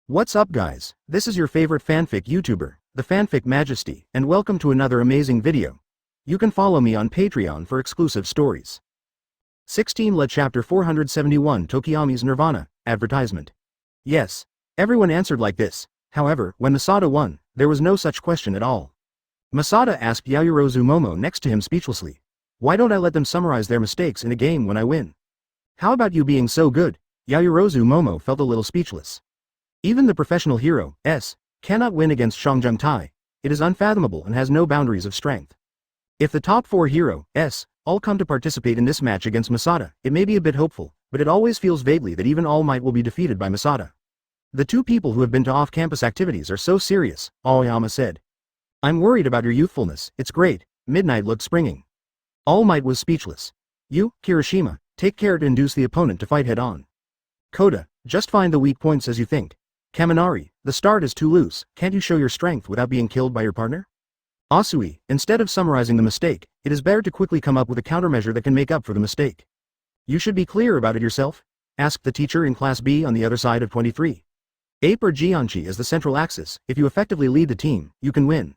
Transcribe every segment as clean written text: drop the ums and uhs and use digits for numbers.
What's up guys, this is your favorite fanfic YouTuber, the Fanfic Majesty, and welcome to another amazing video. You can follow me on Patreon for exclusive stories. 16 La Chapter 471 Tokiyami's Nirvana, advertisement. Yes. Everyone answered like this. However, when Masada won, there was no such question at all. Masada asked Yayorozu Momo next to him speechlessly. Why don't I let them summarize their mistakes in a game when I win? How about you being so good? Yayorozu Momo felt a little speechless. Even the professional hero, S, cannot win against Shangjung Tai. It is unfathomable and has no boundaries of strength. If the top 4 hero, S, all come to participate in this match against Masada, it may be a bit hopeful, but it always feels vaguely that even All Might will be defeated by Masada. The two people who have been to off-campus activities are so serious, Aoyama said. I'm worried about your youthfulness, it's great. Midnight looked springing. All Might was speechless. You, Kirishima, take care to induce the opponent to fight head-on. Koda, just find the weak points as you think. Kaminari, the start is too loose, can't you show your strength without being killed by your partner? Asui, instead of summarizing the mistake, it is better to quickly come up with a countermeasure that can make up for the mistake. You should be clear about it yourself? Asked the teacher in Class B on the other side of 23. Ape or Jianchi as the central axis, if you effectively lead the team, you can win.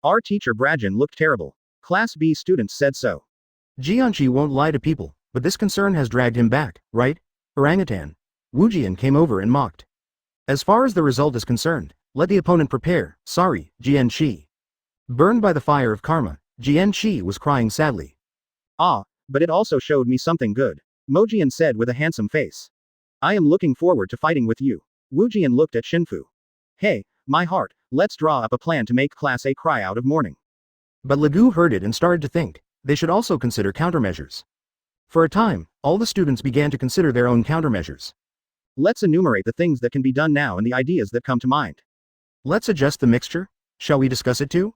Our teacher Brajan looked terrible. Class B students said so. Jianchi won't lie to people, but this concern has dragged him back, right? Orangutan. Wujian came over and mocked. As far as the result is concerned, let the opponent prepare, sorry, Jianchi. Burned by the fire of karma, Jianchi was crying sadly. Ah, but it also showed me something good, Mojian said with a handsome face. I am looking forward to fighting with you. Wujian looked at Shinfu. Hey, my heart, let's draw up a plan to make Class A cry out of mourning. But Legu heard it and started to think, they should also consider countermeasures. For a time, all the students began to consider their own countermeasures. Let's enumerate the things that can be done now and the ideas that come to mind. Let's adjust the mixture? Shall we discuss it too?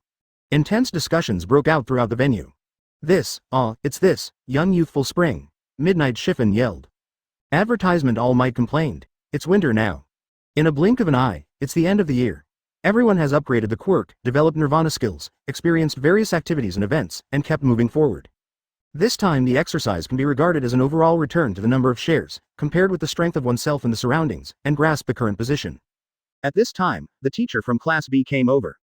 Intense discussions broke out throughout the venue. It's this, young youthful spring. Midnight Chiffon yelled. Advertisement All Might complained. It's winter now. In a blink of an eye, it's the end of the year. Everyone has upgraded the quirk, developed Nirvana skills, experienced various activities and events, and kept moving forward. This time the exercise can be regarded as an overall return to the number of shares, compared with the strength of oneself in the surroundings, and grasp the current position. At this time, the teacher from Class B came over.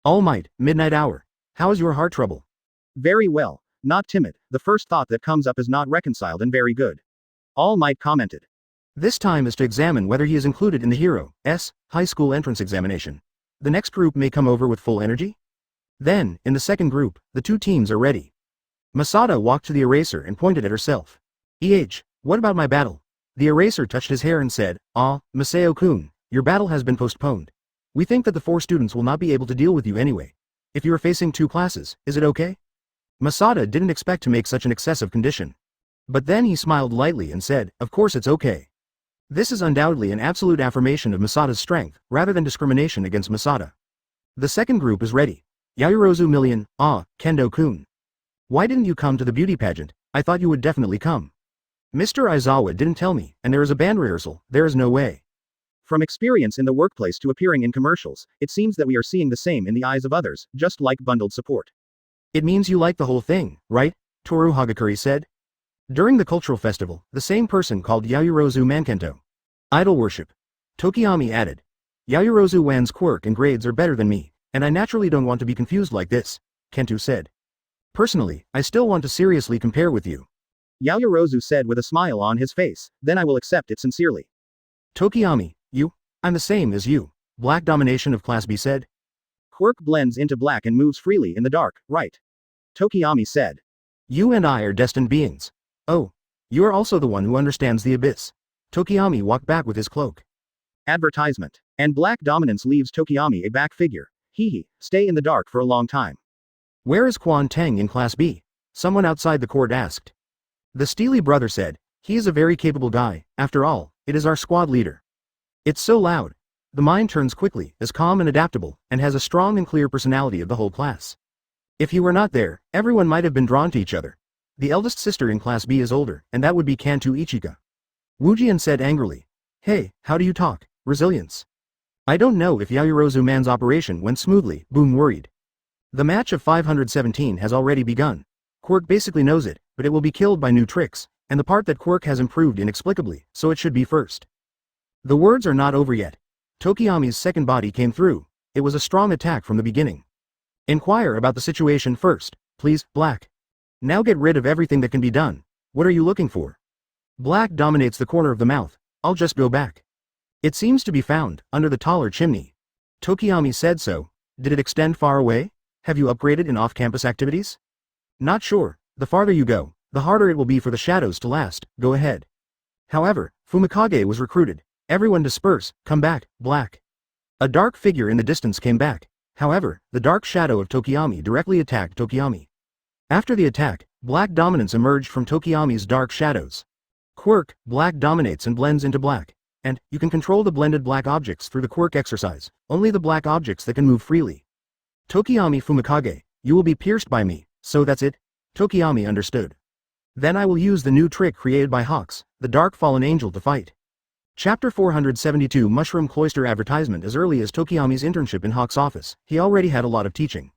All Might, midnight hour. How is your heart trouble? Very well, not timid, the first thought that comes up is not reconciled and very good. All Might commented. This time is to examine whether he is included in the hero, S, high school entrance examination. The next group may come over with full energy? Then, in the second group, the two teams are ready. Masada walked to the eraser and pointed at herself. What about my battle? The eraser touched his hair and said, Masao-kun, your battle has been postponed. We think that the 4 students will not be able to deal with you anyway. If you are facing 2 classes, is it okay? Masada didn't expect to make such an excessive condition. But then he smiled lightly and said, of course it's okay. This is undoubtedly an absolute affirmation of Masada's strength, rather than discrimination against Masada. The second group is ready. Yayorozu Million, Kendo-kun. Why didn't you come to the beauty pageant? I thought you would definitely come. Mr. Aizawa didn't tell me, and there is a band rehearsal, there is no way. From experience in the workplace to appearing in commercials, it seems that we are seeing the same in the eyes of others, just like bundled support. It means you like the whole thing, right? Toru Hagakuri said. During the cultural festival, the same person called Yayorozu Mankento. Idol worship. Tokiyami added. Yayorozu Wan's quirk and grades are better than me, and I naturally don't want to be confused like this, Kento said. Personally, I still want to seriously compare with you. Yayorozu said with a smile on his face, then I will accept it sincerely. Tokiyami, I'm the same as you, Black Domination of Class B said. Quirk blends into black and moves freely in the dark, right? Tokiyami said. You and I are destined beings. Oh, you are also the one who understands the abyss. Tokiyami walked back with his cloak. Advertisement. And Black Dominance leaves Tokiyami a back figure. Stay in the dark for a long time. Where is Quan Teng in Class B? Someone outside the court asked. The Steely brother said, he is a very capable guy, after all, it is our squad leader. It's so loud. The mind turns quickly, is calm and adaptable, and has a strong and clear personality of the whole class. If he were not there, everyone might have been drawn to each other. The eldest sister in Class B is older, and that would be Kanto Ichika. Wujian said angrily. Hey, how do you talk? Resilience. I don't know if Yayorozu Man's operation went smoothly, Boom worried. The match of 517 has already begun. Quirk basically knows it, but it will be killed by new tricks, and the part that Quirk has improved inexplicably, so it should be first. The words are not over yet. Tokiyami's second body came through. It was a strong attack from the beginning. Inquire about the situation first, please, Black. Now get rid of everything that can be done. What are you looking for? Black dominates the corner of the mouth. I'll just go back. It seems to be found, under the taller chimney. Tokiyami said so. Did it extend far away? Have you upgraded in off-campus activities? Not sure. The farther you go, the harder it will be for the shadows to last. Go ahead. However, Fumikage was recruited. Everyone disperse, come back, Black. A dark figure in the distance came back. However, the dark shadow of Tokiyami directly attacked Tokiyami. After the attack, black dominance emerged from Tokiyami's dark shadows. Quirk, black dominates and blends into black. And, you can control the blended black objects through the quirk exercise, only the black objects that can move freely. Tokiyami Fumikage, you will be pierced by me, so that's it? Tokiyami understood. Then I will use the new trick created by Hawks, the dark fallen angel to fight. Chapter 472 Mushroom Cloister Advertisement. As early as Tokiyami's internship in Hawks' office, he already had a lot of teaching.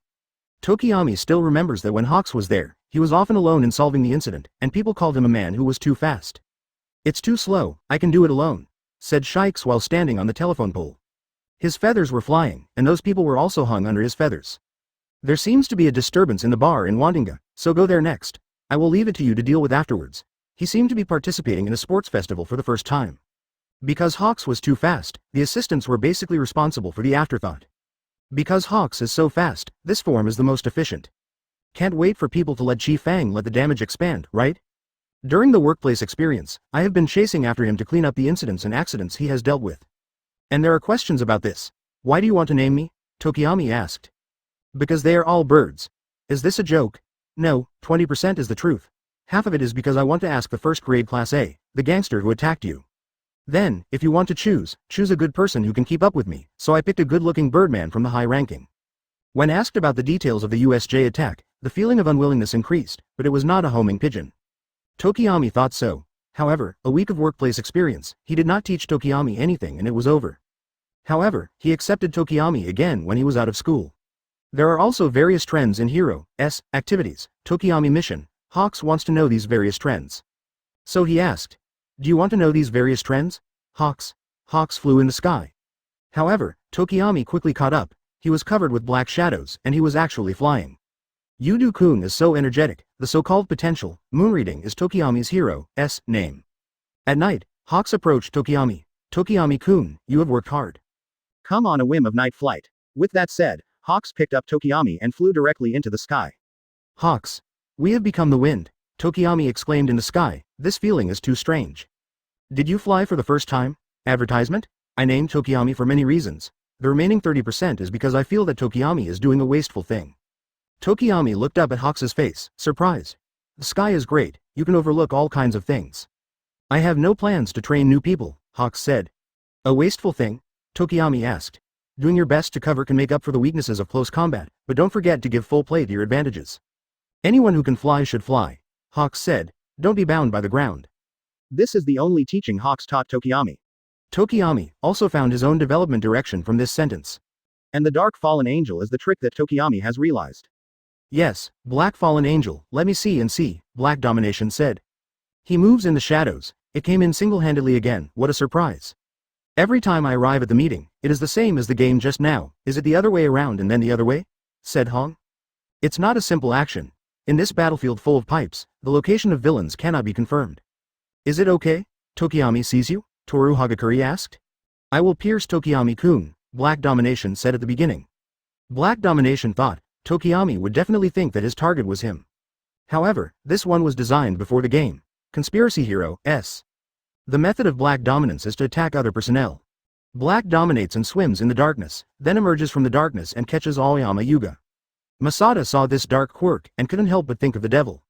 Tokiyami still remembers that when Hawks was there, he was often alone in solving the incident, and people called him a man who was too fast. It's too slow, I can do it alone, said Shikes while standing on the telephone pole. His feathers were flying, and those people were also hung under his feathers. There seems to be a disturbance in the bar in Wandinga, so go there next. I will leave it to you to deal with afterwards. He seemed to be participating in a sports festival for the first time. Because Hawks was too fast, the assistants were basically responsible for the afterthought. Because Hawks is so fast, this form is the most efficient. Can't wait for people to let Chi Fang let the damage expand, right? During the workplace experience, I have been chasing after him to clean up the incidents and accidents he has dealt with. And there are questions about this. Why do you want to name me? Tokiyami asked. Because they are all birds. Is this a joke? No, 20% is the truth. Half of it is because I want to ask the first grade class A, the gangster who attacked you. Then, if you want to choose a good person who can keep up with me, so I picked a good-looking birdman from the high ranking. When asked about the details of the USJ attack, the feeling of unwillingness increased, but it was not a homing pigeon. Tokiyami thought so. However, a week of workplace experience, he did not teach Tokiyami anything and it was over. However, he accepted Tokiyami again when he was out of school. There are also various trends in Hero's activities. Tokiyami mission. Hawks wants to know these various trends. So he asked, do you want to know these various trends? Hawks flew in the sky. However, Tokiyami quickly caught up. He was covered with black shadows, and he was actually flying. Yudu-kun is so energetic. The so-called potential, moon reading is Tokiyami's hero's name. At night, Hawks approached Tokiyami. Tokiyami-kun, you have worked hard. Come on a whim of night flight. With that said, Hawks picked up Tokiyami and flew directly into the sky. Hawks. We have become the wind, Tokiyami exclaimed in the sky. This feeling is too strange. Did you fly for the first time? Advertisement? I named Tokiyami for many reasons. The remaining 30% is because I feel that Tokiyami is doing a wasteful thing. Tokiyami looked up at Hawks' face, surprised. The sky is great, you can overlook all kinds of things. I have no plans to train new people, Hawks said. A wasteful thing? Tokiyami asked. Doing your best to cover can make up for the weaknesses of close combat, but don't forget to give full play to your advantages. Anyone who can fly should fly, Hawks said. Don't be bound by the ground. This is the only teaching Hawks taught Tokiyami. Tokiyami also found his own development direction from this sentence. And the dark fallen angel is the trick that Tokiyami has realized. Yes, black fallen angel, let me see, black domination said. He moves in the shadows. It came in single-handedly again, what a surprise. Every time I arrive at the meeting, it is the same as the game just now. Is it the other way around and then the other way? Said Hong. It's not a simple action. In this battlefield full of pipes, the location of villains cannot be confirmed. Is it okay? Tokiyami sees you? Toru Hagakuri asked. I will pierce Tokiyami-kun, Black Domination said at the beginning. Black Domination thought, Tokiyami would definitely think that his target was him. However, this one was designed before the game. Conspiracy Hero, S. The method of Black Dominance is to attack other personnel. Black dominates and swims in the darkness, then emerges from the darkness and catches Aoyama Yuga. Masada saw this dark quirk and couldn't help but think of the devil.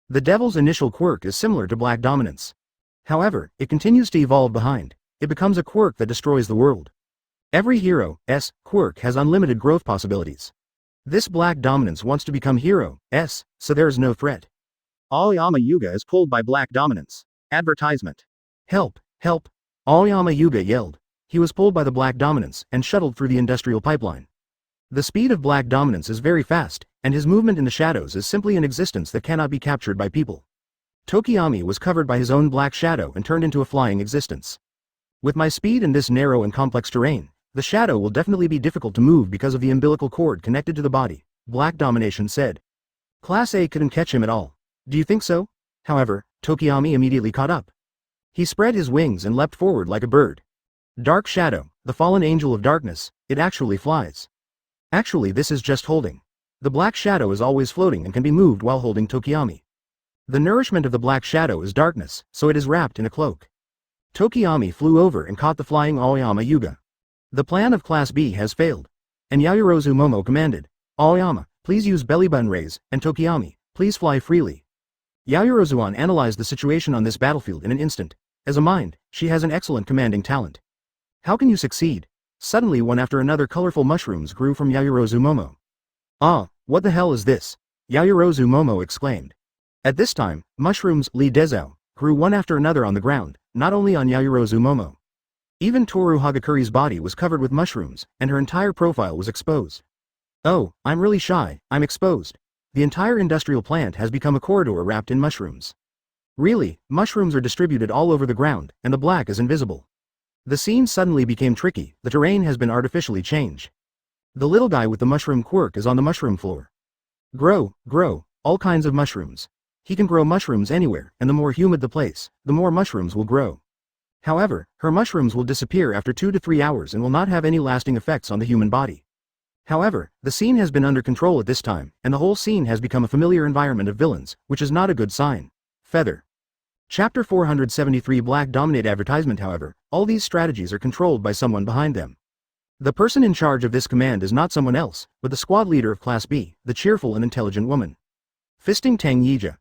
The devil's initial quirk is similar to Black Dominance. However, it continues to evolve behind. It becomes a quirk that destroys the world. Every hero's quirk has unlimited growth possibilities. This Black Dominance wants to become hero's, so there is no threat. Aoyama Yuga is pulled by Black Dominance. Advertisement. Help, help. Aoyama Yuga yelled. He was pulled by the Black Dominance and shuttled through the industrial pipeline. The speed of Black Dominance is very fast, and his movement in the shadows is simply an existence that cannot be captured by people. Tokiyami was covered by his own black shadow and turned into a flying existence. With my speed in this narrow and complex terrain, The shadow will definitely be difficult to move because of the umbilical cord connected to the body, Black Domination said. Class A couldn't catch him at all. Do you think so? However, Tokiyami immediately caught up. He spread his wings and leapt forward like a bird. Dark Shadow, the fallen angel of darkness, it actually flies. Actually, this is just holding. The Black Shadow is always floating and can be moved while holding Tokiyami. The nourishment of the Black Shadow is darkness, so it is wrapped in a cloak. Tokiyami flew over and caught the flying Aoyama Yuga. The plan of Class B has failed. And Yayorozu Momo commanded, Aoyama, please use belly button raise, and Tokiyami, please fly freely. Yayorozuan analyzed the situation on this battlefield in an instant. As a mind, she has an excellent commanding talent. How can you succeed? Suddenly one after another colorful mushrooms grew from Yayorozu Momo. Ah, what the hell is this? Yayorozu Momo exclaimed. At this time, mushrooms, Li Dezao, grew one after another on the ground, not only on Yayorozu Momo. Even Toru Hagakuri's body was covered with mushrooms, and her entire profile was exposed. Oh, I'm really shy, I'm exposed. The entire industrial plant has become a corridor wrapped in mushrooms. Really, mushrooms are distributed all over the ground, and the black is invisible. The scene suddenly became tricky, the terrain has been artificially changed. The little guy with the mushroom quirk is on the mushroom floor. Grow, all kinds of mushrooms. He can grow mushrooms anywhere, and the more humid the place, the more mushrooms will grow. However, her mushrooms will disappear after 2 to 3 hours and will not have any lasting effects on the human body. However, the scene has been under control at this time, and the whole scene has become a familiar environment of villains, which is not a good sign. Feather. Chapter 473 Black Dominate Advertisement. However, all these strategies are controlled by someone behind them. The person in charge of this command is not someone else, but the squad leader of Class B, the cheerful and intelligent woman. Fisting Tang Yija.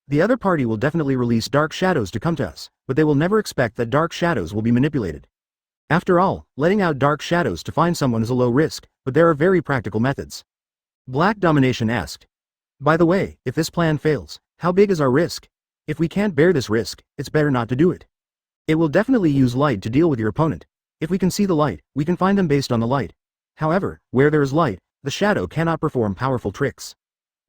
The other party will definitely release dark shadows to come to us, but they will never expect that dark shadows will be manipulated. After all, letting out dark shadows to find someone is a low risk, but there are very practical methods. Black Domination asked. By the way, if this plan fails, how big is our risk? If we can't bear this risk, it's better not to do it. It will definitely use light to deal with your opponent. If we can see the light, we can find them based on the light. However, where there is light, the shadow cannot perform powerful tricks.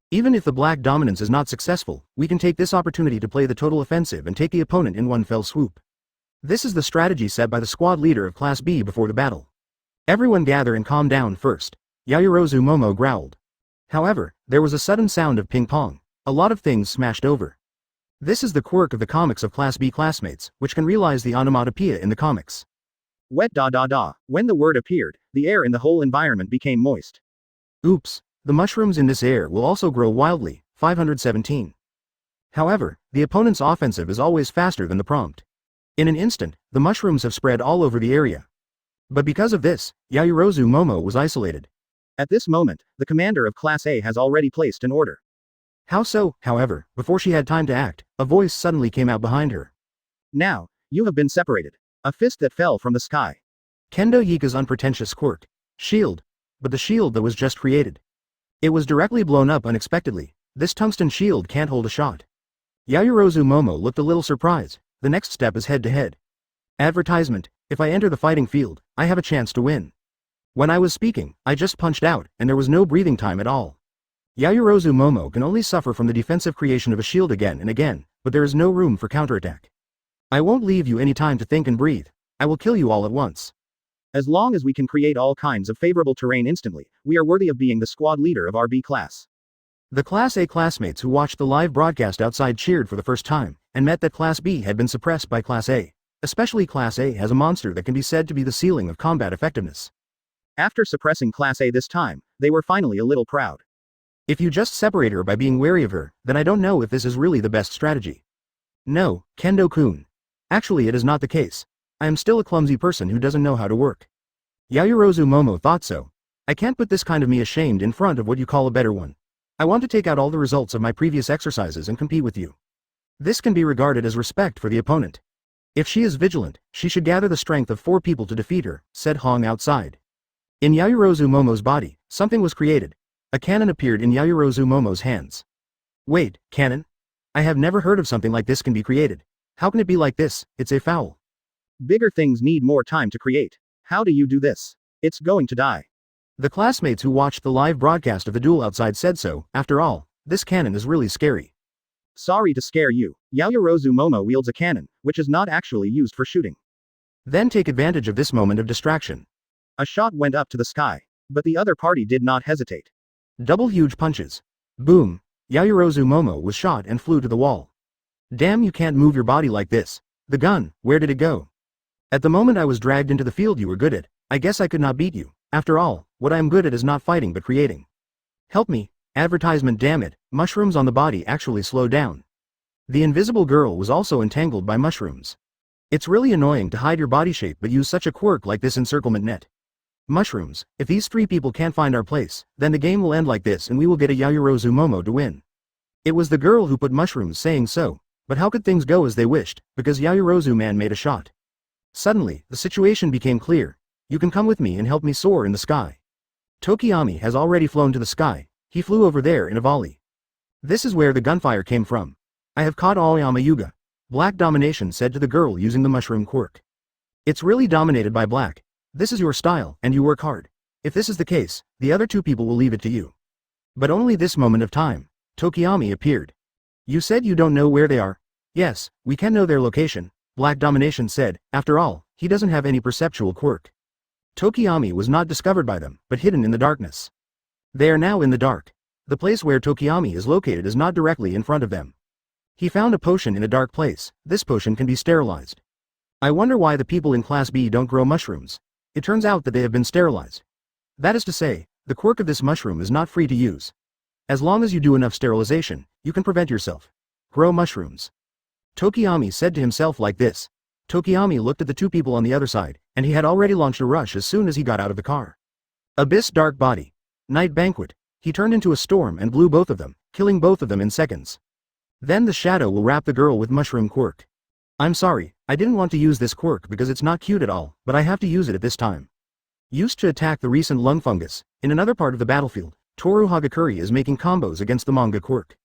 Even if the black dominance is not successful, we can take this opportunity to play the total offensive and take the opponent in one fell swoop. This is the strategy set by the squad leader of Class B before the battle. Everyone gather and calm down first. Yayorozu Momo growled. However, there was a sudden sound of ping-pong. A lot of things smashed over. This is the quirk of the comics of Class B classmates, which can realize the onomatopoeia in the comics. Wet . When the word appeared, the air in the whole environment became moist. Oops, the mushrooms in this air will also grow wildly, 517. However, the opponent's offensive is always faster than the prompt. In an instant, the mushrooms have spread all over the area. But because of this, Yayorozu Momo was isolated. At this moment, the commander of Class A has already placed an order. How so? However, before she had time to act, a voice suddenly came out behind her. Now, you have been separated. A fist that fell from the sky. Kendo Yika's unpretentious quirk. Shield. But the shield that was just created. It was directly blown up unexpectedly. This tungsten shield can't hold a shot. Yayorozu Momo looked a little surprised. The next step is head-to-head. Advertisement. If I enter the fighting field, I have a chance to win. When I was speaking, I just punched out, and there was no breathing time at all. Yayorozu Momo can only suffer from the defensive creation of a shield again and again, but there is no room for counterattack. I won't leave you any time to think and breathe. I will kill you all at once. As long as we can create all kinds of favorable terrain instantly, we are worthy of being the squad leader of our B class. The Class A classmates who watched the live broadcast outside cheered for the first time, and met that Class B had been suppressed by Class A. Especially Class A has a monster that can be said to be the ceiling of combat effectiveness. After suppressing Class A this time, they were finally a little proud. If you just separate her by being wary of her, then I don't know if this is really the best strategy. No, Kendo-kun. Actually, it is not the case. I am still a clumsy person who doesn't know how to work. Yayorozu Momo thought so. I can't put this kind of me ashamed in front of what you call a better one. I want to take out all the results of my previous exercises and compete with you. This can be regarded as respect for the opponent. If she is vigilant, she should gather the strength of 4 people to defeat her, said Hong outside. In Yayorozu Momo's body, something was created. A cannon appeared in Yayorozu Momo's hands. Wait, cannon? I have never heard of something like this can be created. How can it be like this? It's a foul. Bigger things need more time to create. How do you do this? It's going to die. The classmates who watched the live broadcast of the duel outside said so. After all, this cannon is really scary. Sorry to scare you. Yayorozu Momo wields a cannon, which is not actually used for shooting. Then take advantage of this moment of distraction. A shot went up to the sky. But the other party did not hesitate. Double huge punches. Boom. Yaoyorozu Momo was shot and flew to the wall. Damn, you can't move your body like this. The gun, where did it go? At the moment I was dragged into the field you were good at. I guess I could not beat you. After all, what I am good at is not fighting but creating. Help me. Advertisement, damn it. Mushrooms on the body actually slow down. The invisible girl was also entangled by mushrooms. It's really annoying to hide your body shape but use such a quirk like this encirclement net. Mushrooms, if these three people can't find our place, then the game will end like this and we will get a Yaoyorozu Momo to win. It was the girl who put mushrooms saying so, but how could things go as they wished, because Yaoyorozu man made a shot. Suddenly, the situation became clear. You can come with me and help me soar in the sky. Tokiyami has already flown to the sky. He flew over there in a volley. This is where the gunfire came from. I have caught Aoyama Yuga. Black Domination said to the girl using the mushroom quirk. It's really dominated by black. This is your style, and you work hard. If this is the case, the other two people will leave it to you. But only this moment of time. Tokiyami appeared. You said you don't know where they are? Yes, we can know their location, Black Domination said. After all, he doesn't have any perceptual quirk. Tokiyami was not discovered by them, but hidden in the darkness. They are now in the dark. The place where Tokiyami is located is not directly in front of them. He found a potion in a dark place. This potion can be sterilized. I wonder why the people in Class B don't grow mushrooms. It turns out that they have been sterilized. That is to say, the quirk of this mushroom is not free to use. As long as you do enough sterilization, you can prevent yourself. Grow mushrooms. Tokiyami said to himself like this. Tokiyami looked at the two people on the other side, and he had already launched a rush as soon as he got out of the car. Abyss Dark Body. Night Banquet. He turned into a storm and blew both of them, killing both of them in seconds. Then the shadow will wrap the girl with mushroom quirk. I'm sorry, I didn't want to use this quirk because it's not cute at all, but I have to use it at this time. Used to attack the recent lung fungus, in another part of the battlefield, Toru Hagakure is making combos against the manga quirk.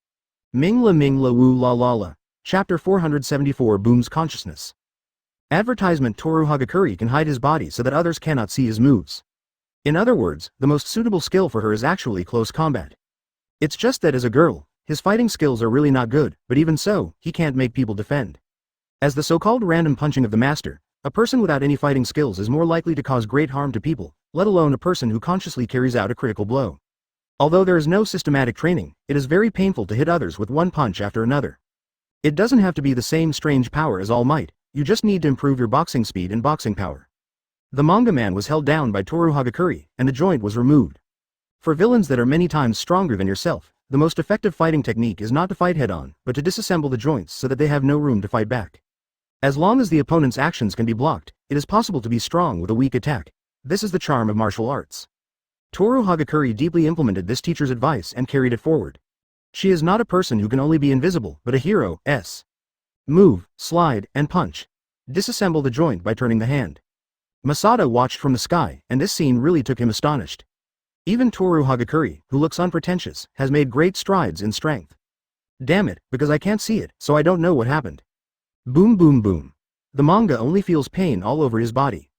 Mingla woo la la la. Chapter 474 Booms Consciousness. Advertisement. Toru Hagakure can hide his body so that others cannot see his moves. In other words, the most suitable skill for her is actually close combat. It's just that as a girl, his fighting skills are really not good, but even so, he can't make people defend. As the so-called random punching of the master, a person without any fighting skills is more likely to cause great harm to people, let alone a person who consciously carries out a critical blow. Although there is no systematic training, it is very painful to hit others with one punch after another. It doesn't have to be the same strange power as All Might, you just need to improve your boxing speed and boxing power. The manga man was held down by Toru Hagakure, and the joint was removed. For villains that are many times stronger than yourself, the most effective fighting technique is not to fight head-on, but to disassemble the joints so that they have no room to fight back. As long as the opponent's actions can be blocked, it is possible to be strong with a weak attack. This is the charm of martial arts. Toru Hagakure deeply implemented this teacher's advice and carried it forward. She is not a person who can only be invisible, but a hero. Move, slide, and punch. Disassemble the joint by turning the hand. Masada watched from the sky, and this scene really took him astonished. Even Toru Hagakure, who looks unpretentious, has made great strides in strength. Damn it, because I can't see it, so I don't know what happened. Boom boom boom. The manga only feels pain all over his body.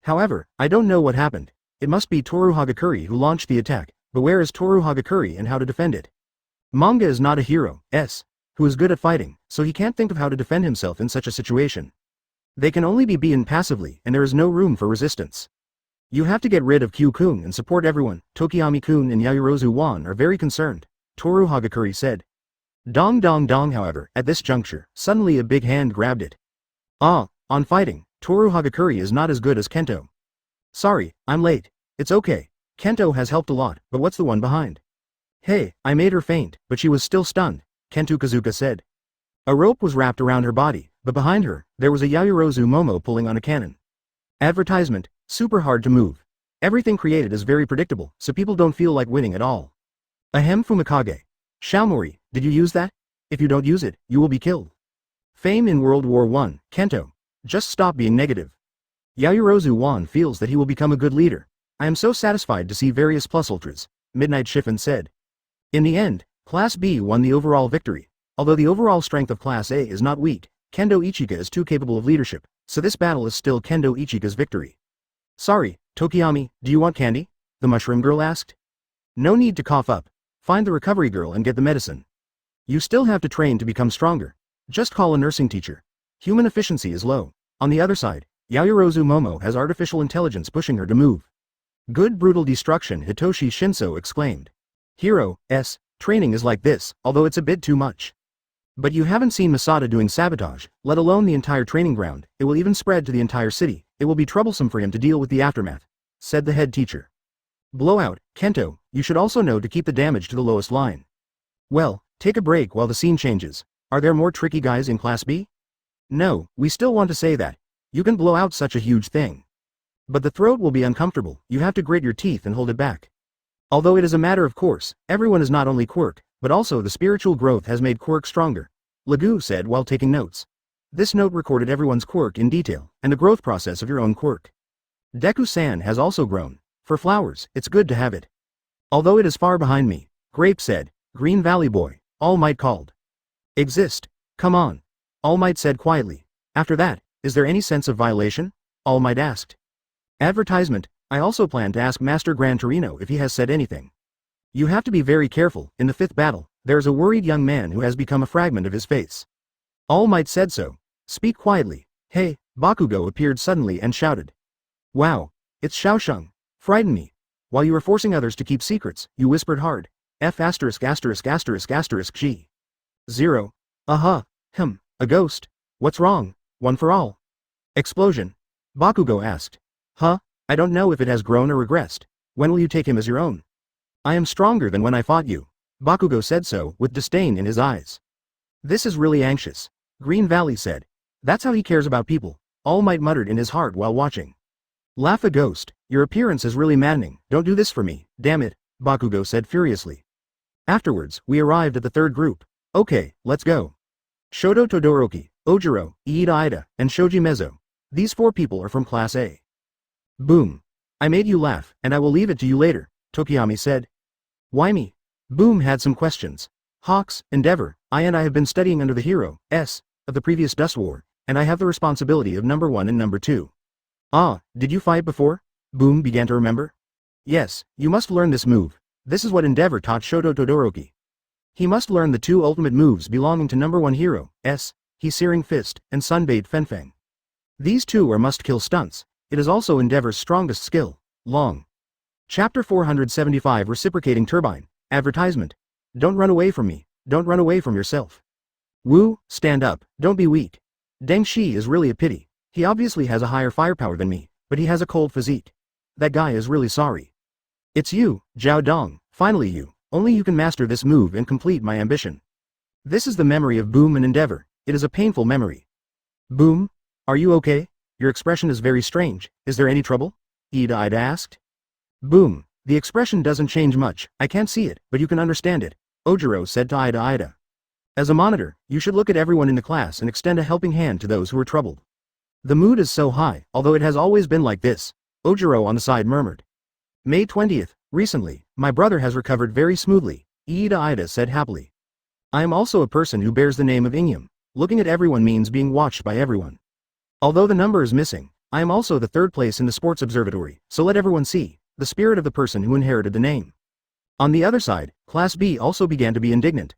However, I don't know what happened. It must be Toru Hagakure who launched the attack, but where is Toru Hagakure and how to defend it? Manga is not a hero, who is good at fighting, so he can't think of how to defend himself in such a situation. They can only be beaten passively, and there is no room for resistance. You have to get rid of Q-kun and support everyone. Tokiyami-kun and Yaoyorozu Wan are very concerned, Toru Hagakure said. Dong dong dong. However, at this juncture, suddenly a big hand grabbed it. On fighting, Toru Hagakure is not as good as Kento. Sorry, I'm late. It's okay. Kento has helped a lot, but what's the one behind? Hey, I made her faint, but she was still stunned, Kento Kazuka said. A rope was wrapped around her body, but behind her, there was a Yaoyorozu Momo pulling on a cannon. Advertisement, super hard to move. Everything created is very predictable, so people don't feel like winning at all. Ahem Fumikage. Shaomori, did you use that? If you don't use it, you will be killed. Fame in World War I, Kento. Just stop being negative. Yaoyorozu Wan feels that he will become a good leader. I am so satisfied to see various plus ultras, Midnight Shiffin said. In the end, Class B won the overall victory. Although the overall strength of Class A is not weak, Kendo Ichika is too capable of leadership, so this battle is still Kendo Ichika's victory. Sorry, Tokiyami, do you want candy? The mushroom girl asked. No need to cough up. Find the recovery girl and get the medicine. You still have to train to become stronger. Just call a nursing teacher. Human efficiency is low. On the other side, Yaoyorozu Momo has artificial intelligence pushing her to move. Good brutal destruction, Hitoshi Shinso exclaimed. Hero S. Training is like this, although it's a bit too much. But you haven't seen Masada doing sabotage, let alone the entire training ground, it will even spread to the entire city, it will be troublesome for him to deal with the aftermath, said the head teacher. Blowout, Kento, you should also know to keep the damage to the lowest line. Well, take a break while the scene changes. Are there more tricky guys in Class B? No, we still want to say that. You can blow out such a huge thing. But the throat will be uncomfortable, you have to grit your teeth and hold it back. Although it is a matter of course, everyone is not only quirk, but also the spiritual growth has made quirk stronger, Lagu said while taking notes. This note recorded everyone's quirk in detail, and the growth process of your own quirk. Deku-san has also grown. For flowers, it's good to have it. Although it is far behind me, Grape said. Green Valley boy, All Might called. Exist. Come on. All Might said quietly. After that, is there any sense of violation? All Might asked. Advertisement, I also plan to ask Master Gran Torino if he has said anything. You have to be very careful, in the 5th battle, there is a worried young man who has become a fragment of his face. All Might said so. Speak quietly. Hey, Bakugo appeared suddenly and shouted. Wow, it's Xiaosheng. Frighten me. While you were forcing others to keep secrets, you whispered hard. F************ G. 0. A ghost. What's wrong? One for all. Explosion. Bakugo asked. Huh? I don't know if it has grown or regressed. When will you take him as your own? I am stronger than when I fought you. Bakugo said so, with disdain in his eyes. This is really anxious. Green Valley said. That's how he cares about people. All Might muttered in his heart while watching. Laugh a ghost, your appearance is really maddening, don't do this for me, damn it, Bakugo said furiously. Afterwards, we arrived at the 3rd group. Okay, let's go. Shoto Todoroki, Ojiro, Iida Ida, and Shoji Mezzo. These 4 people are from Class A. Boom. I made you laugh, and I will leave it to you later, Tokiyami said. Why me? Boom had some questions. Hawks, Endeavor, I have been studying under the hero, S, of the previous Dust War, and I have the responsibility of number 1 and number 2. Ah, did you fight before? Boom began to remember. Yes, you must learn this move. This is what Endeavor taught Shoto Todoroki. He must learn the 2 ultimate moves belonging to number 1 hero, S, He's Searing Fist, and Sunbathed Fenfeng. These 2 are must-kill stunts. It is also Endeavor's strongest skill. Long. Chapter 475 Reciprocating Turbine. Advertisement. Don't run away from me. Don't run away from yourself. Wu, stand up, don't be weak. Deng Shi is really a pity. He obviously has a higher firepower than me, but he has a cold physique. That guy is really sorry. It's you, Zhao Dong, finally you. Only you can master this move and complete my ambition. This is the memory of Boom and Endeavor. It is a painful memory. Boom? Are you okay? Your expression is very strange. Is there any trouble? Iida Ida asked. Boom. The expression doesn't change much. I can't see it, but you can understand it. Ojiro said to Iida Ida. As a monitor, you should look at everyone in the class and extend a helping hand to those who are troubled. The mood is so high, although it has always been like this, Ojiro on the side murmured. May 20th, recently, my brother has recovered very smoothly, Iida Ida said happily. I am also a person who bears the name of Ingyam. Looking at everyone means being watched by everyone. Although the number is missing, I am also the 3rd place in the sports observatory, so let everyone see, the spirit of the person who inherited the name. On the other side, Class B also began to be indignant.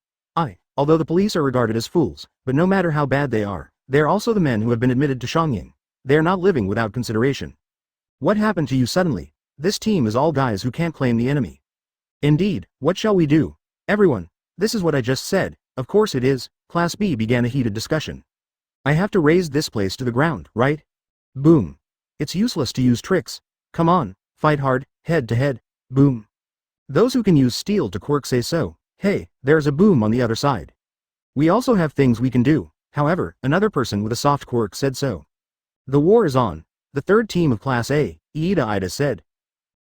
Although the police are regarded as fools, but no matter how bad they are also the men who have been admitted to Shangying. They are not living without consideration. What happened to you suddenly? This team is all guys who can't claim the enemy. Indeed, what shall we do? Everyone, this is what I just said, of course it is, Class B began a heated discussion. I have to raise this place to the ground, right? Boom. It's useless to use tricks. Come on, fight hard, head to head, boom. Those who can use steel to quirk say so. Hey, there's a boom on the other side. We also have things we can do. However, another person with a soft quirk said so. The war is on. The 3rd team of Class A, Iida Ida said.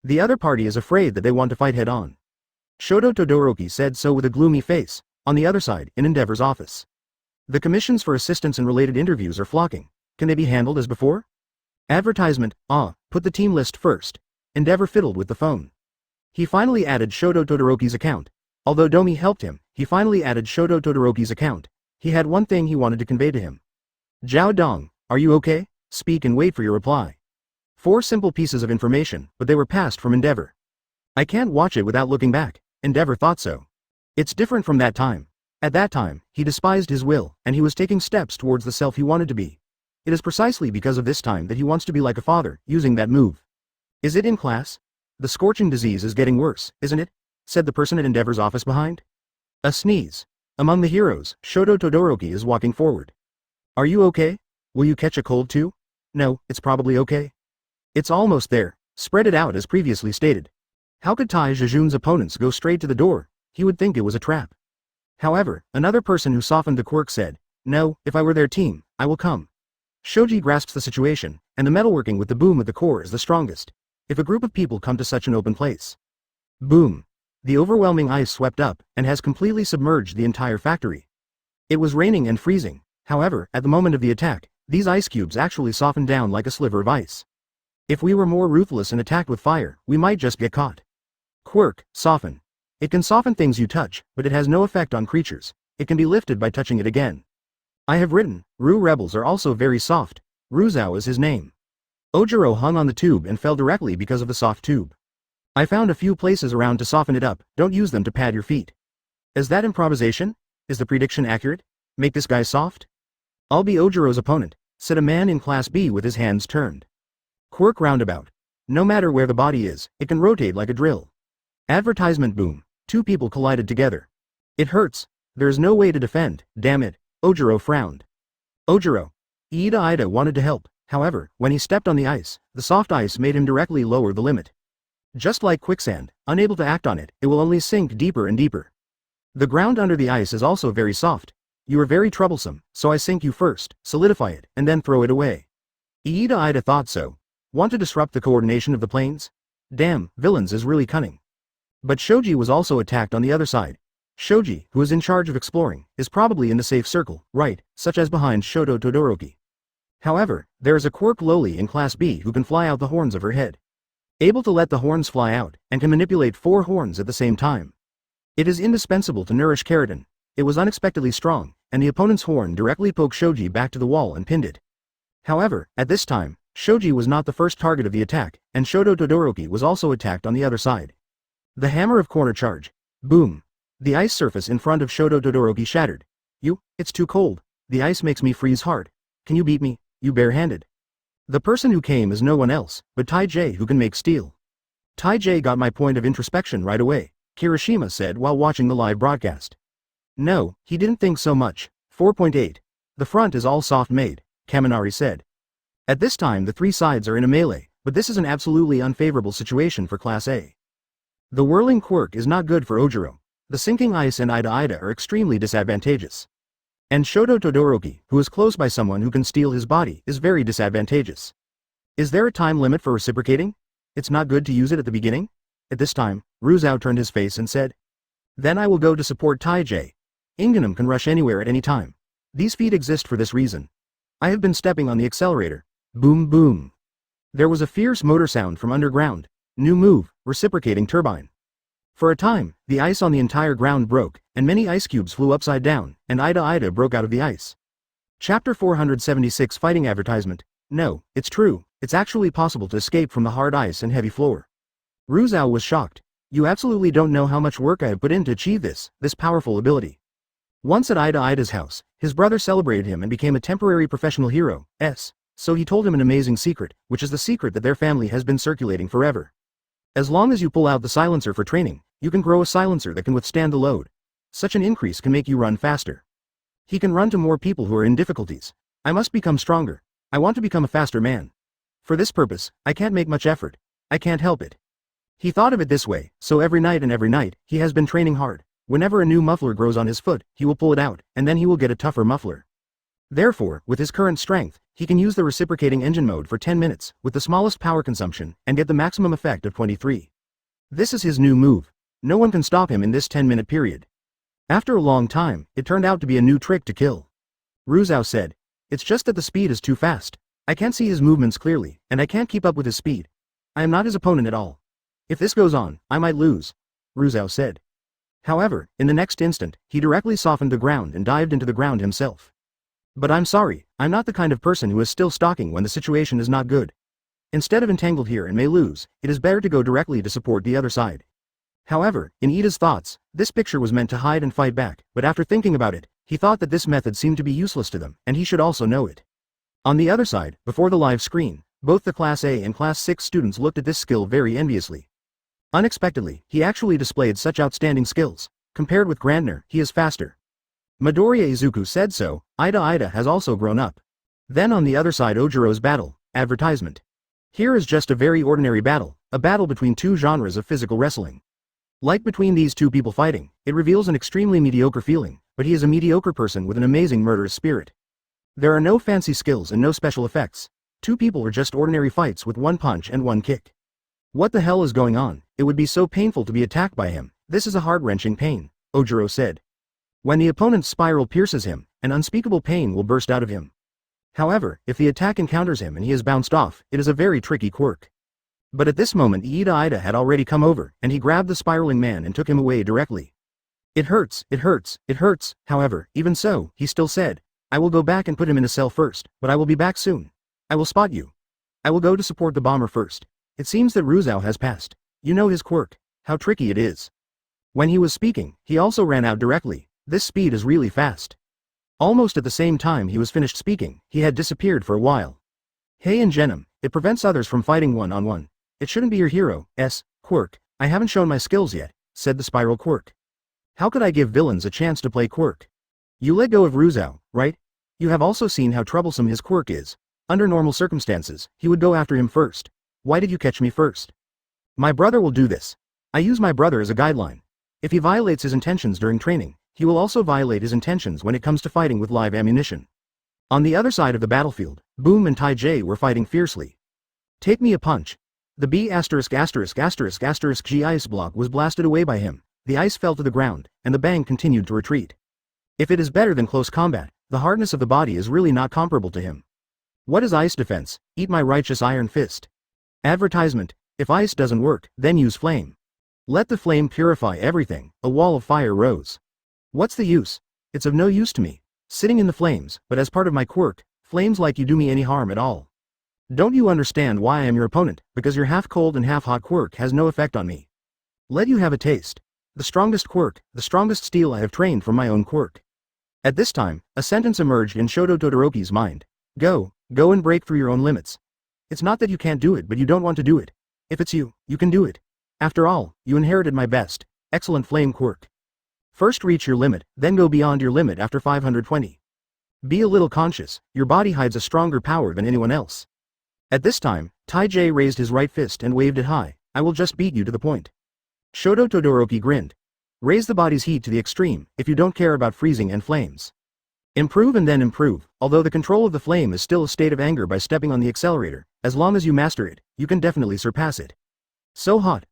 The other party is afraid that they want to fight head-on. Shoto Todoroki said so with a gloomy face, on the other side, in Endeavor's office. The commissions for assistance and related interviews are flocking. Can they be handled as before? Advertisement, put the team list first. Endeavor fiddled with the phone. He finally added Shoto Todoroki's account. Although Domi helped him, he finally added Shoto Todoroki's account. He had one thing he wanted to convey to him. Zhao Dong, are you okay? Speak and wait for your reply. 4 simple pieces of information, but they were passed from Endeavor. I can't watch it without looking back, Endeavor thought so. It's different from that time. At that time, he despised his will, and he was taking steps towards the self he wanted to be. It is precisely because of this time that he wants to be like a father, using that move. Is it in class? The scorching disease is getting worse, isn't it? Said the person at Endeavor's office behind. A sneeze. Among the heroes, Shoto Todoroki is walking forward. Are you okay? Will you catch a cold too? No, it's probably okay. It's almost there. Spread it out as previously stated. How could Tai Jejun's opponents go straight to the door? He would think it was a trap. However, another person who softened the quirk said, no, if I were their team, I will come. Shoji grasps the situation, and the metalworking with the boom at the core is the strongest. If a group of people come to such an open place. Boom. The overwhelming ice swept up, and has completely submerged the entire factory. It was raining and freezing. However, at the moment of the attack, these ice cubes actually softened down like a sliver of ice. If we were more ruthless and attacked with fire, we might just get caught. Quirk, soften. It can soften things you touch, but it has no effect on creatures. It can be lifted by touching it again. I have written, Ru rebels are also very soft. Ruzao is his name. Ojiro hung on the tube and fell directly because of the soft tube. I found a few places around to soften it up, don't use them to pad your feet. Is that improvisation? Is the prediction accurate? Make this guy soft? I'll be Ojiro's opponent, said a man in Class B with his hands turned. Quirk roundabout. No matter where the body is, it can rotate like a drill. Advertisement boom. Two people collided together. It hurts. There is no way to defend, damn it. Ojiro frowned. Ojiro. Ida wanted to help, however, when he stepped on the ice, the soft ice made him directly lower the limit. Just like quicksand, unable to act on it, it will only sink deeper and deeper. The ground under the ice is also very soft. You are very troublesome, so I sink you first, solidify it, and then throw it away. Ida thought so. Want to disrupt the coordination of the planes? Damn, villains is really cunning. But Shoji was also attacked on the other side. Shoji, who is in charge of exploring, is probably in the safe circle, right, such as behind Shoto Todoroki. However, there is a quirk lowly in Class B who can fly out the horns of her head. Able to let the horns fly out, and can manipulate 4 horns at the same time. It is indispensable to nourish keratin. It was unexpectedly strong, and the opponent's horn directly poked Shoji back to the wall and pinned it. However, at this time, Shoji was not the first target of the attack, and Shoto Todoroki was also attacked on the other side. The hammer of corner charge. Boom. The ice surface in front of Shoto Todoroki shattered. It's too cold. The ice makes me freeze hard. Can you beat me, you barehanded? The person who came is no one else, but Tai J who can make steel. Tai J got my point of introspection right away, Kirishima said while watching the live broadcast. No, he didn't think so much. 4.8. The front is all soft made, Kaminari said. At this time the 3 sides are in a melee, but this is an absolutely unfavorable situation for Class A. The whirling quirk is not good for Ojiro. The sinking ice and Ida are extremely disadvantageous. And Shoto Todoroki, who is close by someone who can steal his body, is very disadvantageous. Is there a time limit for reciprocating? It's not good to use it at the beginning? At this time, Ruzao turned his face and said. Then I will go to support Tai J. Inganum can rush anywhere at any time. These feet exist for this reason. I have been stepping on the accelerator. Boom boom. There was a fierce motor sound from underground. New move, reciprocating turbine. For a time, the ice on the entire ground broke, and many ice cubes flew upside down, and Ida broke out of the ice. Chapter 476 Fighting Advertisement. No, it's true, it's actually possible to escape from the hard ice and heavy floor. Ruzao was shocked. You absolutely don't know how much work I have put in to achieve this powerful ability. Once at Ida's house, his brother celebrated him and became a temporary professional hero, so he told him an amazing secret, which is the secret that their family has been circulating forever. As long as you pull out the silencer for training, you can grow a silencer that can withstand the load. Such an increase can make you run faster. He can run to more people who are in difficulties. I must become stronger. I want to become a faster man. For this purpose, I can't make much effort. I can't help it. He thought of it this way, so every night, he has been training hard. Whenever a new muffler grows on his foot, he will pull it out, and then he will get a tougher muffler. Therefore, with his current strength, he can use the reciprocating engine mode for 10 minutes, with the smallest power consumption, and get the maximum effect of 23. This is his new move. No one can stop him in this 10-minute period. After a long time, it turned out to be a new trick to kill. Ruzao said. It's just that the speed is too fast. I can't see his movements clearly, and I can't keep up with his speed. I am not his opponent at all. If this goes on, I might lose. Ruzao said. However, in the next instant, he directly softened the ground and dived into the ground himself. But I'm sorry, I'm not the kind of person who is still stalking when the situation is not good. Instead of entangled here and may lose, it is better to go directly to support the other side. However, in Ida's thoughts, this picture was meant to hide and fight back, but after thinking about it, he thought that this method seemed to be useless to them, and he should also know it. On the other side, before the live screen, both the Class A and Class 6 students looked at this skill very enviously. Unexpectedly, he actually displayed such outstanding skills. Compared with Grandner, he is faster. Midoriya Izuku said so. Ida has also grown up. Then on the other side, Ojiro's battle. Advertisement. Here is just a very ordinary battle, a battle between two genres of physical wrestling. Like between these two people fighting, it reveals an extremely mediocre feeling, but he is a mediocre person with an amazing murderous spirit. There are no fancy skills and no special effects. Two people are just ordinary fights with one punch and one kick. What the hell is going on? It would be so painful to be attacked by him. This is a heart-wrenching pain, Ojiro said. When the opponent's spiral pierces him, an unspeakable pain will burst out of him. However, if the attack encounters him and he is bounced off, it is a very tricky quirk. But at this moment Ida had already come over, and he grabbed the spiraling man and took him away directly. It hurts, it hurts, it hurts. However, even so, he still said, I will go back and put him in a cell first, but I will be back soon. I will spot you. I will go to support the bomber first. It seems that Ruzao has passed. You know his quirk, how tricky it is. When he was speaking, he also ran out directly. This speed is really fast. Almost at the same time he was finished speaking, he had disappeared for a while. Hey Engenim, it prevents others from fighting one-on-one. It shouldn't be your hero's quirk. I haven't shown my skills yet, said the spiral quirk. How could I give villains a chance to play quirk? You let go of Ruzao, right? You have also seen how troublesome his quirk is. Under normal circumstances, he would go after him first. Why did you catch me first? My brother will do this. I use my brother as a guideline. If he violates his intentions during training, he will also violate his intentions when it comes to fighting with live ammunition. On the other side of the battlefield, Boom and Tai J were fighting fiercely. Take me a punch. The B********G ice block was blasted away by him, the ice fell to the ground, and the bang continued to retreat. If it is better than close combat, the hardness of the body is really not comparable to him. What is ice defense? Eat my righteous iron fist. Advertisement. If ice doesn't work, then use flame. Let the flame purify everything. A wall of fire rose. What's the use? It's of no use to me. Sitting in the flames, but as part of my quirk, flames like you do me any harm at all. Don't you understand why I am your opponent? Because your half cold and half hot quirk has no effect on me. Let you have a taste. The strongest quirk, the strongest steel I have trained from my own quirk. At this time, a sentence emerged in Shoto Todoroki's mind. Go and break through your own limits. It's not that you can't do it, but you don't want to do it. If it's you can do it. After all, you inherited my best, excellent flame quirk. First reach your limit, then go beyond your limit after 520. Be a little conscious, your body hides a stronger power than anyone else. At this time, Tai J raised his right fist and waved it high. I will just beat you to the point. Shoto Todoroki grinned. Raise the body's heat to the extreme, if you don't care about freezing and flames. Improve and then improve, although the control of the flame is still a state of anger by stepping on the accelerator, as long as you master it, you can definitely surpass it. So hot,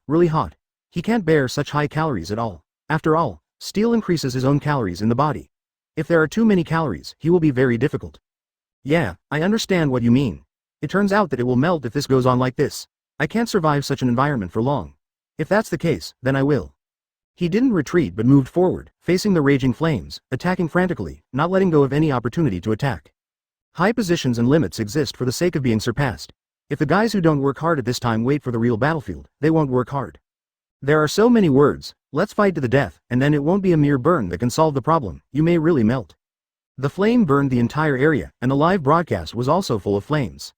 really hot. He can't bear such high calories at all. After all, steel increases his own calories in the body. If there are too many calories, he will be very difficult. Yeah, I understand what you mean. It turns out that it will melt if this goes on like this. I can't survive such an environment for long. If that's the case, then I will. He didn't retreat but moved forward, facing the raging flames, attacking frantically, not letting go of any opportunity to attack. High positions and limits exist for the sake of being surpassed. If the guys who don't work hard at this time wait for the real battlefield, they won't work hard. There are so many words, let's fight to the death, and then it won't be a mere burn that can solve the problem, you may really melt. The flame burned the entire area, and the live broadcast was also full of flames.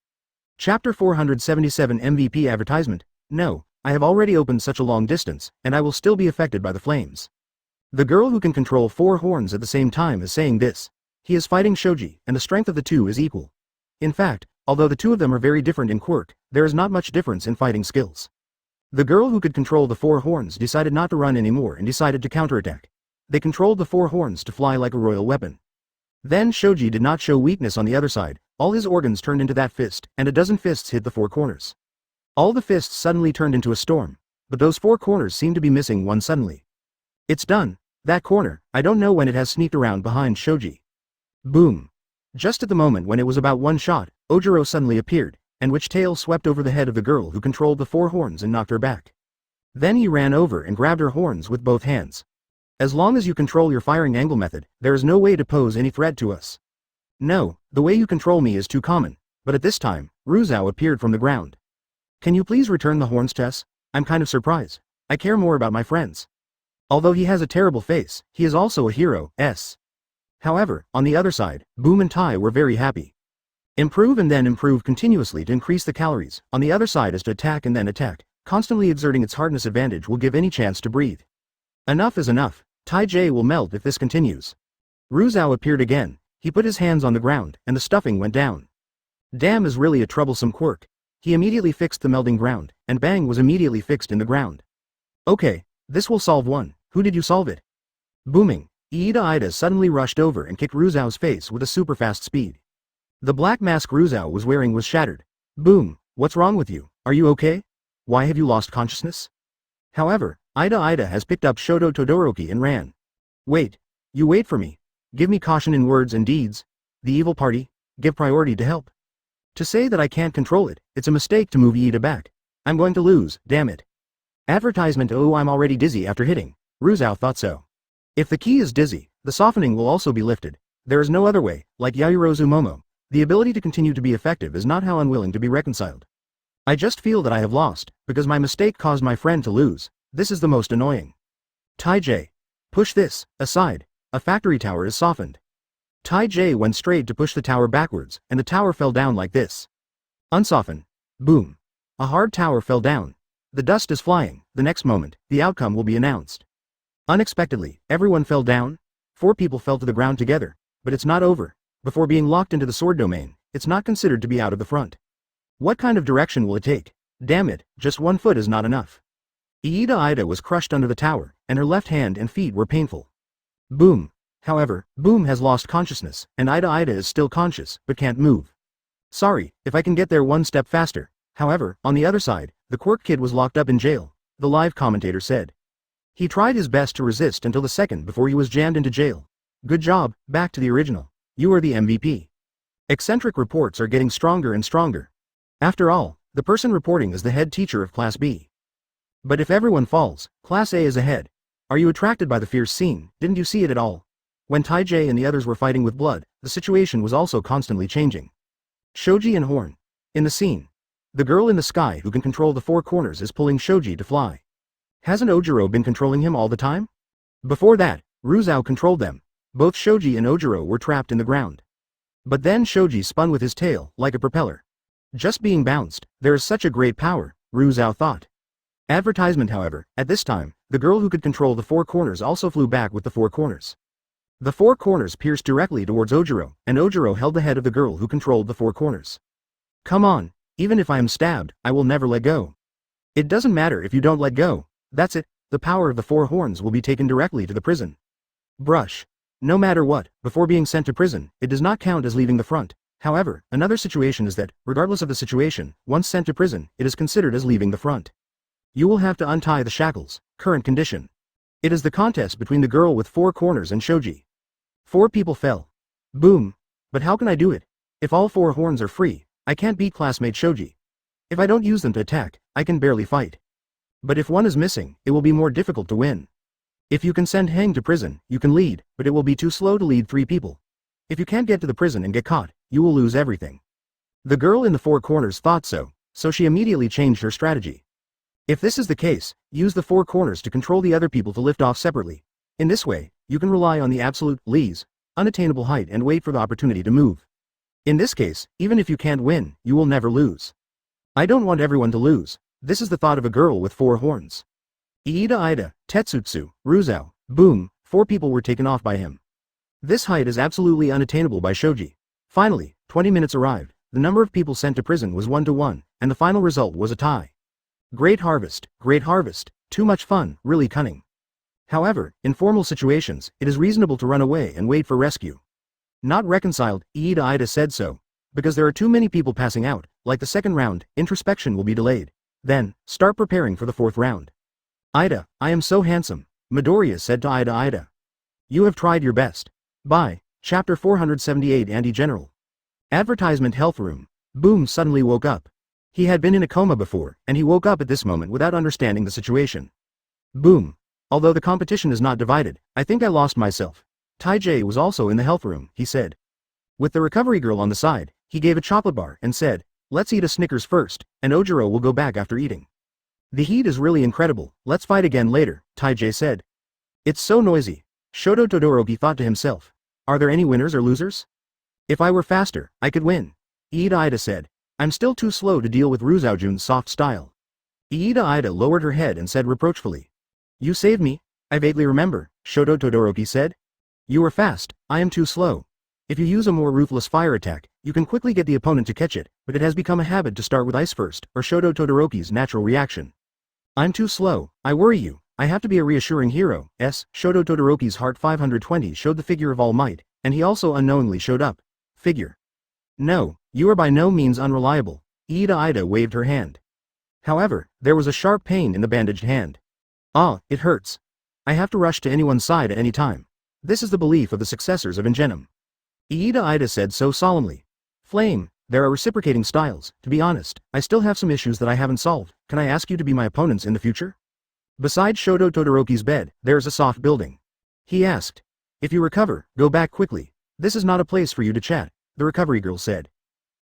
Chapter 477 MVP advertisement. No, I have already opened such a long distance, and I will still be affected by the flames. The girl who can control 4 horns at the same time is saying this. He is fighting Shoji, and the strength of the two is equal. In fact, although the two of them are very different in quirk, there is not much difference in fighting skills. The girl who could control the 4 horns decided not to run anymore and decided to counterattack. They controlled the 4 horns to fly like a royal weapon. Then Shoji did not show weakness on the other side, all his organs turned into that fist, and a dozen fists hit the 4 corners. All the fists suddenly turned into a storm, but those 4 corners seemed to be missing one suddenly. It's done. That corner, I don't know when it has sneaked around behind Shoji. Boom. Just at the moment when it was about one shot, Ojiro suddenly appeared, and which tail swept over the head of the girl who controlled the 4 horns and knocked her back. Then he ran over and grabbed her horns with both hands. As long as you control your firing angle method, there is no way to pose any threat to us. No, the way you control me is too common, but at this time, Ruzao appeared from the ground. Can you please return the horns to us? I'm kind of surprised. I care more about my friends. Although he has a terrible face, he is also a hero. However, on the other side, Boom and Tai were very happy. Improve and then improve continuously to increase the calories, on the other side is to attack and then attack, constantly exerting its hardness advantage will give any chance to breathe. Enough is enough. Tai will melt if this continues. Ru Zhao appeared again. He put his hands on the ground, and the stuffing went down. Damn is really a troublesome quirk. He immediately fixed the melting ground, and bang was immediately fixed in the ground. Okay, this will solve one. Who did you solve it? Booming. Ida suddenly rushed over and kicked Ru Zhao's face with a super fast speed. The black mask Ru Zhao was wearing was shattered. Boom, what's wrong with you? Are you okay? Why have you lost consciousness? However, Ida has picked up Shoto Todoroki and ran. Wait. You wait for me. Give me caution in words and deeds. The evil party, give priority to help. To say that I can't control it, it's a mistake to move Ida back. I'm going to lose, damn it. Advertisement. Oh, I'm already dizzy after hitting. Ru Zhao thought so. If the key is dizzy, the softening will also be lifted. There is no other way, like Yairozu Momo. The ability to continue to be effective is not how unwilling to be reconciled. I just feel that I have lost, because my mistake caused my friend to lose. This is the most annoying. Tai. Push this, aside. A factory tower is softened. Tai went straight to push the tower backwards, and the tower fell down like this. Unsoften. Boom. A hard tower fell down. The dust is flying. The next moment, the outcome will be announced. Unexpectedly, everyone fell down. 4 people fell to the ground together, but it's not over. Before being locked into the sword domain, it's not considered to be out of the front. What kind of direction will it take? Damn it, just 1 foot is not enough. Ida was crushed under the tower, and her left hand and feet were painful. Boom. However, Boom has lost consciousness, and Ida is still conscious, but can't move. Sorry, if I can get there 1 step faster. However, on the other side, the quirk kid was locked up in jail, the live commentator said. He tried his best to resist until the second before he was jammed into jail. Good job, back to the original. You are the MVP. Eccentric reports are getting stronger and stronger. After all, the person reporting is the head teacher of Class B. But if everyone falls, Class A is ahead. Are you attracted by the fierce scene? Didn't you see it at all? When Tai and the others were fighting with blood, the situation was also constantly changing. Shoji and Horn. In the scene. The girl in the sky who can control the 4 corners is pulling Shoji to fly. Hasn't Ojiro been controlling him all the time? Before that, Ru Zhao controlled them. Both Shoji and Ojiro were trapped in the ground. But then Shoji spun with his tail, like a propeller. Just being bounced, there is such a great power, Ru Zhao thought. Advertisement. However, at this time, the girl who could control the 4 corners also flew back with the 4 corners. The 4 corners pierced directly towards Ojiro, and Ojiro held the head of the girl who controlled the 4 corners. Come on, even if I am stabbed, I will never let go. It doesn't matter if you don't let go. That's it, the power of the 4 horns will be taken directly to the prison. Brush. No matter what, before being sent to prison, it does not count as leaving the front. However, another situation is that, regardless of the situation, once sent to prison, it is considered as leaving the front. You will have to untie the shackles, current condition. It is the contest between the girl with 4 corners and Shoji. 4 people fell. Boom. But how can I do it? If all 4 horns are free, I can't beat classmate Shoji. If I don't use them to attack, I can barely fight. But if one is missing, it will be more difficult to win. If you can send Heng to prison, you can lead, but it will be too slow to lead 3 people. If you can't get to the prison and get caught, you will lose everything. The girl in the 4 corners thought so, so she immediately changed her strategy. If this is the case, use the 4 corners to control the other people to lift off separately. In this way, you can rely on the absolute lees, unattainable height and wait for the opportunity to move. In this case, even if you can't win, you will never lose. I don't want everyone to lose. This is the thought of a girl with 4 horns. Ida, Tetsutsu, Ru Zhao, Boom, 4 people were taken off by him. This height is absolutely unattainable by Shoji. Finally, 20 minutes arrived, the number of people sent to prison was 1 to 1, and the final result was a tie. Great harvest, too much fun, really cunning. However, in formal situations, it is reasonable to run away and wait for rescue. Not reconciled, Ida said so. Because there are too many people passing out, like the second round, introspection will be delayed. Then, start preparing for the 4th round. Ida, I am so handsome, Midoriya said to Ida. You have tried your best. Bye. Chapter 478 Anti-General. Advertisement. Health room. Boom suddenly woke up. He had been in a coma before, and he woke up at this moment without understanding the situation. Boom. Although the competition is not divided, I think I lost myself. Tai was also in the health room, he said. With the recovery girl on the side, he gave a chocolate bar and said, let's eat a Snickers first, and Ojiro will go back after eating. The heat is really incredible, let's fight again later, Tai said. It's so noisy. Shoto Todoroki thought to himself. Are there any winners or losers? If I were faster, I could win. Ida said. I'm still too slow to deal with Ru Zhaojun's soft style. Iida Ida lowered her head and said reproachfully. You saved me. I vaguely remember, Shoto Todoroki said. You are fast, I am too slow. If you use a more ruthless fire attack, you can quickly get the opponent to catch it, but it has become a habit to start with ice first, or Shoto Todoroki's natural reaction. I'm too slow, I worry you, I have to be a reassuring hero. Shoto Todoroki's heart 520 showed the figure of All Might, and he also unknowingly showed up. Figure. No, you are by no means unreliable. Iida Ida waved her hand. However, there was a sharp pain in the bandaged hand. Ah, it hurts. I have to rush to anyone's side at any time. This is the belief of the successors of Ingenum. Iida Ida said so solemnly. Flame, there are reciprocating styles. To be honest, I still have some issues that I haven't solved. Can I ask you to be my opponents in the future? Beside Shoto Todoroki's bed, there is a soft building. He asked. If you recover, go back quickly. This is not a place for you to chat, the recovery girl said.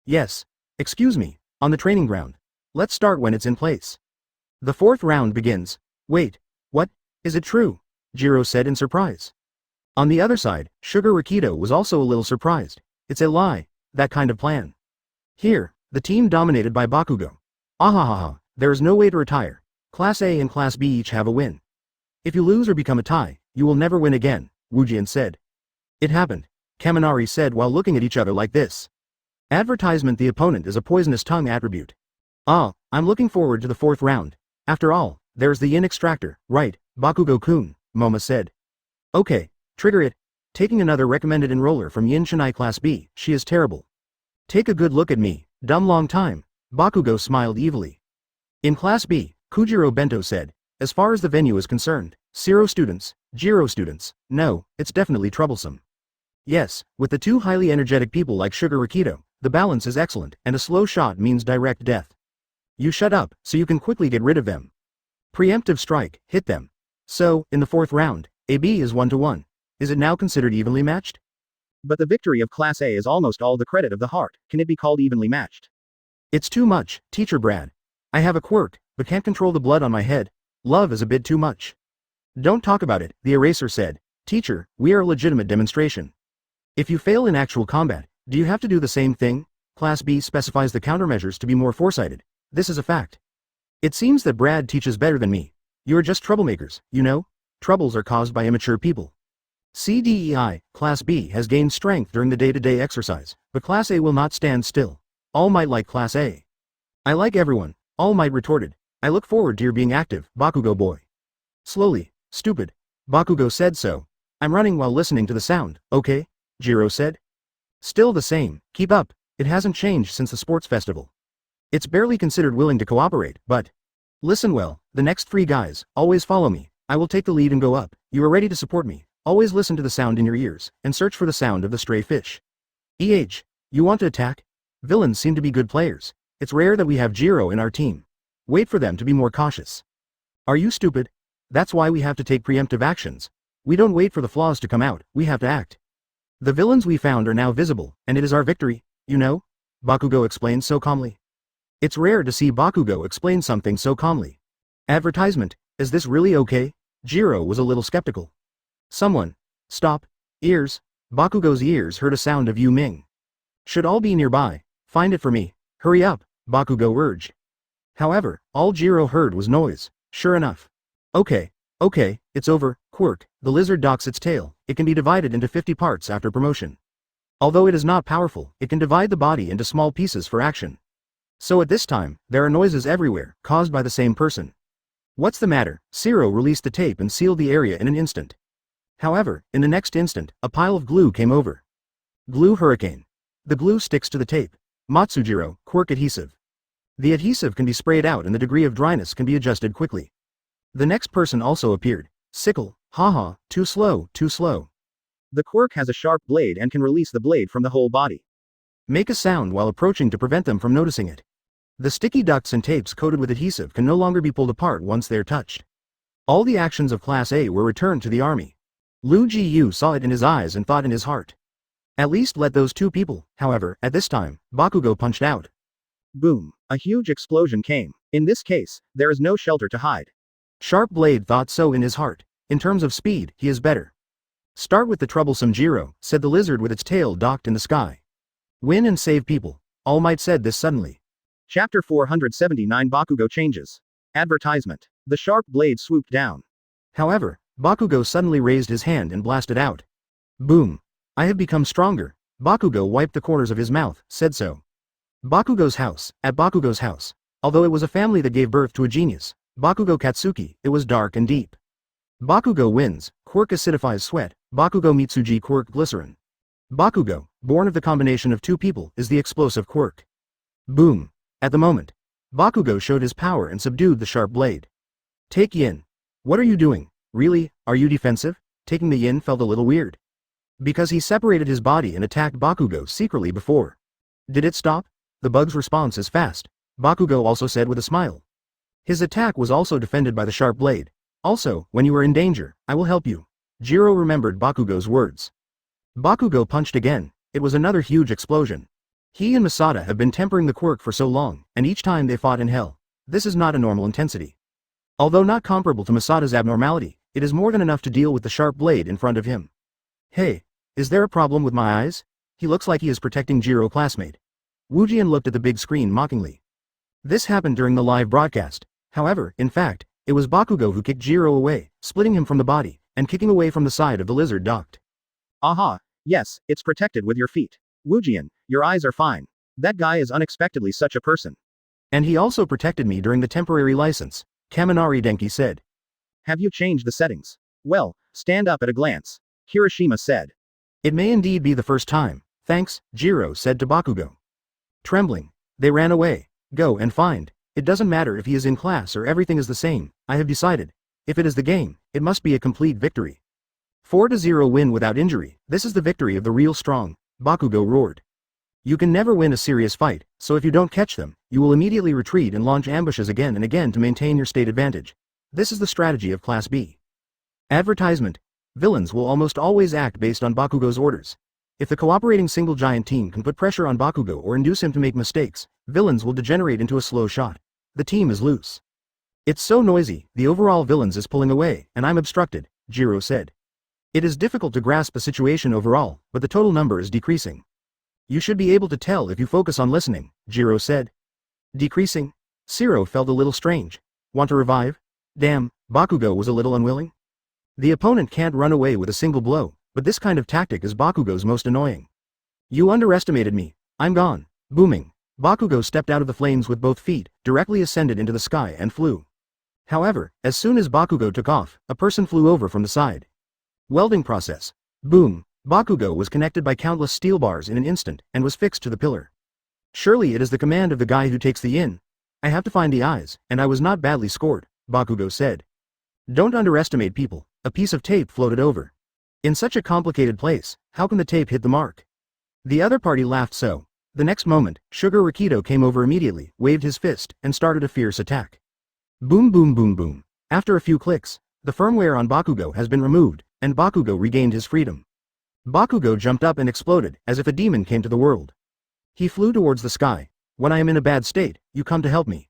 Yes. Excuse me, on the training ground. Let's start when it's in place. The fourth round begins. Wait, what? Is it true? Jiro said in surprise. On the other side, Sugar Rakido was also a little surprised. It's a lie, that kind of plan. Here, the team dominated by Bakugo. Ahahaha, there is no way to retire. Class A and Class B each have a win. If you lose or become a tie, you will never win again, Wujian said. It happened, Kaminari said while looking at each other like this. Advertisement: the opponent is a poisonous tongue attribute. Ah, I'm looking forward to the fourth round. After all, there's the yin extractor, right, Bakugo-kun, Moma said. Okay, trigger it. Taking another recommended enroller from Yin Shinai Class B, she is terrible. Take a good look at me, dumb long time, Bakugo smiled evilly. In Class B, Kujiro Bento said, as far as the venue is concerned, 0 students, Jiro students, no, it's definitely troublesome. Yes, with the two highly energetic people like Sugar Rakido, the balance is excellent, and a slow shot means direct death. You shut up, so you can quickly get rid of them. Preemptive strike, hit them. So, in the fourth round, AB is 1-1. Is it now considered evenly matched? But the victory of Class A is almost all the credit of the heart. Can it be called evenly matched? It's too much, Teacher Brad. I have a quirk, but can't control the blood on my head. Love is a bit too much. Don't talk about it, the eraser said. Teacher, we are a legitimate demonstration. If you fail in actual combat, do you have to do the same thing? Class B specifies the countermeasures to be more foresighted. This is a fact. It seems that Brad teaches better than me. You're just troublemakers, you know? Troubles are caused by immature people. CDEI, Class B has gained strength during the day-to-day exercise, but Class A will not stand still. All Might like Class A. I like everyone, All Might retorted. I look forward to your being active, Bakugo boy. Slowly, stupid. Bakugo said so. I'm running while listening to the sound, okay? Jiro said. Still the same, keep up, it hasn't changed since the sports festival. It's barely considered willing to cooperate, but... Listen well, the next 3 guys, always follow me. I will take the lead and go up. You are ready to support me. Always listen to the sound in your ears, and search for the sound of the stray fish. You want to attack? Villains seem to be good players. It's rare that we have Jiro in our team. Wait for them to be more cautious. Are you stupid? That's why we have to take preemptive actions. We don't wait for the flaws to come out, we have to act. The villains we found are now visible, and it is our victory, you know? Bakugo explained so calmly. It's rare to see Bakugo explain something so calmly. Advertisement, is this really okay? Jiro was a little skeptical. Someone. Stop. Ears. Bakugo's ears heard a sound of Yu Ming. Should all be nearby. Find it for me. Hurry up, Bakugo urged. However, all Jiro heard was noise. Sure enough. Okay, it's over. Quirk, the lizard docks its tail. It can be divided into 50 parts after promotion. Although it is not powerful, it can divide the body into small pieces for action. So at this time, there are noises everywhere, caused by the same person. What's the matter? Zero released the tape and sealed the area in an instant. However, in the next instant, a pile of glue came over. Glue hurricane. The glue sticks to the tape. Matsujiro, quirk adhesive. The adhesive can be sprayed out and the degree of dryness can be adjusted quickly. The next person also appeared. Sickle, haha, too slow, too slow. The quirk has a sharp blade and can release the blade from the whole body. Make a sound while approaching to prevent them from noticing it. The sticky ducts and tapes coated with adhesive can no longer be pulled apart once they are touched. All the actions of Class A were returned to the army. Lu Ji-yu saw it in his eyes and thought in his heart. At least let those 2 people, however, at this time, Bakugo punched out. Boom, a huge explosion came. In this case, there is no shelter to hide. Sharp Blade thought so in his heart. In terms of speed, he is better. Start with the troublesome Jiro, said the lizard with its tail docked in the sky. Win and save people. All Might said this suddenly. Chapter 479 Bakugo changes. Advertisement. The sharp blade swooped down. However, Bakugo suddenly raised his hand and blasted out. Boom. I have become stronger. Bakugo wiped the corners of his mouth, said so. Bakugo's house. At Bakugo's house. Although it was a family that gave birth to a genius, Bakugo Katsuki, it was dark and deep. Bakugo wins, quirk acidifies sweat, Bakugo Mitsuji quirk glycerin. Bakugo, born of the combination of two people, is the explosive quirk. Boom. At the moment, Bakugo showed his power and subdued the sharp blade. Take yin. What are you doing? Really, are you defensive? Taking the yin felt a little weird. Because he separated his body and attacked Bakugo secretly before. Did it stop? The bug's response is fast, Bakugo also said with a smile. His attack was also defended by the sharp blade. Also, when you are in danger, I will help you. Jiro remembered Bakugo's words. Bakugo punched again. It was another huge explosion. He and Masada have been tempering the quirk for so long, and each time they fought in hell. This is not a normal intensity. Although not comparable to Masada's abnormality, it is more than enough to deal with the sharp blade in front of him. Hey, is there a problem with my eyes? He looks like he is protecting Jiro classmate. Wujian looked at the big screen mockingly. This happened during the live broadcast. However, in fact, it was Bakugo who kicked Jiro away, splitting him from the body, and kicking away from the side of the lizard docked. Aha, yes, it's protected with your feet. Wujian, your eyes are fine. That guy is unexpectedly such a person. And he also protected me during the temporary license, Kaminari Denki said. Have you changed the settings? Well, stand up at a glance. Kirishima said. It may indeed be the first time. Thanks, Jiro said to Bakugo. Trembling, they ran away. Go and find. It doesn't matter if he is in class or everything is the same, I have decided. If it is the game, it must be a complete victory. 4-0 win without injury, this is the victory of the real strong, Bakugo roared. You can never win a serious fight, so if you don't catch them, you will immediately retreat and launch ambushes again and again to maintain your state advantage. This is the strategy of Class B. Advertisement. Villains will almost always act based on Bakugo's orders. If the cooperating single giant team can put pressure on Bakugo or induce him to make mistakes, villains will degenerate into a slow shot. The team is loose. It's so noisy, the overall villains is pulling away, and I'm obstructed, Jiro said. It is difficult to grasp the situation overall, but the total number is decreasing. You should be able to tell if you focus on listening, Jiro said. Decreasing? Siro felt a little strange. Want to revive? Damn, Bakugo was a little unwilling. The opponent can't run away with a single blow, but this kind of tactic is Bakugo's most annoying. You underestimated me. I'm gone. Booming. Bakugo stepped out of the flames with both feet, directly ascended into the sky and flew. However, as soon as Bakugo took off, a person flew over from the side. Welding process. Boom. Bakugo was connected by countless steel bars in an instant, and was fixed to the pillar. Surely it is the command of the guy who takes the yin. I have to find the eyes, and I was not badly scored, Bakugo said. Don't underestimate people. A piece of tape floated over. In such a complicated place, how can the tape hit the mark? The other party laughed so. The next moment, Sugar Rakido came over immediately, waved his fist, and started a fierce attack. Boom boom boom boom. After a few clicks, the firmware on Bakugo has been removed, and Bakugo regained his freedom. Bakugo jumped up and exploded, as if a demon came to the world. He flew towards the sky. When I am in a bad state, you come to help me.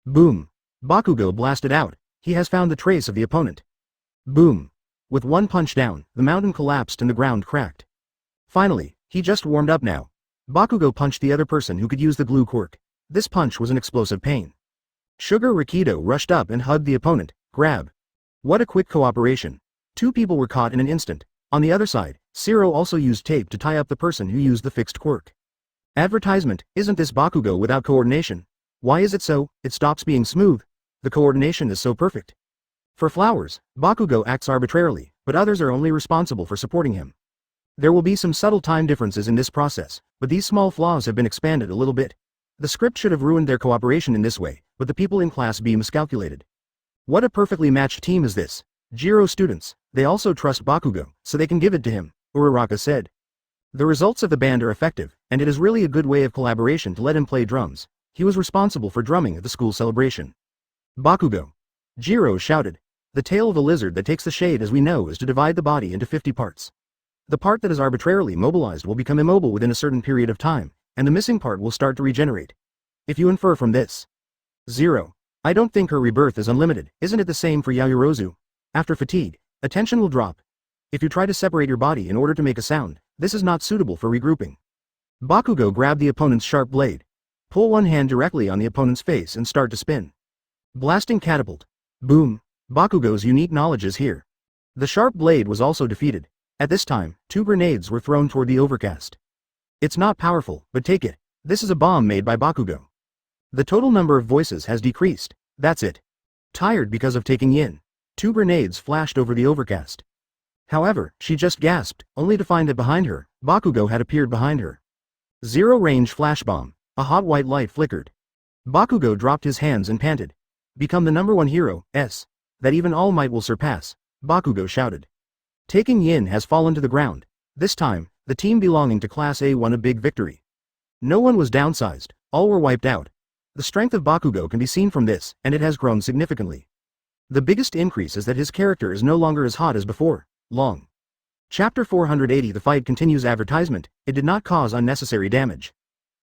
Boom. Bakugo blasted out. He has found the trace of the opponent. Boom. With one punch down, the mountain collapsed and the ground cracked. Finally, he just warmed up now. Bakugo punched the other person who could use the glue quirk. This punch was an explosive pain. Sugar Rakido rushed up and hugged the opponent. Grab. What a quick cooperation. Two people were caught in an instant. On the other side, Siro also used tape to tie up the person who used the fixed quirk. Advertisement. Isn't this Bakugo without coordination? Why is it so? It stops being smooth. The coordination is so perfect. For flowers, Bakugo acts arbitrarily, but others are only responsible for supporting him. There will be some subtle time differences in this process, but these small flaws have been expanded a little bit. The script should have ruined their cooperation in this way, but the people in Class B miscalculated. What a perfectly matched team is this. Jiro students, they also trust Bakugo, so they can give it to him, Uraraka said. The results of the band are effective, and it is really a good way of collaboration to let him play drums. He was responsible for drumming at the school celebration. Bakugo. Jiro shouted. The tail of a lizard that takes the shade, as we know, is to divide the body into 50 parts. The part that is arbitrarily mobilized will become immobile within a certain period of time, and the missing part will start to regenerate. If you infer from this. 0. I don't think her rebirth is unlimited. Isn't it the same for Yayorozu? After fatigue, attention will drop. If you try to separate your body in order to make a sound, this is not suitable for regrouping. Bakugo grabbed the opponent's sharp blade. Pull one hand directly on the opponent's face and start to spin. Blasting catapult. Boom. Bakugo's unique knowledge is here. The sharp blade was also defeated. At this time, 2 grenades were thrown toward the overcast. It's not powerful, but take it. This is a bomb made by Bakugo. The total number of voices has decreased. That's it. Tired because of taking yin. 2 grenades flashed over the overcast. However, she just gasped, only to find that behind her, Bakugo had appeared behind her. Zero range flash bomb. A hot white light flickered. Bakugo dropped his hands and panted. Become the #1 hero, that even All Might will surpass, Bakugo shouted. Taking yin has fallen to the ground. This time, the team belonging to Class A won a big victory. No one was downsized, all were wiped out. The strength of Bakugo can be seen from this, and it has grown significantly. The biggest increase is that his character is no longer as hot as before. Long. Chapter 480. The fight continues. Advertisement. It did not cause unnecessary damage.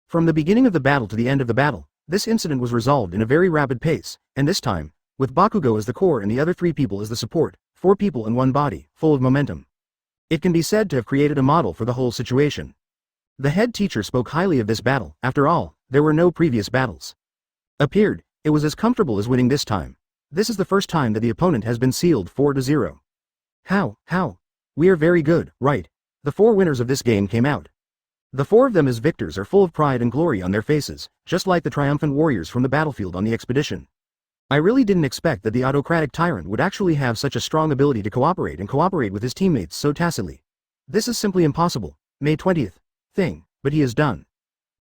From the beginning of the battle to the end of the battle, this incident was resolved in a very rapid pace, and this time, with Bakugo as the core and the other 3 people as the support, 4 people in one body, full of momentum. It can be said to have created a model for the whole situation. The head teacher spoke highly of this battle. After all, there were no previous battles. Appeared, it was as comfortable as winning this time. This is the first time that the opponent has been sealed 4-0. How? We are very good, right? The 4 winners of this game came out. The 4 of them as victors are full of pride and glory on their faces, just like the triumphant warriors from the battlefield on the expedition. I really didn't expect that the autocratic tyrant would actually have such a strong ability to cooperate with his teammates so tacitly. This is simply impossible. May 20th. But he is done.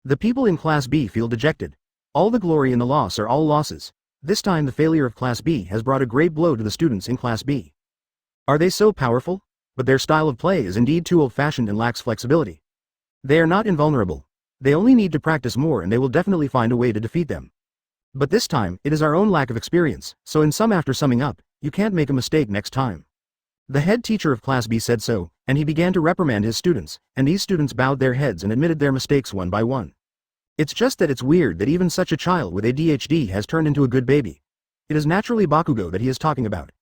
The people in Class B feel dejected. All the glory and the loss are all losses. This time the failure of Class B has brought a great blow to the students in Class B. Are they so powerful? But their style of play is indeed too old-fashioned and lacks flexibility. They are not invulnerable. They only need to practice more and they will definitely find a way to defeat them. But this time, it is our own lack of experience, so after summing up, you can't make a mistake next time. The head teacher of Class B said so, and he began to reprimand his students, and these students bowed their heads and admitted their mistakes one by one. It's just that it's weird that even such a child with ADHD has turned into a good baby. It is naturally Bakugo that he is talking about.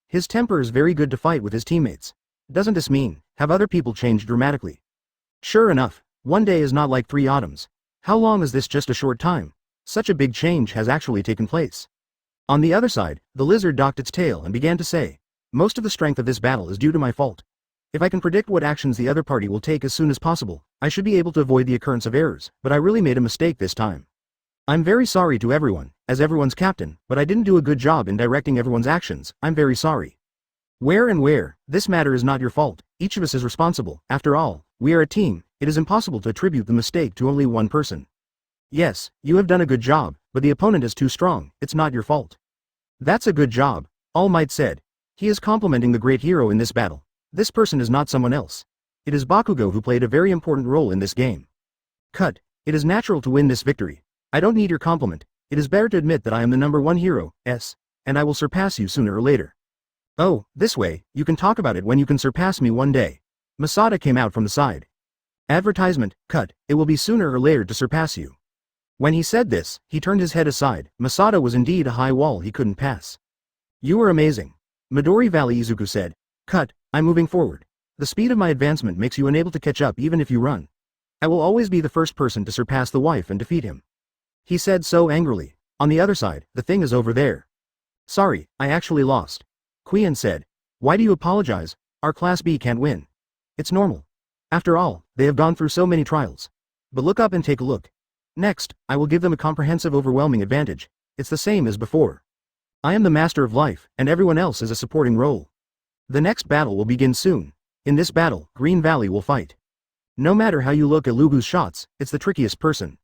His temper is very good to fight with his teammates. Doesn't this mean, have other people changed dramatically? Sure enough, one day is not like 3 autumns. How long is this? Just a short time? Such a big change has actually taken place. On the other side, the lizard docked its tail and began to say, most of the strength of this battle is due to my fault. If I can predict what actions the other party will take as soon as possible, I should be able to avoid the occurrence of errors, but I really made a mistake this time. I'm very sorry to everyone, as everyone's captain, but I didn't do a good job in directing everyone's actions. I'm very sorry. Where? This matter is not your fault. Each of us is responsible. After all, we are a team. It is impossible to attribute the mistake to only one person. Yes, you have done a good job, but the opponent is too strong. It's not your fault. That's a good job, All Might said. He is complimenting the great hero in this battle. This person is not someone else. It is Bakugo who played a very important role in this game. Cut. It is natural to win this victory. I don't need your compliment. It is better to admit that I am the #1 hero, and I will surpass you sooner or later. Oh, this way, you can talk about it when you can surpass me one day. Masada came out from the side. Advertisement, cut, it will be sooner or later to surpass you. When he said this, he turned his head aside. Masada was indeed a high wall he couldn't pass. You are amazing. Midori Valley Izuku said. Cut, I'm moving forward. The speed of my advancement makes you unable to catch up even if you run. I will always be the first person to surpass the wife and defeat him. He said so angrily. On the other side, the thing is over there. Sorry, I actually lost. Quian said. Why do you apologize? Our Class B can't win. It's normal. After all, they have gone through so many trials. But look up and take a look. Next, I will give them a comprehensive overwhelming advantage. It's the same as before. I am the master of life, and everyone else is a supporting role. The next battle will begin soon. In this battle, Green Valley will fight. No matter how you look at Lugu's shots, it's the trickiest person.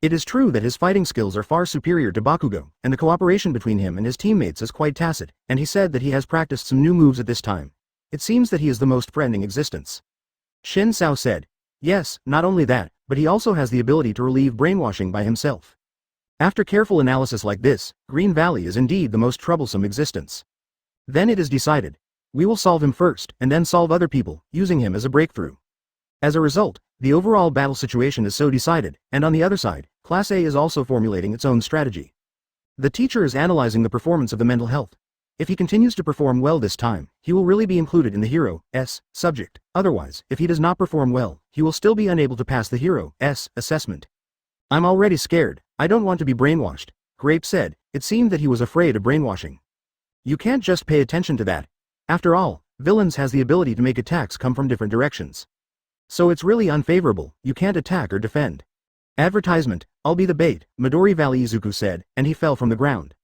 It is true that his fighting skills are far superior to Bakugo, and the cooperation between him and his teammates is quite tacit, and he said that he has practiced some new moves at this time. It seems that he is the most friend in existence. Shin Sao said. Yes, not only that, but he also has the ability to relieve brainwashing by himself. After careful analysis like this, Green Valley is indeed the most troublesome existence. Then it is decided. We will solve him first, and then solve other people, using him as a breakthrough. As a result, the overall battle situation is so decided, and on the other side, Class A is also formulating its own strategy. The teacher is analyzing the performance of the mental health. If he continues to perform well this time, he will really be included in the hero's subject. Otherwise, if he does not perform well, he will still be unable to pass the hero's assessment. I'm already scared. I don't want to be brainwashed. Grape said. It seemed that he was afraid of brainwashing. You can't just pay attention to that. After all, villains has the ability to make attacks come from different directions. So it's really unfavorable, you can't attack or defend. Advertisement, I'll be the bait, Midori Valley Izuku said, and he fell from the ground.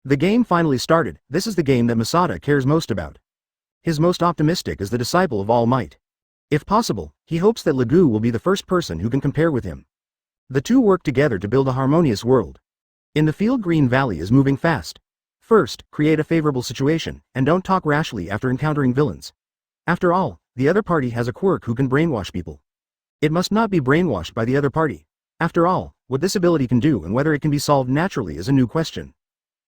The game finally started. This is the game that Masada cares most about. His most optimistic is the disciple of All Might. If possible, he hopes that Legu will be the first person who can compare with him. The two work together to build a harmonious world. In the field, Green Valley is moving fast. First, create a favorable situation, and don't talk rashly after encountering villains. After all, the other party has a quirk who can brainwash people. It must not be brainwashed by the other party. After all, what this ability can do and whether it can be solved naturally is a new question.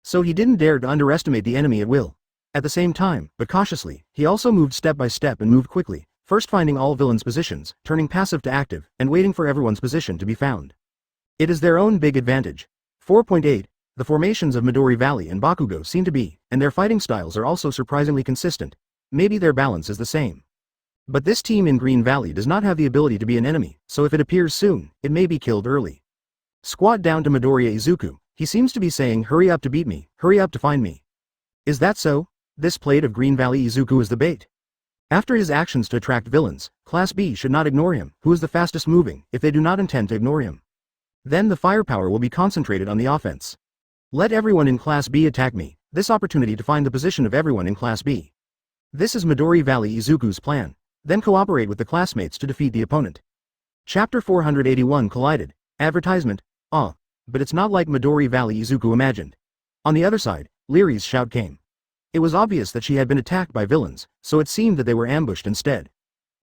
So he didn't dare to underestimate the enemy at will. At the same time, but cautiously, he also moved step by step and moved quickly, first finding all villains' positions, turning passive to active, and waiting for everyone's position to be found. It is their own big advantage. 4.8. The formations of Midori Valley and Bakugo seem to be, and their fighting styles are also surprisingly consistent. Maybe their balance is the same. But this team in Green Valley does not have the ability to be an enemy, so if it appears soon, it may be killed early. Squat down to Midoriya Izuku. He seems to be saying, hurry up to beat me, hurry up to find me. Is that so? This plate of Green Valley Izuku is the bait. After his actions to attract villains, Class B should not ignore him, who is the fastest moving, if they do not intend to ignore him. Then the firepower will be concentrated on the offense. Let everyone in Class B attack me, this opportunity to find the position of everyone in Class B. This is Midori Valley Izuku's plan. Then cooperate with the classmates to defeat the opponent. Chapter 481 collided. Advertisement. But it's not like Midori Valley Izuku imagined. On the other side, Lyri's shout came. It was obvious that she had been attacked by villains, so it seemed that they were ambushed instead.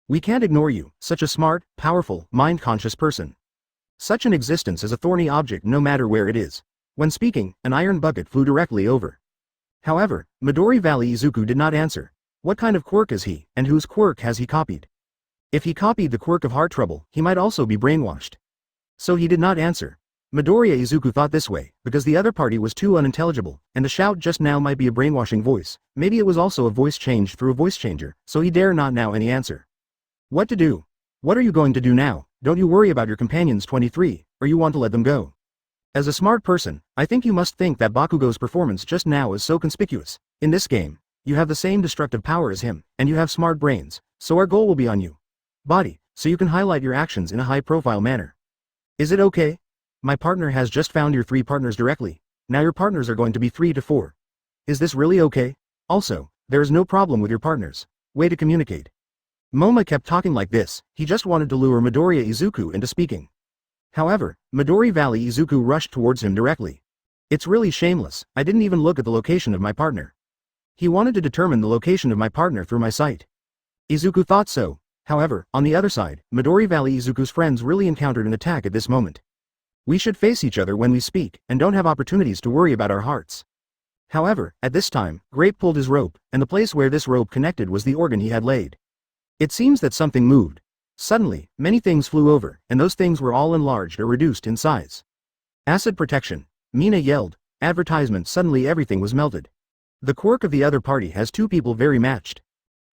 We can't ignore you, such a smart, powerful, mind-conscious person. Such an existence is a thorny object no matter where it is. When speaking, an iron bucket flew directly over. However, Midori Valley Izuku did not answer. What kind of quirk is he, and whose quirk has he copied? If he copied the quirk of heart trouble, he might also be brainwashed. So he did not answer. Midoriya Izuku thought this way, because the other party was too unintelligible, and the shout just now might be a brainwashing voice. Maybe it was also a voice changed through a voice changer, so he dare not now any answer. What to do? What are you going to do now? Don't you worry about your companions 23, or you want to let them go. As a smart person, I think you must think that Bakugo's performance just now is so conspicuous. In this game, you have the same destructive power as him, and you have smart brains, so our goal will be on you. Body, so you can highlight your actions in a high-profile manner. Is it okay? My partner has just found your 3 partners directly. Now your partners are going to be 3 to 4. Is this really okay? Also, there is no problem with your partners. Way to communicate. Moma kept talking like this, he just wanted to lure Midoriya Izuku into speaking. However, Midori Valley Izuku rushed towards him directly. It's really shameless, I didn't even look at the location of my partner. He wanted to determine the location of my partner through my sight. Izuku thought so. However, on the other side, Midori Valley Izuku's friends really encountered an attack at this moment. We should face each other when we speak, and don't have opportunities to worry about our hearts. However, at this time, Grape pulled his rope, and the place where this rope connected was the organ he had laid. It seems that something moved. Suddenly, many things flew over, and those things were all enlarged or reduced in size. Acid protection. Mina yelled. Advertisement. Suddenly everything was melted. The quirk of the other party has 2 people very matched.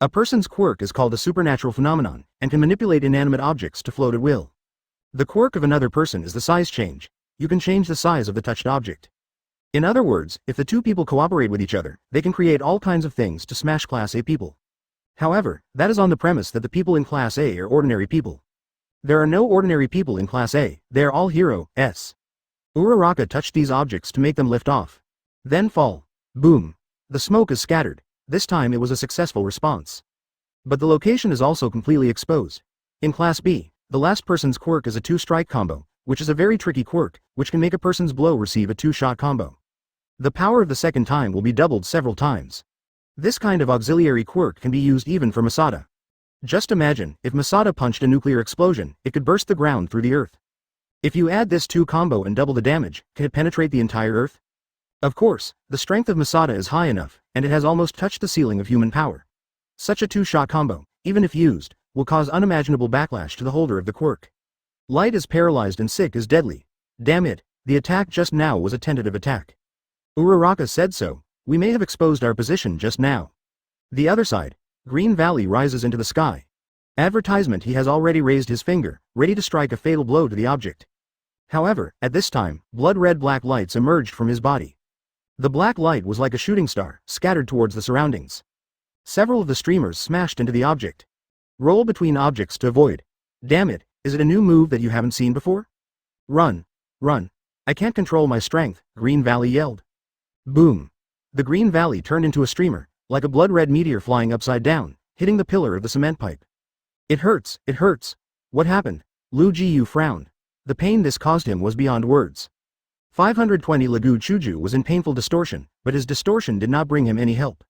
A person's quirk is called a supernatural phenomenon, and can manipulate inanimate objects to float at will. The quirk of another person is the size change. You can change the size of the touched object. In other words, if the 2 people cooperate with each other, they can create all kinds of things to smash Class A people. However, that is on the premise that the people in Class A are ordinary people. There are no ordinary people in Class A, they are all heroes. Uraraka touched these objects to make them lift off. Then fall. Boom. The smoke is scattered. This time it was a successful response. But the location is also completely exposed. In Class B, the last person's quirk is a 2-strike combo, which is a very tricky quirk, which can make a person's blow receive a 2-shot combo. The power of the second time will be doubled several times. This kind of auxiliary quirk can be used even for Masada. Just imagine, if Masada punched a nuclear explosion, it could burst the ground through the earth. If you add this 2 combo and double the damage, can it penetrate the entire earth? Of course, the strength of Masada is high enough, and it has almost touched the ceiling of human power. Such a 2-shot combo, even if used, will cause unimaginable backlash to the holder of the quirk. Light is paralyzed and sick is deadly. Damn it, the attack just now was a tentative attack. Uraraka said so. We may have exposed our position just now. The other side, Green Valley rises into the sky. Advertisement. He has already raised his finger, ready to strike a fatal blow to the object. However, at this time, blood-red black lights emerged from his body. The black light was like a shooting star, scattered towards the surroundings. Several of the streamers smashed into the object. Roll between objects to avoid. Damn it, is it a new move that you haven't seen before? Run. Run. I can't control my strength, Green Valley yelled. Boom. The Green Valley turned into a streamer, like a blood-red meteor flying upside down, hitting the pillar of the cement pipe. It hurts, it hurts. What happened? Lu Jiyu frowned. The pain this caused him was beyond words. 520 Lagu Chuju was in painful distortion, but his distortion did not bring him any help.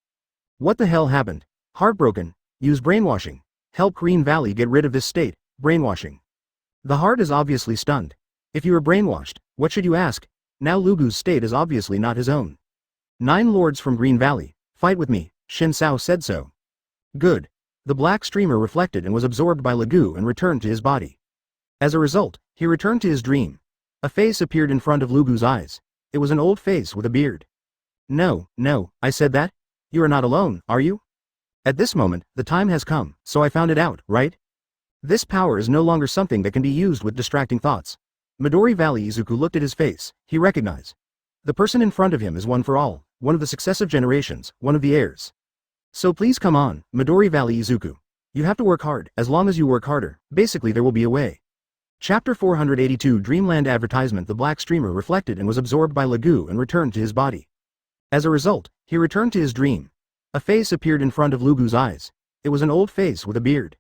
What the hell happened? Heartbroken. Use brainwashing. Help Green Valley get rid of this state, brainwashing. The heart is obviously stunned. If you are brainwashed, what should you ask? Now Lugu's state is obviously not his own. 9 lords from Green Valley, fight with me, Shin Sao said so. Good. The black streamer reflected and was absorbed by Lagu and returned to his body. As a result, he returned to his dream. A face appeared in front of Lugu's eyes. It was an old face with a beard. No, no, I said that? You are not alone, are you? At this moment, the time has come, so I found it out, right? This power is no longer something that can be used with distracting thoughts. Midori Valley Izuku looked at his face. He recognized. The person in front of him is one for all, one of the successive generations, one of the heirs. So please come on, Midori Valley Izuku. You have to work hard. As long as you work harder, basically there will be a way. Chapter 482 Dreamland Advertisement. The black streamer reflected and was absorbed by Lagu and returned to his body. As a result, he returned to his dream. A face appeared in front of Lugu's eyes. It was an old face with a beard.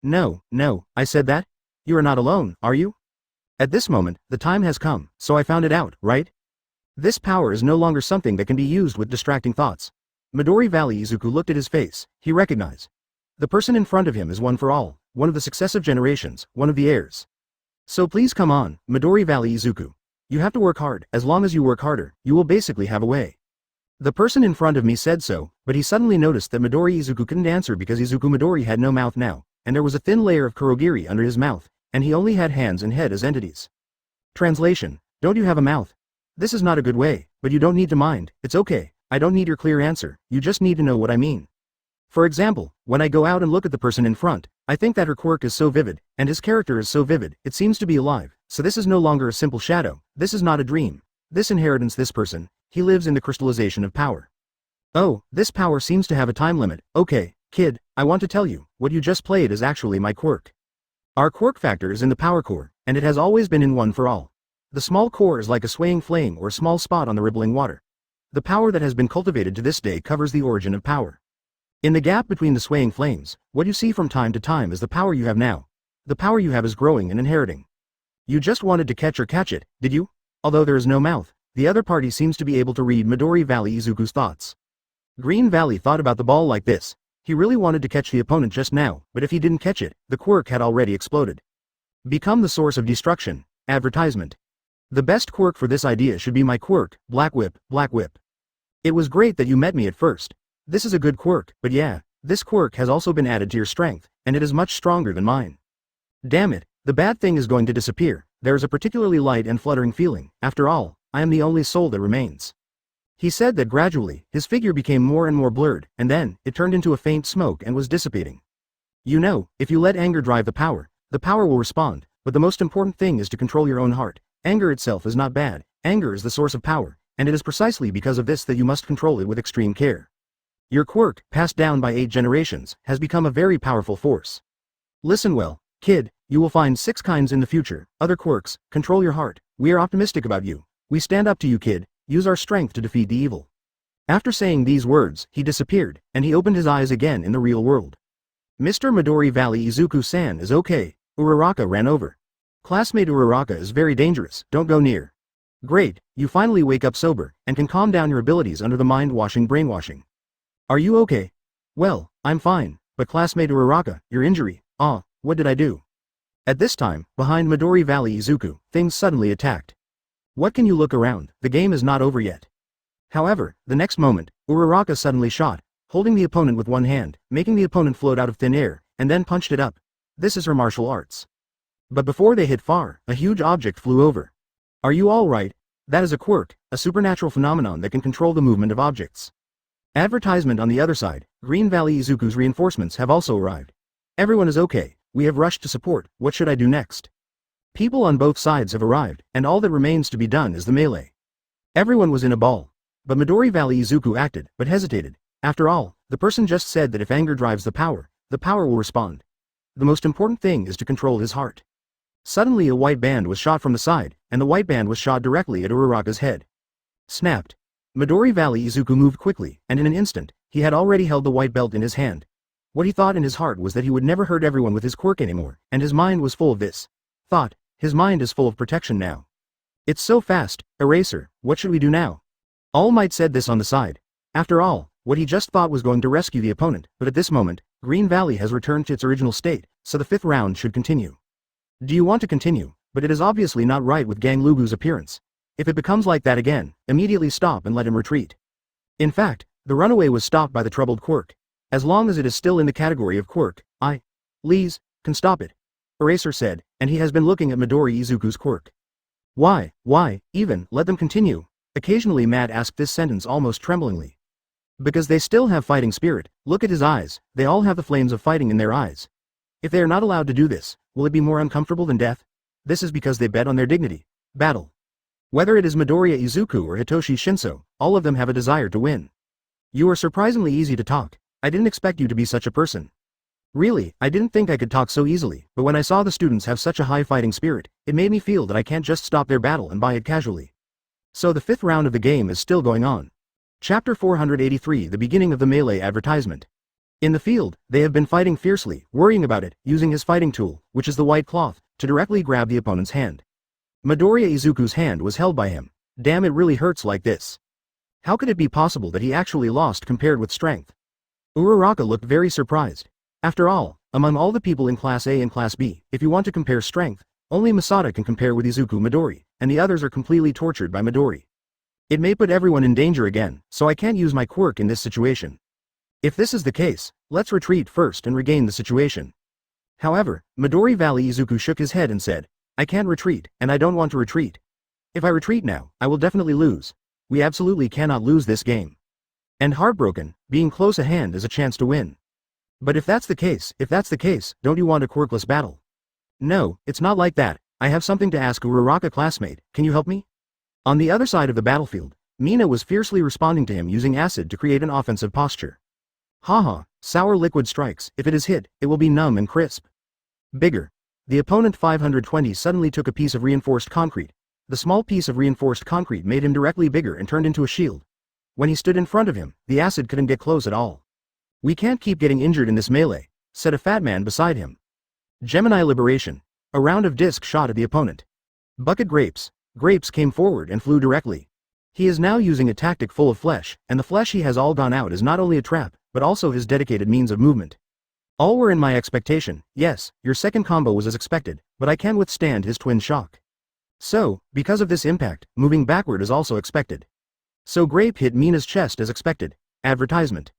No, no, I said that? You are not alone, are you? At this moment, the time has come, so I found it out, right? This power is no longer something that can be used with distracting thoughts. Midori Valley Izuku looked at his face. He recognized. The person in front of him is one for all, one of the successive generations, one of the heirs. So please come on, Midori Valley Izuku. You have to work hard. As long as you work harder, you will basically have a way. The person in front of me said so, but he suddenly noticed that Midori Izuku couldn't answer because Izuku Midori had no mouth now, and there was a thin layer of Kurogiri under his mouth, and he only had hands and head as entities. Translation: Don't you have a mouth? This is not a good way, but you don't need to mind, it's okay, I don't need your clear answer, you just need to know what I mean. For example, when I go out and look at the person in front, I think that her quirk is so vivid, and his character is so vivid, it seems to be alive, so this is no longer a simple shadow, this is not a dream. This inheritance, this person, he lives in the crystallization of power. Oh, this power seems to have a time limit. Okay, kid, I want to tell you, what you just played is actually my quirk. Our quirk factor is in the power core, and it has always been in one for all. The small core is like a swaying flame or a small spot on the rippling water. The power that has been cultivated to this day covers the origin of power. In the gap between the swaying flames, what you see from time to time is the power you have now. The power you have is growing and inheriting. You just wanted to catch it, did you? Although there is no mouth, the other party seems to be able to read Midori Valley Izuku's thoughts. Green Valley thought about the ball like this. He really wanted to catch the opponent just now, but if he didn't catch it, the quirk had already exploded. Become the source of destruction. Advertisement. The best quirk for this idea should be my quirk, Black Whip, Black Whip. It was great that you met me at first. This is a good quirk, but yeah, this quirk has also been added to your strength, and it is much stronger than mine. Damn it, the bad thing is going to disappear. There is a particularly light and fluttering feeling. After all, I am the only soul that remains. He said that gradually, his figure became more and more blurred, and then, it turned into a faint smoke and was dissipating. You know, if you let anger drive the power will respond, but the most important thing is to control your own heart. Anger itself is not bad, anger is the source of power, and it is precisely because of this that you must control it with extreme care. Your quirk, passed down by 8 generations, has become a very powerful force. Listen well, kid, you will find 6 kinds in the future. Other quirks, control your heart. We are optimistic about you. We stand up to you, kid. Use our strength to defeat the evil. After saying these words, he disappeared, and he opened his eyes again in the real world. Mr. Midori Valley Izuku-san is okay. Uraraka ran over. Classmate Uraraka is very dangerous, don't go near. Great, you finally wake up sober, and can calm down your abilities under the mind-washing brainwashing. Are you okay? Well, I'm fine, but classmate Uraraka, your injury, what did I do? At this time, behind Midori Valley Izuku, things suddenly attacked. What can you look around, the game is not over yet. However, the next moment, Uraraka suddenly shot, holding the opponent with one hand, making the opponent float out of thin air, and then punched it up. This is her martial arts. But before they hit far, a huge object flew over. Are you all right? That is a quirk, a supernatural phenomenon that can control the movement of objects. Advertisement on the other side, Green Valley Izuku's reinforcements have also arrived. Everyone is okay, we have rushed to support, what should I do next? People on both sides have arrived, and all that remains to be done is the melee. Everyone was in a ball. But Midori Valley Izuku acted, but hesitated. After all, the person just said that if anger drives the power will respond. The most important thing is to control his heart. Suddenly a white band was shot from the side, and the white band was shot directly at Uraraka's head. Snapped. Midori Valley Izuku moved quickly, and in an instant, he had already held the white belt in his hand. What he thought in his heart was that he would never hurt everyone with his quirk anymore, and his mind was full of this thought. His mind is full of protection now. It's so fast, Eraser, what should we do now? All Might said this on the side. After all, what he just thought was going to rescue the opponent, but at this moment, Green Valley has returned to its original state, so the 5th round should continue. Do you want to continue? But it is obviously not right with Gang Lugu's appearance. If it becomes like that again, immediately stop and let him retreat. In fact, the runaway was stopped by the troubled quirk. As long as it is still in the category of quirk, Lees, can stop it. Eraser said, and he has been looking at Midori Izuku's quirk. Why, even, let them continue? Occasionally Matt asked this sentence almost tremblingly. Because they still have fighting spirit, look at his eyes, they all have the flames of fighting in their eyes. If they are not allowed to do this, will it be more uncomfortable than death? This is because they bet on their dignity. Battle. Whether it is Midoriya Izuku or Hitoshi Shinso, all of them have a desire to win. You are surprisingly easy to talk. I didn't expect you to be such a person. Really, I didn't think I could talk so easily, but when I saw the students have such a high fighting spirit, it made me feel that I can't just stop their battle and buy it casually. So the 5th round of the game is still going on. Chapter 483, the beginning of the melee advertisement. In the field, they have been fighting fiercely, worrying about it, using his fighting tool, which is the white cloth, to directly grab the opponent's hand. Midoriya Izuku's hand was held by him. Damn, it really hurts like this. How could it be possible that he actually lost compared with strength? Uraraka looked very surprised. After all, among all the people in Class A and Class B, if you want to compare strength, only Masada can compare with Izuku Midori, and the others are completely tortured by Midori. It may put everyone in danger again, so I can't use my quirk in this situation. If this is the case, let's retreat first and regain the situation. However, Midori Valley Izuku shook his head and said, I can't retreat, and I don't want to retreat. If I retreat now, I will definitely lose. We absolutely cannot lose this game. And heartbroken, being close at hand is a chance to win. But if that's the case, don't you want a quirkless battle? No, it's not like that. I have something to ask Uraraka classmate, can you help me? On the other side of the battlefield, Mina was fiercely responding to him using acid to create an offensive posture. Haha, sour liquid strikes, if it is hit, it will be numb and crisp. Bigger. The opponent 520 suddenly took a piece of reinforced concrete. The small piece of reinforced concrete made him directly bigger and turned into a shield. When he stood in front of him, the acid couldn't get close at all. We can't keep getting injured in this melee, said a fat man beside him. Gemini Liberation. A round of disc shot at the opponent. Bucket Grapes. Grapes came forward and flew directly. He is now using a tactic full of flesh, and the flesh he has all gone out is not only a trap, but also his dedicated means of movement. All were in my expectation. Yes, your second combo was as expected, but I can withstand his twin shock. So, because of this impact, moving backward is also expected. So Grape hit Mina's chest as expected. Advertisement.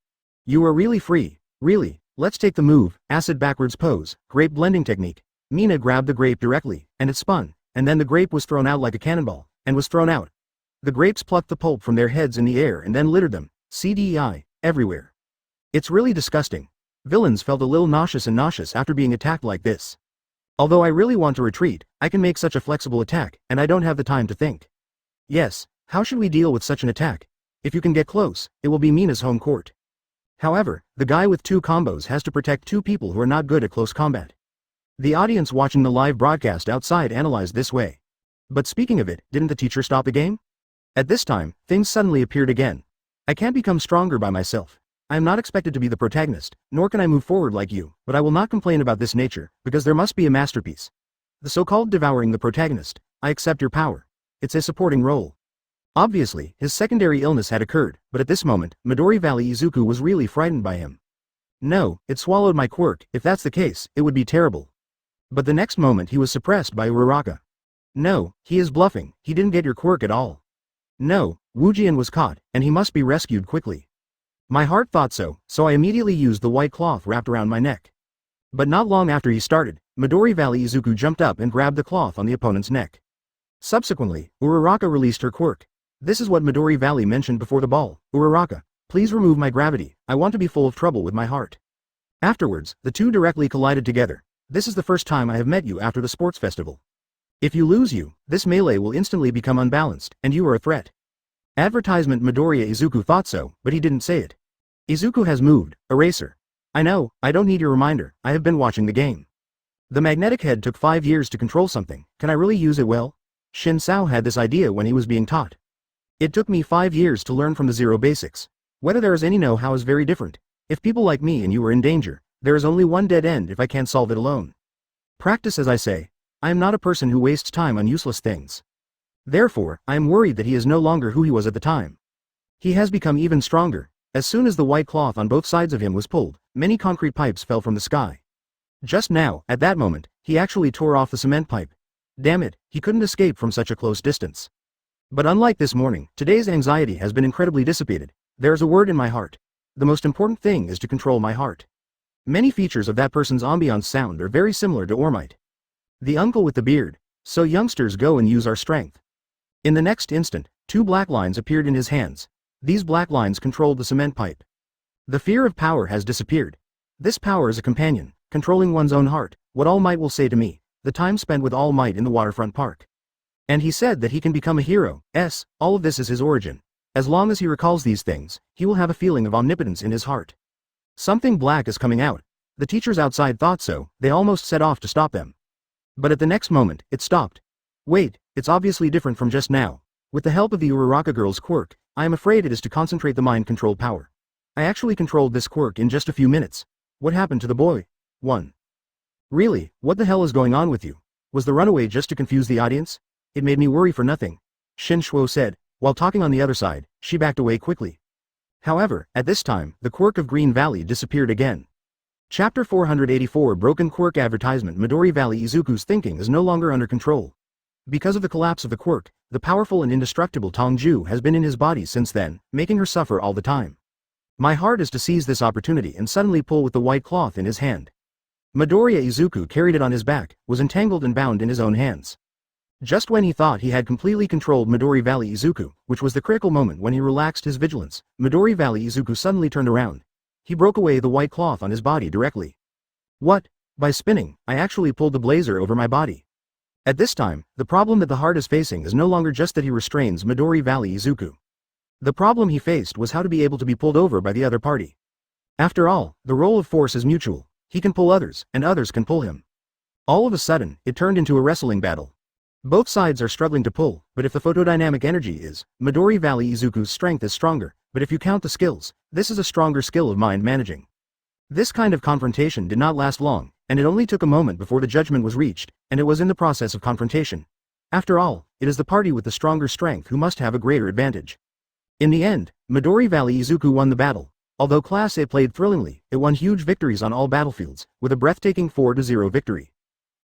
You are really free. Really, let's take the move, acid backwards pose, grape blending technique. Mina grabbed the grape directly, and it spun, and then the grape was thrown out like a cannonball, and was thrown out. The grapes plucked the pulp from their heads in the air and then littered them, CDI, everywhere. It's really disgusting. Villains felt a little nauseous after being attacked like this. Although I really want to retreat, I can make such a flexible attack, and I don't have the time to think. Yes, how should we deal with such an attack? If you can get close, it will be Mina's home court. However, the guy with 2 combos has to protect 2 people who are not good at close combat. The audience watching the live broadcast outside analyzed this way. But speaking of it, didn't the teacher stop the game? At this time, things suddenly appeared again. I can't become stronger by myself. I am not expected to be the protagonist, nor can I move forward like you, but I will not complain about this nature, because there must be a masterpiece. The so-called devouring the protagonist. I accept your power. It's a supporting role. Obviously, his secondary illness had occurred, but at this moment, Midori Valley Izuku was really frightened by him. No, it swallowed my quirk. If that's the case, it would be terrible. But the next moment he was suppressed by Uraraka. No, he is bluffing, he didn't get your quirk at all. No, Wujian was caught, and he must be rescued quickly. My heart thought so, so I immediately used the white cloth wrapped around my neck. But not long after he started, Midori Valley Izuku jumped up and grabbed the cloth on the opponent's neck. Subsequently, Uraraka released her quirk. This is what Midori Valley mentioned before the ball. Uraraka, please remove my gravity, I want to be full of trouble with my heart. Afterwards, the two directly collided together. This is the first time I have met you after the sports festival. If you lose this melee will instantly become unbalanced, and you are a threat. Advertisement. Midoriya Izuku thought so, but he didn't say it. Izuku has moved, eraser. I know, I don't need your reminder, I have been watching the game. The magnetic head took 5 years to control something, can I really use it well? Shin Sao had this idea when he was being taught. It took me 5 years to learn from the zero basics. Whether there is any know-how is very different. If people like me and you are in danger, there is only one dead end if I can't solve it alone. Practice as I say. I am not a person who wastes time on useless things. Therefore, I am worried that he is no longer who he was at the time. He has become even stronger. As soon as the white cloth on both sides of him was pulled, many concrete pipes fell from the sky. Just now, at that moment, he actually tore off the cement pipe. Damn it, he couldn't escape from such a close distance. But unlike this morning, today's anxiety has been incredibly dissipated. There is a word in my heart. The most important thing is to control my heart. Many features of that person's ambiance sound are very similar to Ormite. The uncle with the beard. So youngsters go and use our strength. In the next instant, 2 black lines appeared in his hands. These black lines controlled the cement pipe. The fear of power has disappeared. This power is a companion, controlling one's own heart, what All Might will say to me, the time spent with All Might in the waterfront park. And he said that he can become a hero, all of this is his origin. As long as he recalls these things, he will have a feeling of omnipotence in his heart. Something black is coming out. The teachers outside thought so, they almost set off to stop them. But at the next moment, it stopped. Wait, it's obviously different from just now. With the help of the Uraraka girl's quirk, I am afraid it is to concentrate the mind-control power. I actually controlled this quirk in just a few minutes. What happened to the boy? 1. Really, what the hell is going on with you? Was the runaway just to confuse the audience? It made me worry for nothing. Shin Shuo said, while talking on the other side, she backed away quickly. However, at this time, the quirk of Green Valley disappeared again. Chapter 484 Broken Quirk Advertisement. Midori Valley. Izuku's thinking is no longer under control. Because of the collapse of the quirk, the powerful and indestructible Tongju has been in his body since then, making her suffer all the time. My heart is to seize this opportunity and suddenly pull with the white cloth in his hand. Midoriya Izuku carried it on his back, was entangled and bound in his own hands. Just when he thought he had completely controlled Midori Valley Izuku, which was the critical moment when he relaxed his vigilance, Midori Valley Izuku suddenly turned around. He broke away the white cloth on his body directly. What? By spinning, I actually pulled the blazer over my body. At this time, the problem that the heart is facing is no longer just that he restrains Midori Valley Izuku. The problem he faced was how to be able to be pulled over by the other party. After all, the role of force is mutual. He can pull others, and others can pull him. All of a sudden, it turned into a wrestling battle. Both sides are struggling to pull, but if the photodynamic energy is, Midori Valley Izuku's strength is stronger, but if you count the skills, this is a stronger skill of mind managing. This kind of confrontation did not last long, and it only took a moment before the judgment was reached, and it was in the process of confrontation. After all, it is the party with the stronger strength who must have a greater advantage. In the end, Midori Valley Izuku won the battle. Although Class A played thrillingly, it won huge victories on all battlefields, with a breathtaking 4-0 victory.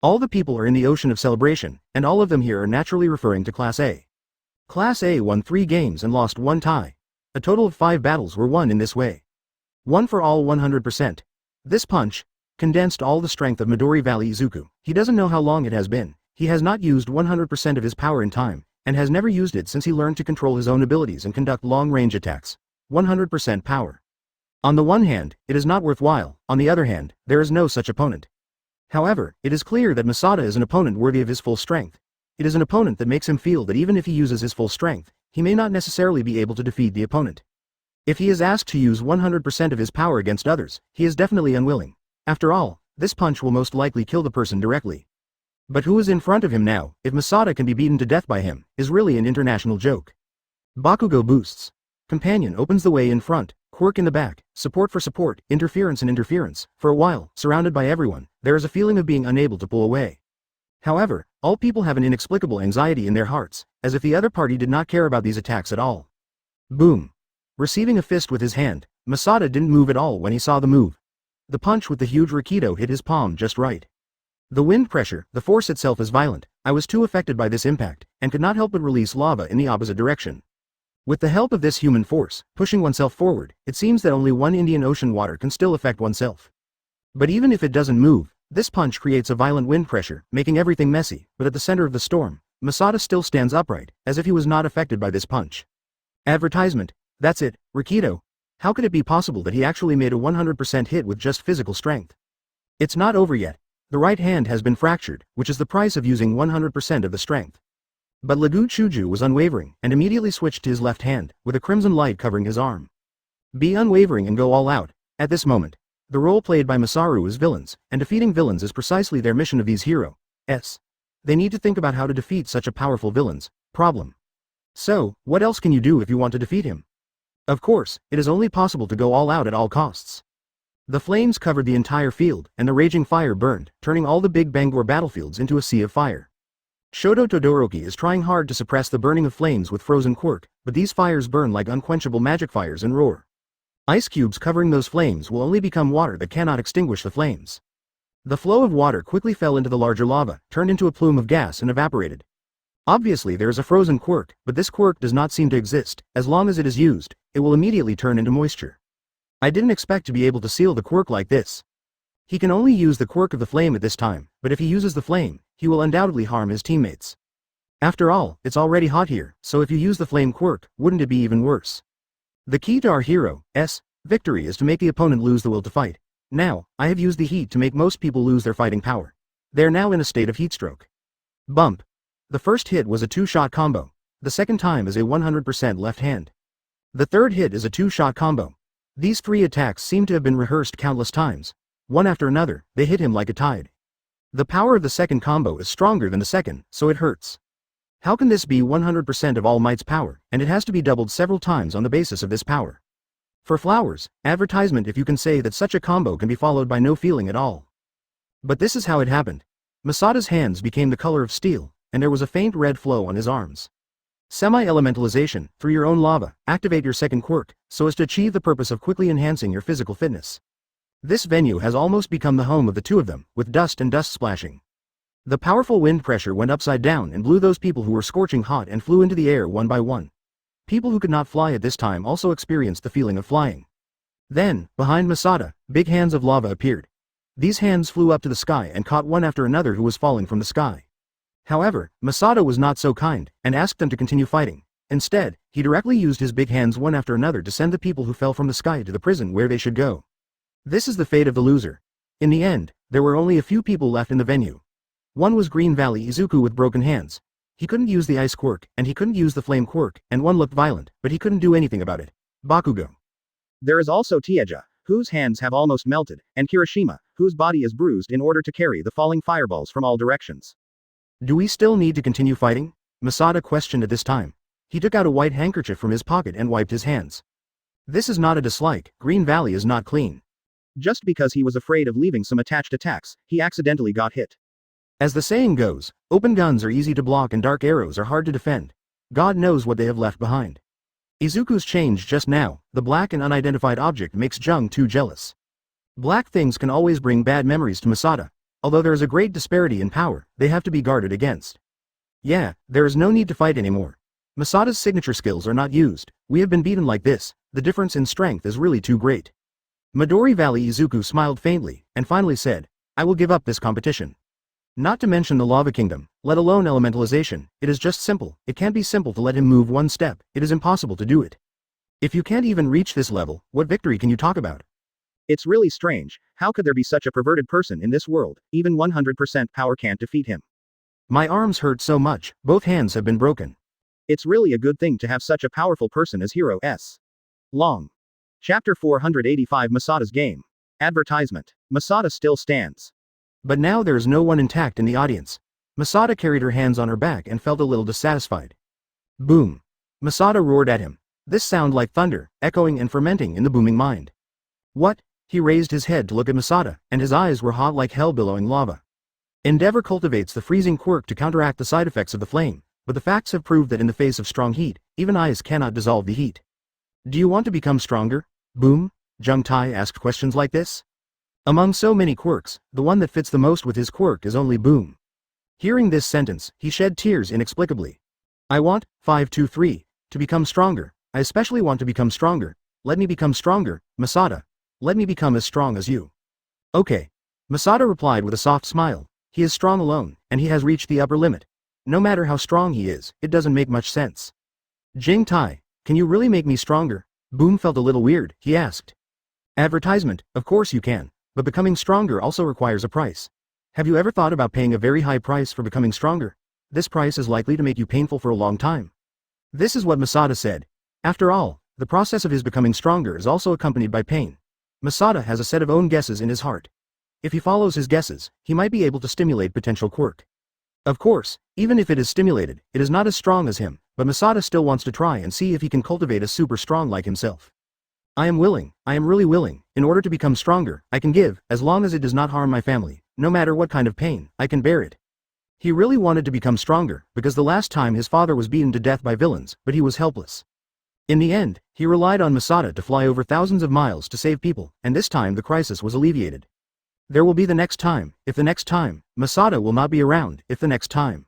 All the people are in the ocean of celebration, and all of them here are naturally referring to Class A. Class A won 3 games and lost 1 tie. A total of 5 battles were won in this way. 1 for all 100%. This punch condensed all the strength of Midori Valley Izuku. He doesn't know how long it has been. He has not used 100% of his power in time, and has never used it since he learned to control his own abilities and conduct long-range attacks. 100% power. On the one hand, it is not worthwhile, on the other hand, there is no such opponent. However, it is clear that Masada is an opponent worthy of his full strength. It is an opponent that makes him feel that even if he uses his full strength, he may not necessarily be able to defeat the opponent. If he is asked to use 100% of his power against others, he is definitely unwilling. After all, this punch will most likely kill the person directly. But who is in front of him now, if Masada can be beaten to death by him, is really an international joke. Bakugo boosts. Companion opens the way in front, quirk in the back, support for support, interference and interference. For a while, surrounded by everyone, there is a feeling of being unable to pull away. However, all people have an inexplicable anxiety in their hearts, as if the other party did not care about these attacks at all. Boom. Receiving a fist with his hand, Masada didn't move at all when he saw the move. The punch with the huge Rakido hit his palm just right. The wind pressure, the force itself is violent. I was too affected by this impact, and could not help but release lava in the opposite direction. With the help of this human force, pushing oneself forward, it seems that only one Indian Ocean water can still affect oneself. But even if it doesn't move, this punch creates a violent wind pressure, making everything messy, but at the center of the storm, Masada still stands upright, as if he was not affected by this punch. Advertisement. That's it, Rakido. How could it be possible that he actually made a 100% hit with just physical strength? It's not over yet. The right hand has been fractured, which is the price of using 100% of the strength. But Legu Chuju was unwavering, and immediately switched to his left hand, with a crimson light covering his arm. Be unwavering and go all out. At this moment, the role played by Masaru is villains, and defeating villains is precisely their mission of these heroes. They need to think about how to defeat such a powerful villain's problem. So, what else can you do if you want to defeat him? Of course, it is only possible to go all out at all costs. The flames covered the entire field, and the raging fire burned, turning all the big Bangor battlefields into a sea of fire. Shoto Todoroki is trying hard to suppress the burning of flames with frozen quirk, but these fires burn like unquenchable magic fires and roar. Ice cubes covering those flames will only become water that cannot extinguish the flames. The flow of water quickly fell into the larger lava, turned into a plume of gas and evaporated. Obviously there is a frozen quirk, but this quirk does not seem to exist. As long as it is used, it will immediately turn into moisture. I didn't expect to be able to seal the quirk like this. He can only use the quirk of the flame at this time, but if he uses the flame, he will undoubtedly harm his teammates. After all, it's already hot here, so if you use the flame quirk, wouldn't it be even worse? The key to our hero's victory is to make the opponent lose the will to fight. Now, I have used the heat to make most people lose their fighting power. They are now in a state of heatstroke. Bump. The first hit was a 2-shot combo. The second time is a 100% left hand. The third hit is a 2-shot combo. These 3 attacks seem to have been rehearsed countless times. One after another, they hit him like a tide. The power of the second combo is stronger than the second, so it hurts. How can this be 100% of All Might's power, and it has to be doubled several times on the basis of this power? For flowers, advertisement if you can say that such a combo can be followed by no feeling at all. But this is how it happened. Masada's hands became the color of steel, and there was a faint red flow on his arms. Semi-elementalization, through your own lava, activate your second quirk, so as to achieve the purpose of quickly enhancing your physical fitness. This venue has almost become the home of the two of them, with dust and dust splashing. The powerful wind pressure went upside down and blew those people who were scorching hot and flew into the air one by one. People who could not fly at this time also experienced the feeling of flying. Then, behind Masada, big hands of lava appeared. These hands flew up to the sky and caught one after another who was falling from the sky. However, Masada was not so kind, and asked them to continue fighting. Instead, he directly used his big hands one after another to send the people who fell from the sky to the prison where they should go. This is the fate of the loser. In the end, there were only a few people left in the venue. One was Green Valley Izuku with broken hands. He couldn't use the ice quirk, and he couldn't use the flame quirk, and one looked violent, but he couldn't do anything about it. Bakugo. There is also Tieja, whose hands have almost melted, and Kirishima, whose body is bruised in order to carry the falling fireballs from all directions. Do we still need to continue fighting? Masada questioned at this time. He took out a white handkerchief from his pocket and wiped his hands. This is not a dislike, Green Valley is not clean. Just because he was afraid of leaving some attached attacks, he accidentally got hit. As the saying goes, open guns are easy to block and dark arrows are hard to defend. God knows what they have left behind. Izuku's change just now, the black and unidentified object makes Jung too jealous. Black things can always bring bad memories to Masada. Although there is a great disparity in power, they have to be guarded against. Yeah, there is no need to fight anymore. Masada's signature skills are not used. We have been beaten like this, the difference in strength is really too great. Midori Valley Izuku smiled faintly, and finally said, I will give up this competition. Not to mention the Lava Kingdom, let alone elementalization, it is just simple. It can't be simple to let him move one step, it is impossible to do it. If you can't even reach this level, what victory can you talk about? It's really strange, how could there be such a perverted person in this world? Even 100% power can't defeat him. My arms hurt so much, both hands have been broken. It's really a good thing to have such a powerful person as Hero S. Long. Chapter 485 Masada's Game. Advertisement. Masada still stands. But now there is no one intact in the audience. Masada carried her hands on her back and felt a little dissatisfied. Boom. Masada roared at him. This sound like thunder, echoing and fermenting in the booming mind. What? He raised his head to look at Masada, and his eyes were hot like hell billowing lava. Endeavor cultivates the freezing quirk to counteract the side effects of the flame, but the facts have proved that in the face of strong heat, even ice cannot dissolve the heat. Do you want to become stronger? Boom? Jung Tai asked questions like this? Among so many quirks, the one that fits the most with his quirk is only Boom. Hearing this sentence, he shed tears inexplicably. I want, 523, to become stronger. I especially want to become stronger. Let me become stronger, Masada. Let me become as strong as you. Okay. Masada replied with a soft smile. He is strong alone, and he has reached the upper limit. No matter how strong he is, it doesn't make much sense. Jing Tai, can you really make me stronger? Boom felt a little weird, he asked. Advertisement, of course you can, but becoming stronger also requires a price. Have you ever thought about paying a very high price for becoming stronger? This price is likely to make you painful for a long time. This is what Masada said. After all, the process of his becoming stronger is also accompanied by pain. Masada has a set of own guesses in his heart. If he follows his guesses, he might be able to stimulate potential quirk. Of course, even if it is stimulated, it is not as strong as him, but Masada still wants to try and see if he can cultivate a super strong like himself. I am really willing, in order to become stronger, I can give, as long as it does not harm my family, no matter what kind of pain, I can bear it. He really wanted to become stronger, because the last time his father was beaten to death by villains, but he was helpless. In the end, he relied on Masada to fly over thousands of miles to save people, and this time the crisis was alleviated. There will be the next time, if the next time, Masada will not be around, if the next time.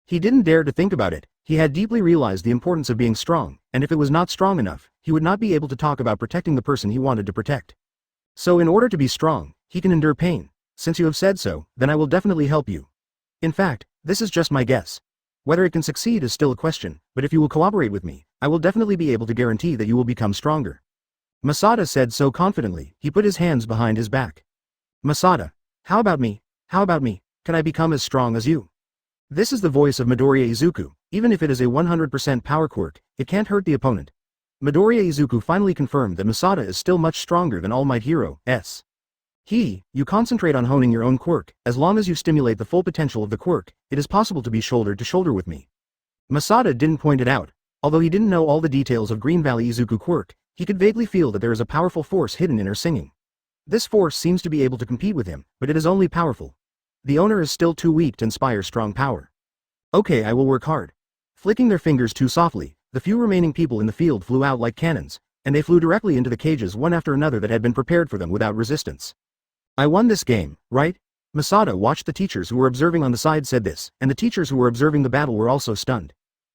He didn't dare to think about it, he had deeply realized the importance of being strong, and if it was not strong enough, he would not be able to talk about protecting the person he wanted to protect. So in order to be strong, he can endure pain. Since you have said so, then I will definitely help you. In fact, this is just my guess. Whether it can succeed is still a question, but if you will cooperate with me, I will definitely be able to guarantee that you will become stronger. Masada said so confidently, he put his hands behind his back. Masada, how about me? How about me? Can I become as strong as you? This is the voice of Midoriya Izuku. Even if it is a 100% power quirk, it can't hurt the opponent. Midoriya Izuku finally confirmed that Masada is still much stronger than All Might Hero S. You concentrate on honing your own quirk, as long as you stimulate the full potential of the quirk, it is possible to be shoulder to shoulder with me. Masada didn't point it out. Although he didn't know all the details of Green Valley Izuku quirk, he could vaguely feel that there is a powerful force hidden in her singing. This force seems to be able to compete with him, but it is only powerful. The owner is still too weak to inspire strong power. Okay, I will work hard. Flicking their fingers too softly, the few remaining people in the field flew out like cannons, and they flew directly into the cages one after another that had been prepared for them without resistance. I won this game, right? Masada watched the teachers who were observing on the side said this, and the teachers who were observing the battle were also stunned.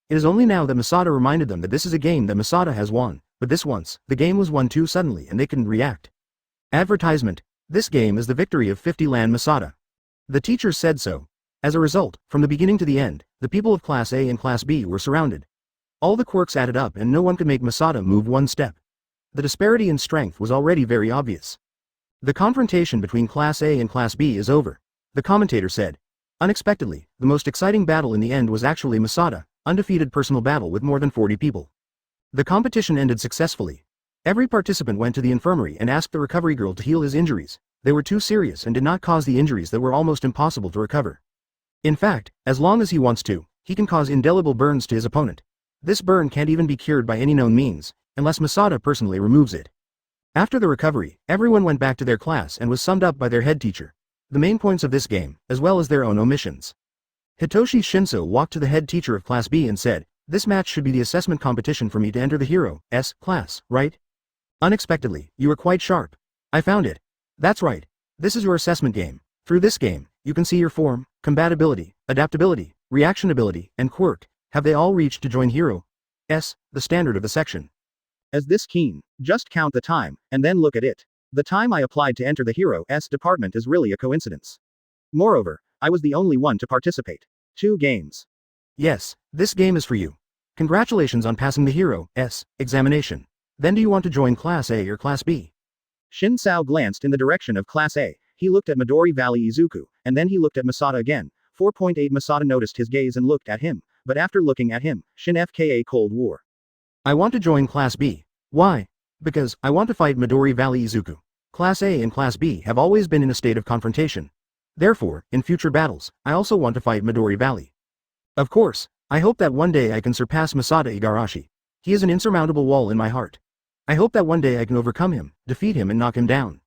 It is only now that Masada reminded them that this is a game that Masada has won, but this once, the game was won too suddenly and they couldn't react. Advertisement. This game is the victory of 50 Land Masada. The teachers said so. As a result, from the beginning to the end, the people of Class A and Class B were surrounded. All the quirks added up and no one could make Masada move one step. The disparity in strength was already very obvious. The confrontation between Class A and Class B is over, the commentator said. Unexpectedly, the most exciting battle in the end was actually Masada, undefeated personal battle with more than 40 people. The competition ended successfully. Every participant went to the infirmary and asked the recovery girl to heal his injuries. They were too serious and did not cause the injuries that were almost impossible to recover. In fact, as long as he wants to, he can cause indelible burns to his opponent. This burn can't even be cured by any known means, unless Masada personally removes it. After the recovery, everyone went back to their class and was summed up by their head teacher. The main points of this game, as well as their own omissions. Hitoshi Shinso walked to the head teacher of Class B and said, "This match should be the assessment competition for me to enter the Hero S class, right?" Unexpectedly, you were quite sharp. I found it. That's right. This is your assessment game. Through this game, you can see your form, compatibility, adaptability, reaction ability, and quirk. Have they all reached to join Hero S, the standard of the section? As this keen, just count the time, and then look at it. The time I applied to enter the Hero S department is really a coincidence. Moreover, I was the only one to participate. 2 games. Yes, this game is for you. Congratulations on passing the Hero S examination. Then do you want to join Class A or Class B? Shin Sao glanced in the direction of Class A, he looked at Midori Valley Izuku, and then he looked at Masada again. 4.8 Masada noticed his gaze and looked at him, but after looking at him, Shin FKA Cold War. I want to join Class B. Why? Because I want to fight Midori Valley Izuku. Class A and Class B have always been in a state of confrontation. Therefore, in future battles, I also want to fight Midori Valley. Of course, I hope that one day I can surpass Masada Igarashi. He is an insurmountable wall in my heart. I hope that one day I can overcome him, defeat him and knock him down.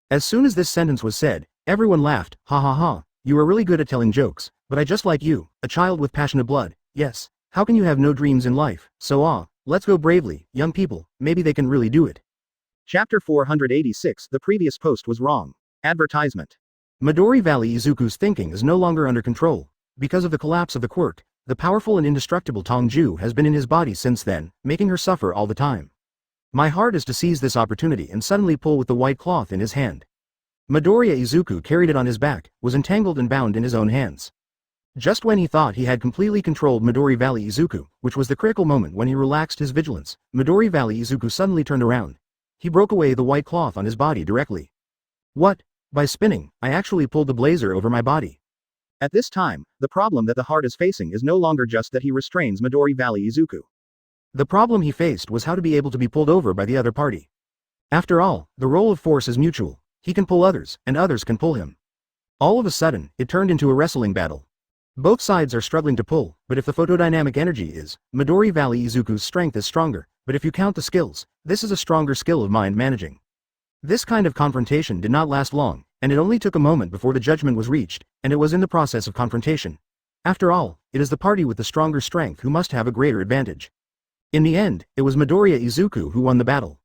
As soon as this sentence was said, everyone laughed. Ha ha ha, you are really good at telling jokes, but I just like you, a child with passionate blood. Yes, how can you have no dreams in life? So let's go bravely, young people, maybe they can really do it. Chapter 486. The previous post was wrong. Advertisement. Midori Valley Izuku's thinking is no longer under control. Because of the collapse of the quirk, the powerful and indestructible Tongju has been in his body since then, making her suffer all the time. My heart is to seize this opportunity and suddenly pull with the white cloth in his hand. Midoriya Izuku carried it on his back, was entangled and bound in his own hands. Just when he thought he had completely controlled Midori Valley Izuku, which was the critical moment when he relaxed his vigilance, Midori Valley Izuku suddenly turned around. He broke away the white cloth on his body directly. What? By spinning, I actually pulled the blazer over my body. At this time, the problem that the heart is facing is no longer just that he restrains Midori Valley Izuku. The problem he faced was how to be able to be pulled over by the other party. After all, the role of force is mutual. He can pull others, and others can pull him. All of a sudden, it turned into a wrestling battle. Both sides are struggling to pull, but if the photodynamic energy is, Midori Valley Izuku's strength is stronger, but if you count the skills, this is a stronger skill of mind managing. This kind of confrontation did not last long, and it only took a moment before the judgment was reached, and it was in the process of confrontation. After all, it is the party with the stronger strength who must have a greater advantage. In the end, it was Midoriya Izuku who won the battle.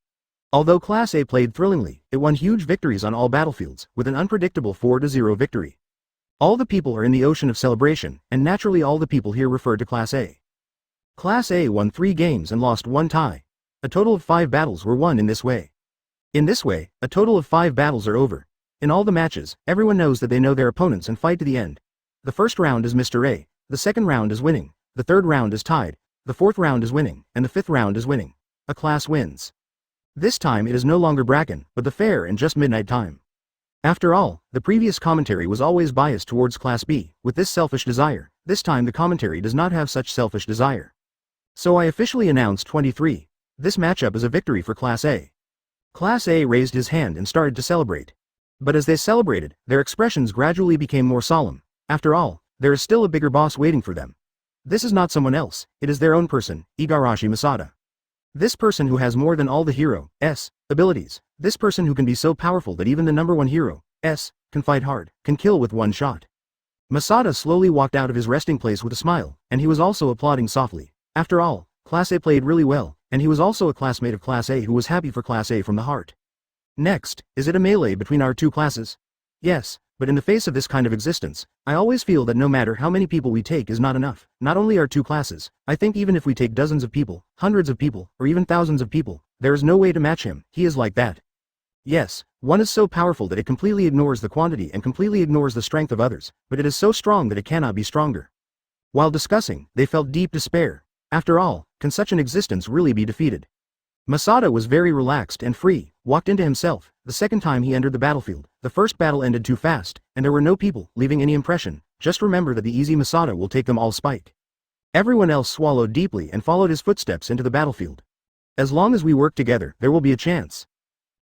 Although Class A played thrillingly, it won huge victories on all battlefields, with an unpredictable 4-0 victory. All the people are in the ocean of celebration, and naturally all the people here refer to Class A. Class A won 3 games and lost 1 tie. A total of 5 battles were won in this way. In this way, a total of 5 battles are over. In all the matches, everyone knows that they know their opponents and fight to the end. The first round is Mr. A, the second round is winning, the third round is tied, the fourth round is winning, and the fifth round is winning. A class wins. This time it is no longer Bracken, but the fair and just midnight time. After all, the previous commentary was always biased towards Class B, with this selfish desire. This time the commentary does not have such selfish desire. So I officially announced 23. This matchup is a victory for Class A. Class A raised his hand and started to celebrate. But as they celebrated, their expressions gradually became more solemn. After all, there is still a bigger boss waiting for them. This is not someone else, it is their own person, Igarashi Masada. This person who has more than all the hero's abilities. This person who can be so powerful that even the number 1 hero's can fight hard, can kill with 1 shot. Masada slowly walked out of his resting place with a smile, and he was also applauding softly. After all, Class A played really well, and he was also a classmate of Class A who was happy for Class A from the heart. Next, is it a melee between our 2 classes? Yes, but in the face of this kind of existence, I always feel that no matter how many people we take is not enough. Not only our 2 classes, I think even if we take dozens of people, hundreds of people, or even thousands of people, there is no way to match him. He is like that. Yes, one is so powerful that it completely ignores the quantity and completely ignores the strength of others, but it is so strong that it cannot be stronger. While discussing, they felt deep despair. After all, can such an existence really be defeated? Masada was very relaxed and free, walked into himself. The second time he entered the battlefield, the first battle ended too fast, and there were no people leaving any impression. Just remember that the easy Masada will take them all spike. Everyone else swallowed deeply and followed his footsteps into the battlefield. As long as we work together, there will be a chance.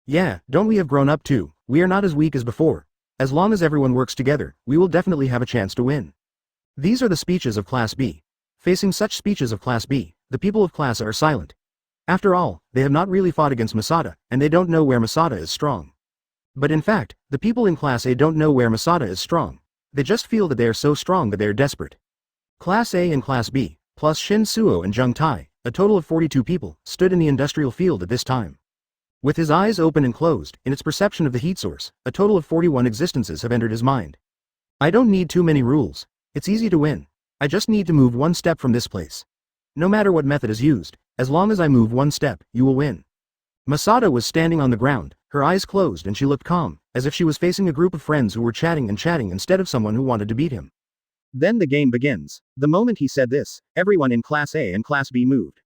Yeah, don't we have grown up too? We are not as weak as before. As long as everyone works together, we will definitely have a chance to win. These are the speeches of Class B. Facing such speeches of Class B, the people of Class A are silent. After all, they have not really fought against Masada, and they don't know where Masada is strong. But in fact, the people in Class A don't know where Masada is strong. They just feel that they are so strong that they are desperate. Class A and Class B, plus Shin Suo and Jung Tai, a total of 42 people, stood in the industrial field at this time. With his eyes open and closed, in its perception of the heat source, a total of 41 existences have entered his mind. I don't need too many rules. It's easy to win. I just need to move 1 step from this place. No matter what method is used, as long as I move 1 step, you will win. Masada was standing on the ground, her eyes closed, and she looked calm, as if she was facing a group of friends who were chatting instead of someone who wanted to beat him. Then the game begins. The moment he said this, everyone in Class A and Class B moved.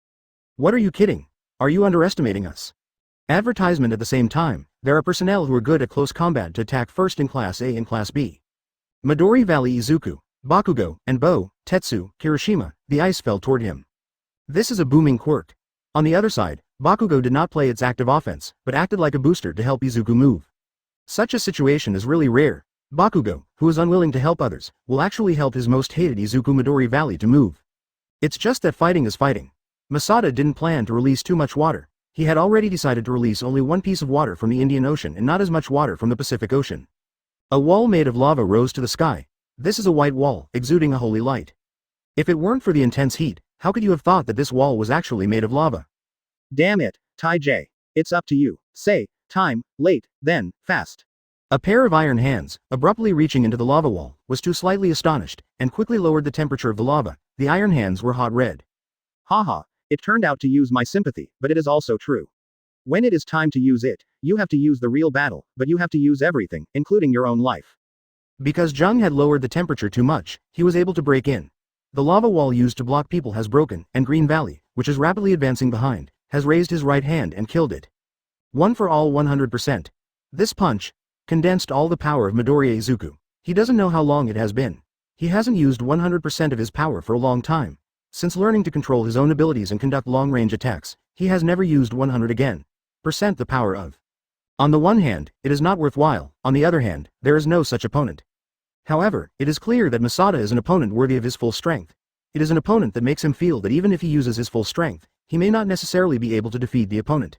What are you kidding? Are you underestimating us? Advertisement at the same time, there are personnel who are good at close combat to attack first in Class A and Class B. Midori Valley Izuku, Bakugo, and Bo, Tetsu, Kirishima, the ice fell toward him. This is a booming quirk. On the other side, Bakugo did not play its active offense, but acted like a booster to help Izuku move. Such a situation is really rare. Bakugo, who is unwilling to help others, will actually help his most hated Izuku Midori Valley to move. It's just that fighting is fighting. Masada didn't plan to release too much water. He had already decided to release only 1 piece of water from the Indian Ocean and not as much water from the Pacific Ocean. A wall made of lava rose to the sky. This is a white wall, exuding a holy light. If it weren't for the intense heat, how could you have thought that this wall was actually made of lava? Damn it, Tai J. It's up to you. Say, time, late, then, fast. A pair of iron hands, abruptly reaching into the lava wall, was too slightly astonished, and quickly lowered the temperature of the lava. The iron hands were hot red. Haha, it turned out to use my sympathy, but it is also true. When it is time to use it, you have to use the real battle, but you have to use everything, including your own life. Because Jung had lowered the temperature too much, he was able to break in. The lava wall used to block people has broken, and Green Valley, which is rapidly advancing behind, has raised his right hand and killed it. 1 for all 100%. This punch condensed all the power of Midoriya Izuku. He doesn't know how long it has been. He hasn't used 100% of his power for a long time. Since learning to control his own abilities and conduct long-range attacks, he has never used 100 again. Percent the power of. On the one hand, it is not worthwhile, on the other hand, there is no such opponent. However, it is clear that Masada is an opponent worthy of his full strength. It is an opponent that makes him feel that even if he uses his full strength, he may not necessarily be able to defeat the opponent.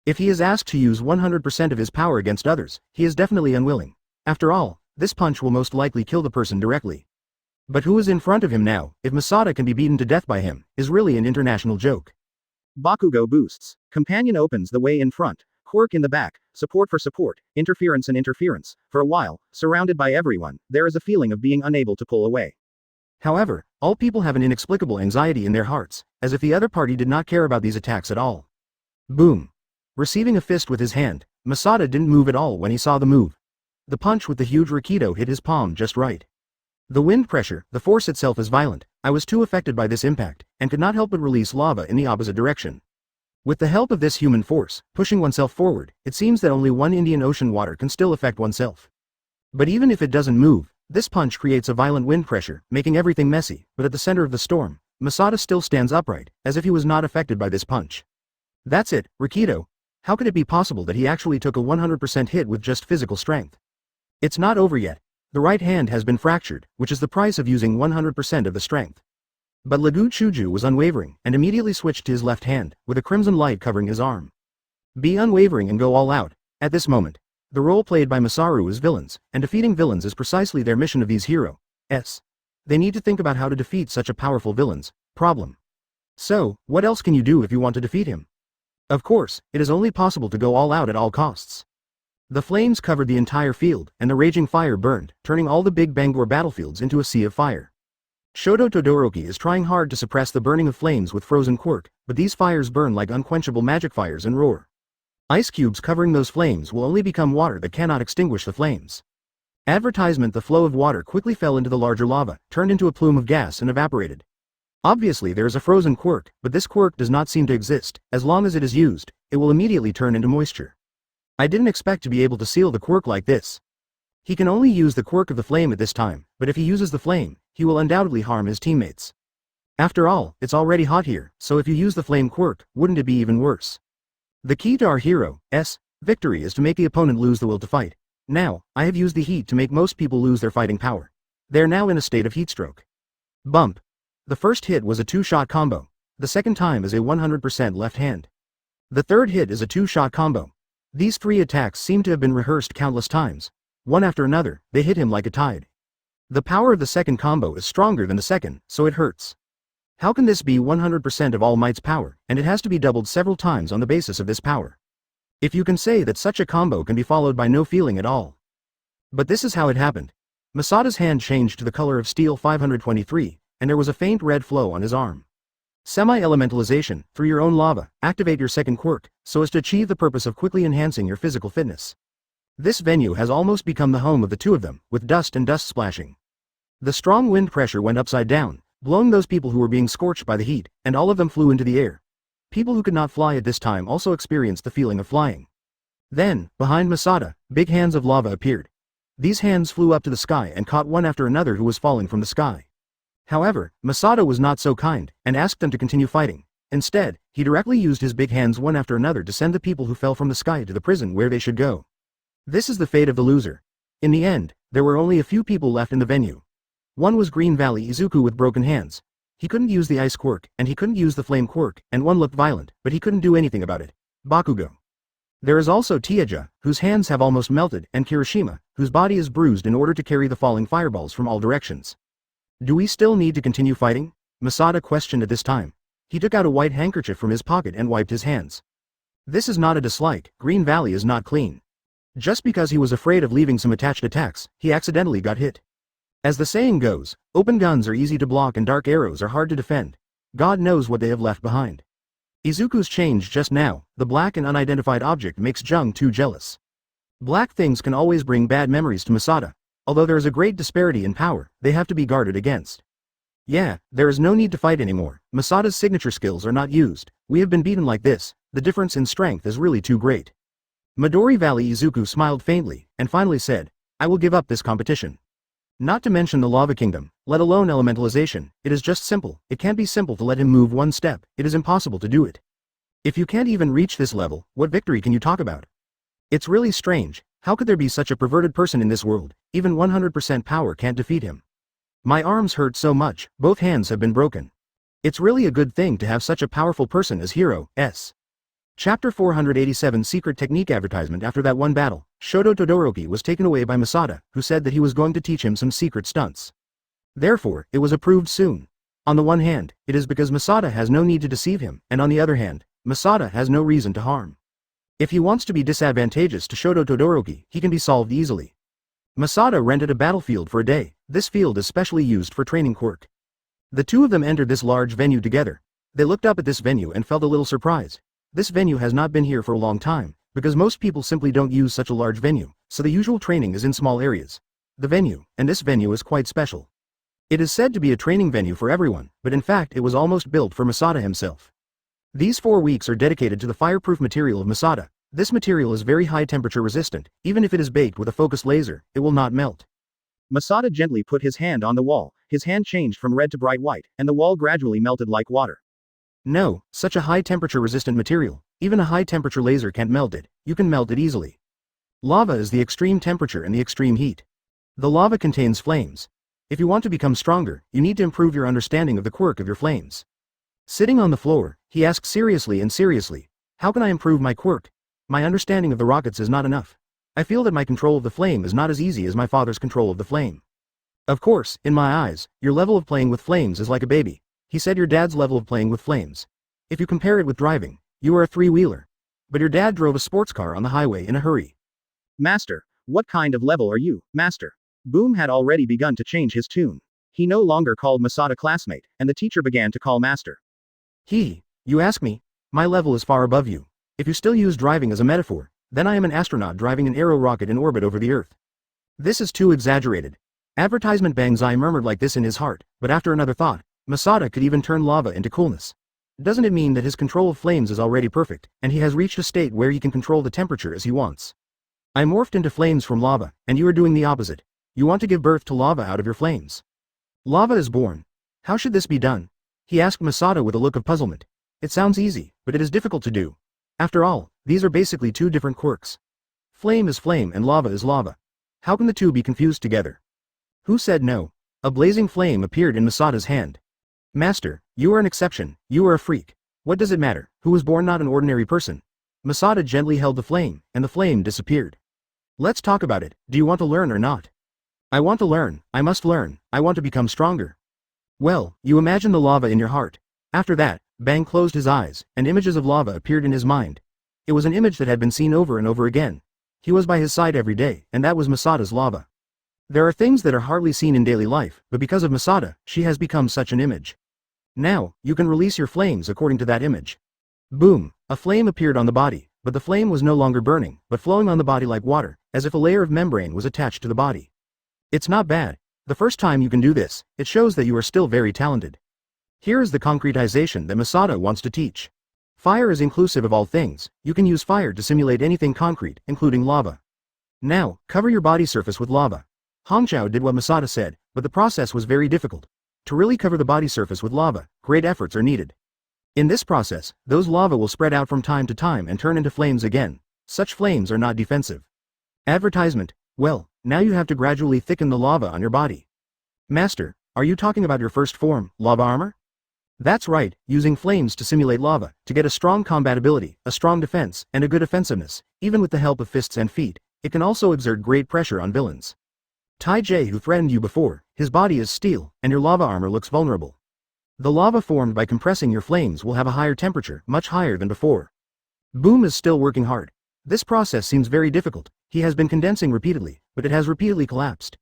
If he is asked to use 100% of his power against others, he is definitely unwilling. After all, this punch will most likely kill the person directly. But who is in front of him now, if Masada can be beaten to death by him, is really an international joke. Bakugo boosts. Companion opens the way in front. Quirk in the back. Support for support. Interference and interference. For a while, surrounded by everyone, there is a feeling of being unable to pull away. However, all people have an inexplicable anxiety in their hearts, as if the other party did not care about these attacks at all. Boom. Receiving a fist with his hand, Masada didn't move at all when he saw the move. The punch with the huge Rakido hit his palm just right. The wind pressure, the force itself is violent. I was too affected by this impact, and could not help but release lava in the opposite direction. With the help of this human force, pushing oneself forward, it seems that only one Indian Ocean water can still affect oneself. But even if it doesn't move, this punch creates a violent wind pressure, making everything messy, but at the center of the storm, Masada still stands upright, as if he was not affected by this punch. That's it, Rakido. How could it be possible that he actually took a 100% hit with just physical strength? It's not over yet. The right hand has been fractured, which is the price of using 100% of the strength. But Lagu Chuju was unwavering, and immediately switched to his left hand, with a crimson light covering his arm. Be unwavering and go all out. At this moment, the role played by Masaru is villains, and defeating villains is precisely their mission of these heroes. They need to think about how to defeat such a powerful villain's problem. So, what else can you do if you want to defeat him? Of course, it is only possible to go all out at all costs. The flames covered the entire field, and the raging fire burned, turning all the big Bangor battlefields into a sea of fire. Shoto Todoroki is trying hard to suppress the burning of flames with frozen quirk, but these fires burn like unquenchable magic fires and roar. Ice cubes covering those flames will only become water that cannot extinguish the flames. Advertisement: the flow of water quickly fell into the larger lava, turned into a plume of gas and evaporated. Obviously there is a frozen quirk, but this quirk does not seem to exist. As long as it is used, it will immediately turn into moisture. I didn't expect to be able to seal the quirk like this. He can only use the quirk of the flame at this time, but if he uses the flame, he will undoubtedly harm his teammates. After all, it's already hot here, so if you use the flame quirk, wouldn't it be even worse? The key to our hero's victory is to make the opponent lose the will to fight. Now, I have used the heat to make most people lose their fighting power. They are now in a state of heatstroke. Bump. The first hit was a two-shot combo. The second time is a 100% left hand. The third hit is a two-shot combo. These three attacks seem to have been rehearsed countless times. One after another, they hit him like a tide. The power of the second combo is stronger than the second, so it hurts. How can this be 100% of All Might's power, and it has to be doubled several times on the basis of this power? If you can say that such a combo can be followed by no feeling at all. But this is how it happened. Masada's hand changed to the color of steel 523, and there was a faint red flow on his arm. Semi-elementalization: through your own lava, activate your second quirk, so as to achieve the purpose of quickly enhancing your physical fitness. This venue has almost become the home of the two of them, with dust and dust splashing. The strong wind pressure went upside down, blowing those people who were being scorched by the heat, and all of them flew into the air. People who could not fly at this time also experienced the feeling of flying. Then, behind Masada, big hands of lava appeared. These hands flew up to the sky and caught one after another who was falling from the sky. However, Masada was not so kind, and asked them to continue fighting. Instead, he directly used his big hands one after another to send the people who fell from the sky to the prison where they should go. This is the fate of the loser. In the end, there were only a few people left in the venue. One was Green Valley Izuku with broken hands. He couldn't use the ice quirk, and he couldn't use the flame quirk, and one looked violent, but he couldn't do anything about it. Bakugo. There is also Tieja, whose hands have almost melted, and Kirishima, whose body is bruised in order to carry the falling fireballs from all directions. Do we still need to continue fighting? Masada questioned at this time. He took out a white handkerchief from his pocket and wiped his hands. This is not a dislike. Green Valley is not clean. Just because he was afraid of leaving some attached attacks, he accidentally got hit. As the saying goes, open guns are easy to block and dark arrows are hard to defend. God knows what they have left behind. Izuku's change just now, the black and unidentified object, makes Jung too jealous. Black things can always bring bad memories to Masada. Although there is a great disparity in power, they have to be guarded against. Yeah, there is no need to fight anymore. Masada's signature skills are not used. We have been beaten like this. The difference in strength is really too great. Midori Valley Izuku smiled faintly, and finally said, I will give up this competition. Not to mention the Lava Kingdom, let alone elementalization, it is just simple, it can't be simple to let him move one step, it is impossible to do it. If you can't even reach this level, what victory can you talk about? It's really strange, how could there be such a perverted person in this world, even 100% power can't defeat him. My arms hurt so much, both hands have been broken. It's really a good thing to have such a powerful person as Hero, S. Chapter 487 Secret Technique Advertisement. After that one battle, Shoto Todoroki was taken away by Masada, who said that he was going to teach him some secret stunts. Therefore, it was approved soon. On the one hand, it is because Masada has no need to deceive him, and on the other hand, Masada has no reason to harm. If he wants to be disadvantageous to Shoto Todoroki, he can be solved easily. Masada rented a battlefield for a day. This field is specially used for training quirk. The two of them entered this large venue together. They looked up at this venue and felt a little surprised. This venue has not been here for a long time, because most people simply don't use such a large venue, so the usual training is in small areas. The venue, and this venue is quite special. It is said to be a training venue for everyone, but in fact it was almost built for Masada himself. These 4 weeks are dedicated to the fireproof material of Masada. This material is very high temperature resistant, even if it is baked with a focused laser, it will not melt. Masada gently put his hand on the wall, his hand changed from red to bright white, and the wall gradually melted like water. No, such a high temperature resistant material, even a high temperature laser can't melt it, you can melt it easily. Lava is the extreme temperature and the extreme heat. The lava contains flames. If you want to become stronger, you need to improve your understanding of the quirk of your flames. Sitting on the floor, he asked seriously, how can I improve my quirk? My understanding of the rockets is not enough. I feel that my control of the flame is not as easy as my father's control of the flame. Of course, in my eyes, your level of playing with flames is like a baby. He said your dad's level of playing with flames. If you compare it with driving, you are a three-wheeler. But your dad drove a sports car on the highway in a hurry. Master, what kind of level are you, Master? Boom had already begun to change his tune. He no longer called Masada classmate, and the teacher began to call Master. You ask me? My level is far above you. If you still use driving as a metaphor, then I am an astronaut driving an aero rocket in orbit over the Earth. This is too exaggerated. Advertisement Bangzai murmured like this in his heart, but after another thought, Masada could even turn lava into coolness. Doesn't it mean that his control of flames is already perfect, and he has reached a state where he can control the temperature as he wants? I morphed into flames from lava, and you are doing the opposite. You want to give birth to lava out of your flames. Lava is born. How should this be done? He asked Masada with a look of puzzlement. It sounds easy, but it is difficult to do. After all, these are basically two different quirks. Flame is flame and lava is lava. How can the two be confused together? Who said no? A blazing flame appeared in Masada's hand. Master, you are an exception, you are a freak. What does it matter, who was born not an ordinary person? Masada gently held the flame, and the flame disappeared. Let's talk about it, do you want to learn or not? I want to learn, I must learn, I want to become stronger. Well, you imagine the lava in your heart. After that, Bang closed his eyes, and images of lava appeared in his mind. It was an image that had been seen over and over again. He was by his side every day, and that was Masada's lava. There are things that are hardly seen in daily life, but because of Masada, she has become such an image. Now, you can release your flames according to that image. Boom, a flame appeared on the body, but the flame was no longer burning, but flowing on the body like water, as if a layer of membrane was attached to the body. It's not bad. The first time you can do this, it shows that you are still very talented. Here is the concretization that Masada wants to teach. Fire is inclusive of all things, you can use fire to simulate anything concrete, including lava. Now, cover your body surface with lava. Hongqiao did what Masada said, but the process was very difficult. To really cover the body surface with lava, great efforts are needed. In this process, those lava will spread out from time to time and turn into flames again. Such flames are not defensive. Advertisement, well, now you have to gradually thicken the lava on your body. Master, are you talking about your first form, lava armor? That's right, using flames to simulate lava, to get a strong combatability, a strong defense, and a good offensiveness, even with the help of fists and feet, it can also exert great pressure on villains. Tai Jie who threatened you before, his body is steel, and your lava armor looks vulnerable. The lava formed by compressing your flames will have a higher temperature, much higher than before. Boom is still working hard. This process seems very difficult, he has been condensing repeatedly, but it has repeatedly collapsed.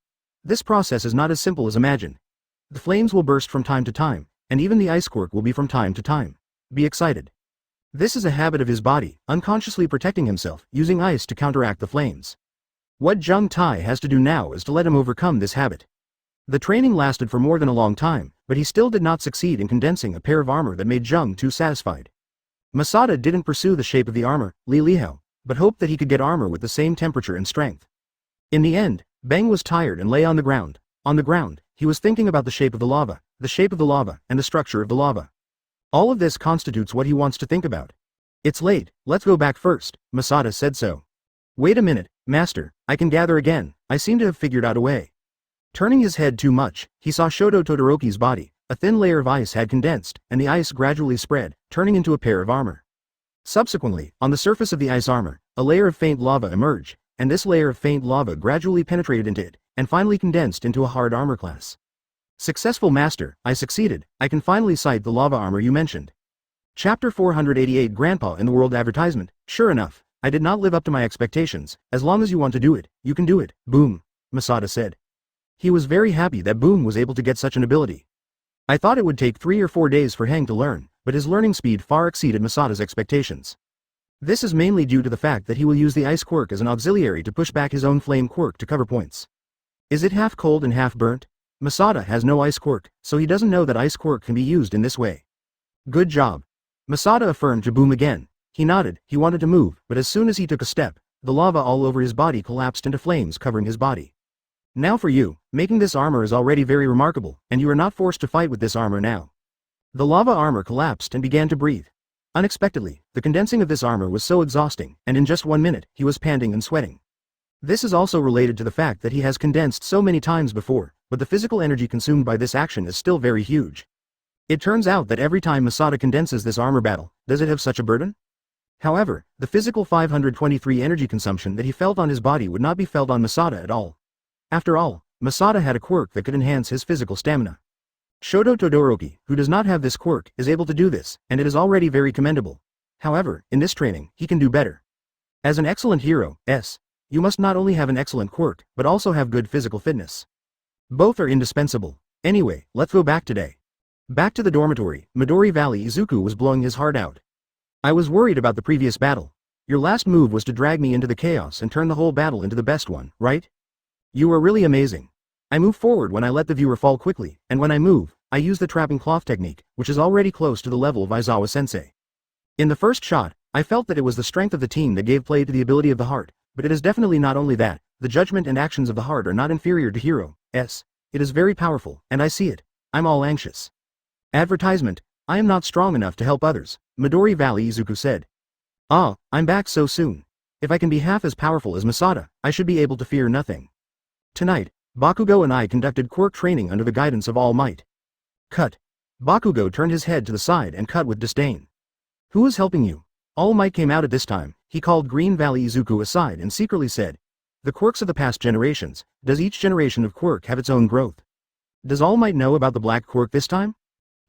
This process is not as simple as imagined. The flames will burst from time to time, and even the ice quirk will be from time to time. Be excited. This is a habit of his body, unconsciously protecting himself, using ice to counteract the flames. What Zheng Tai has to do now is to let him overcome this habit. The training lasted for more than a long time, but he still did not succeed in condensing a pair of armor that made Zheng too satisfied. Masada didn't pursue the shape of the armor, Li Lihao. but hoped that he could get armor with the same temperature and strength. In the end, Bang was tired and lay on the ground. On the ground, he was thinking about the shape of the lava, and the structure of the lava. All of this constitutes what he wants to think about. It's late, let's go back first, Masada said so. Wait a minute, master, I can gather again, I seem to have figured out a way. Turning his head too much, he saw Shoto Todoroki's body. A thin layer of ice had condensed, and the ice gradually spread, turning into a pair of armor. Subsequently, on the surface of the ice armor, a layer of faint lava emerged, and this layer of faint lava gradually penetrated into it, and finally condensed into a hard armor class. Successful master, I succeeded, I can finally sight the lava armor you mentioned. Chapter 488 Grandpa in the World Advertisement. Sure enough, I did not live up to my expectations. As long as you want to do it, you can do it, Boom, Masada said. He was very happy that Boom was able to get such an ability. I thought it would take 3 or 4 days for Heng to learn, but his learning speed far exceeded Masada's expectations. This is mainly due to the fact that he will use the ice quirk as an auxiliary to push back his own flame quirk to cover points. Is it half cold and half burnt? Masada has no ice quirk, so he doesn't know that ice quirk can be used in this way. Good job. Masada affirmed to Boom again. He nodded, he wanted to move, but as soon as he took a step, the lava all over his body collapsed into flames covering his body. Now for you, making this armor is already very remarkable, and you are not forced to fight with this armor now. The lava armor collapsed and began to breathe. Unexpectedly, the condensing of this armor was so exhausting, and in just 1 minute, he was panting and sweating. This is also related to the fact that he has condensed so many times before, but the physical energy consumed by this action is still very huge. It turns out that every time Masada condenses this armor battle, does it have such a burden? However, the physical 523 energy consumption that he felt on his body would not be felt on Masada at all. After all, Masada had a quirk that could enhance his physical stamina. Shoto Todoroki, who does not have this quirk, is able to do this, and it is already very commendable. However, in this training, he can do better. As an excellent hero, you must not only have an excellent quirk, but also have good physical fitness. Both are indispensable. Anyway, let's go back today. Back to the dormitory, Midori Valley Izuku was blowing his heart out. I was worried about the previous battle. Your last move was to drag me into the chaos and turn the whole battle into the best one, right? You were really amazing. I move forward when I let the viewer fall quickly, and when I move, I use the trapping cloth technique, which is already close to the level of Aizawa-sensei. In the first shot, I felt that it was the strength of the team that gave play to the ability of the heart, but it is definitely not only that, the judgment and actions of the heart are not inferior to Hero's. It is very powerful, and I see it. I'm all anxious. Advertisement, I am not strong enough to help others, Midori Valley Izuku said. Ah, I'm back so soon. If I can be half as powerful as Masada, I should be able to fear nothing. Tonight, Bakugo and I conducted quirk training under the guidance of All Might. Cut. Bakugo turned his head to the side and cut with disdain. Who is helping you? All Might came out at this time. He called Green Valley Izuku aside and secretly said, the quirks of the past generations, does each generation of quirk have its own growth? Does All Might know about the black quirk this time?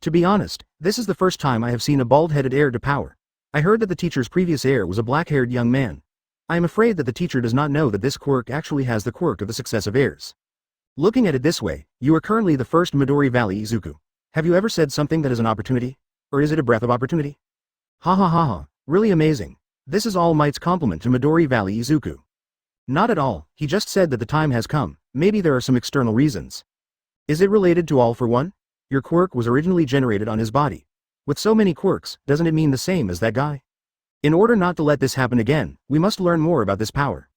To be honest, this is the first time I have seen a bald-headed heir to power. I heard that the teacher's previous heir was a black-haired young man. I am afraid that the teacher does not know that this quirk actually has the quirk of the successive heirs. Looking at it this way, you are currently the first Midori Valley Izuku. Have you ever said something that is an opportunity? Or is it a breath of opportunity? Ha ha ha ha, really amazing. This is All Might's compliment to Midori Valley Izuku. Not at all, he just said that the time has come, maybe there are some external reasons. Is it related to All for One? Your quirk was originally generated on his body. With so many quirks, doesn't it mean the same as that guy? In order not to let this happen again, we must learn more about this power.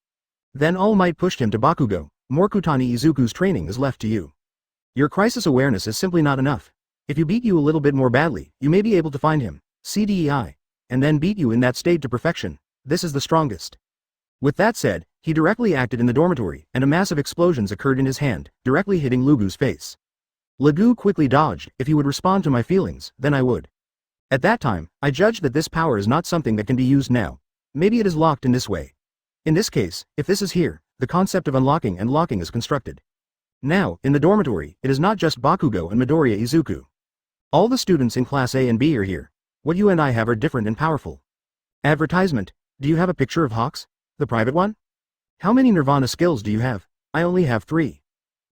Then All Might pushed him to Bakugo. Morikutani Izuku's training is left to you. Your crisis awareness is simply not enough. If you beat you a little bit more badly, you may be able to find him, CDEI, and then beat you in that state to perfection. This is the strongest. With that said, he directly acted in the dormitory, and a massive explosions occurred in his hand, directly hitting Lugu's face. Lugu quickly dodged. If he would respond to my feelings, then I would. At that time, I judged that this power is not something that can be used now. Maybe it is locked in this way. In this case, if this is here, the concept of unlocking and locking is constructed. Now, in the dormitory, it is not just Bakugo and Midoriya Izuku. All the students in Class A and B are here. What you and I have are different and powerful. Advertisement, do you have a picture of Hawks? The private one? How many Nirvana skills do you have? I only have 3.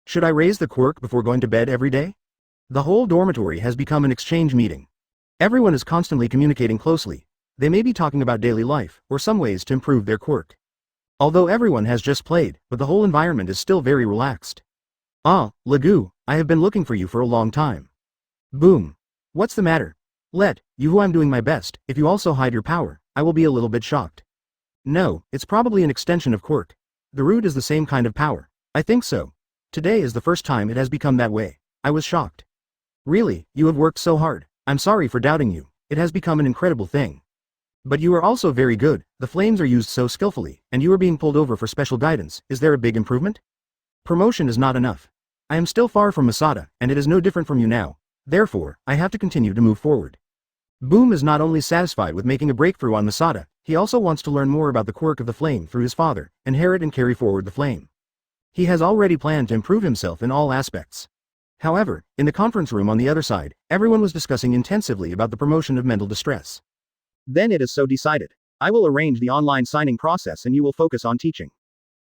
Should I raise the quirk before going to bed every day? The whole dormitory has become an exchange meeting. Everyone is constantly communicating closely. They may be talking about daily life, or some ways to improve their quirk. Although everyone has just played, but the whole environment is still very relaxed. Ah, Lugu, I have been looking for you for a long time. Boom. What's the matter? You who I'm doing my best, if you also hide your power, I will be a little bit shocked. No, it's probably an extension of quirk. The root is the same kind of power. I think so. Today is the first time it has become that way. I was shocked. Really, you have worked so hard. I'm sorry for doubting you. It has become an incredible thing. But you are also very good, the flames are used so skillfully, and you are being pulled over for special guidance. Is there a big improvement? Promotion is not enough. I am still far from Masada, and it is no different from you now. Therefore, I have to continue to move forward. Boom is not only satisfied with making a breakthrough on Masada, he also wants to learn more about the quirk of the flame through his father, inherit and carry forward the flame. He has already planned to improve himself in all aspects. However, in the conference room on the other side, everyone was discussing intensively about the promotion of mental distress. Then it is so decided. I will arrange the online signing process and you will focus on teaching.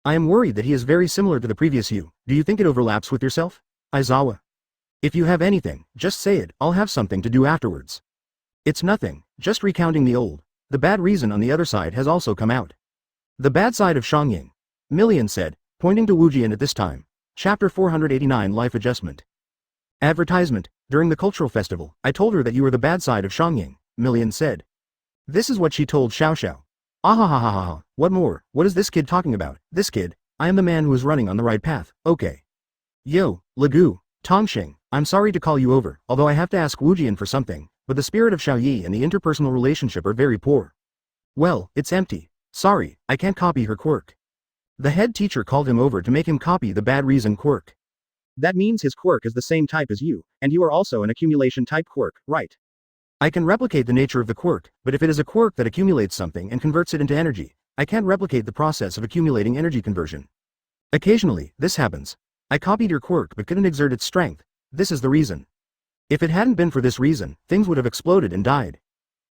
I am worried that he is very similar to the previous you. Do you think it overlaps with yourself? Aizawa. If you have anything, just say it, I'll have something to do afterwards. It's nothing, just recounting the old. The bad reason on the other side has also come out. The bad side of Shangying. Million said, pointing to Wujian at this time. Chapter 489 Life Adjustment. Advertisement. During the cultural festival, I told her that you were the bad side of Shangying, Million said. This is what she told Xiao Xiao. Ahahahaha, what more, what is this kid talking about? This kid, I am the man who is running on the right path, okay. Yo, Lagu, Tongxing, I'm sorry to call you over, although I have to ask Wujian for something, but the spirit of Xiaoyi and the interpersonal relationship are very poor. Well, it's empty. Sorry, I can't copy her quirk. The head teacher called him over to make him copy the bad reason quirk. That means his quirk is the same type as you, and you are also an accumulation type quirk, right? I can replicate the nature of the quirk, but if it is a quirk that accumulates something and converts it into energy, I can't replicate the process of accumulating energy conversion. Occasionally, this happens. I copied your quirk but couldn't exert its strength. This is the reason. If it hadn't been for this reason, things would have exploded and died.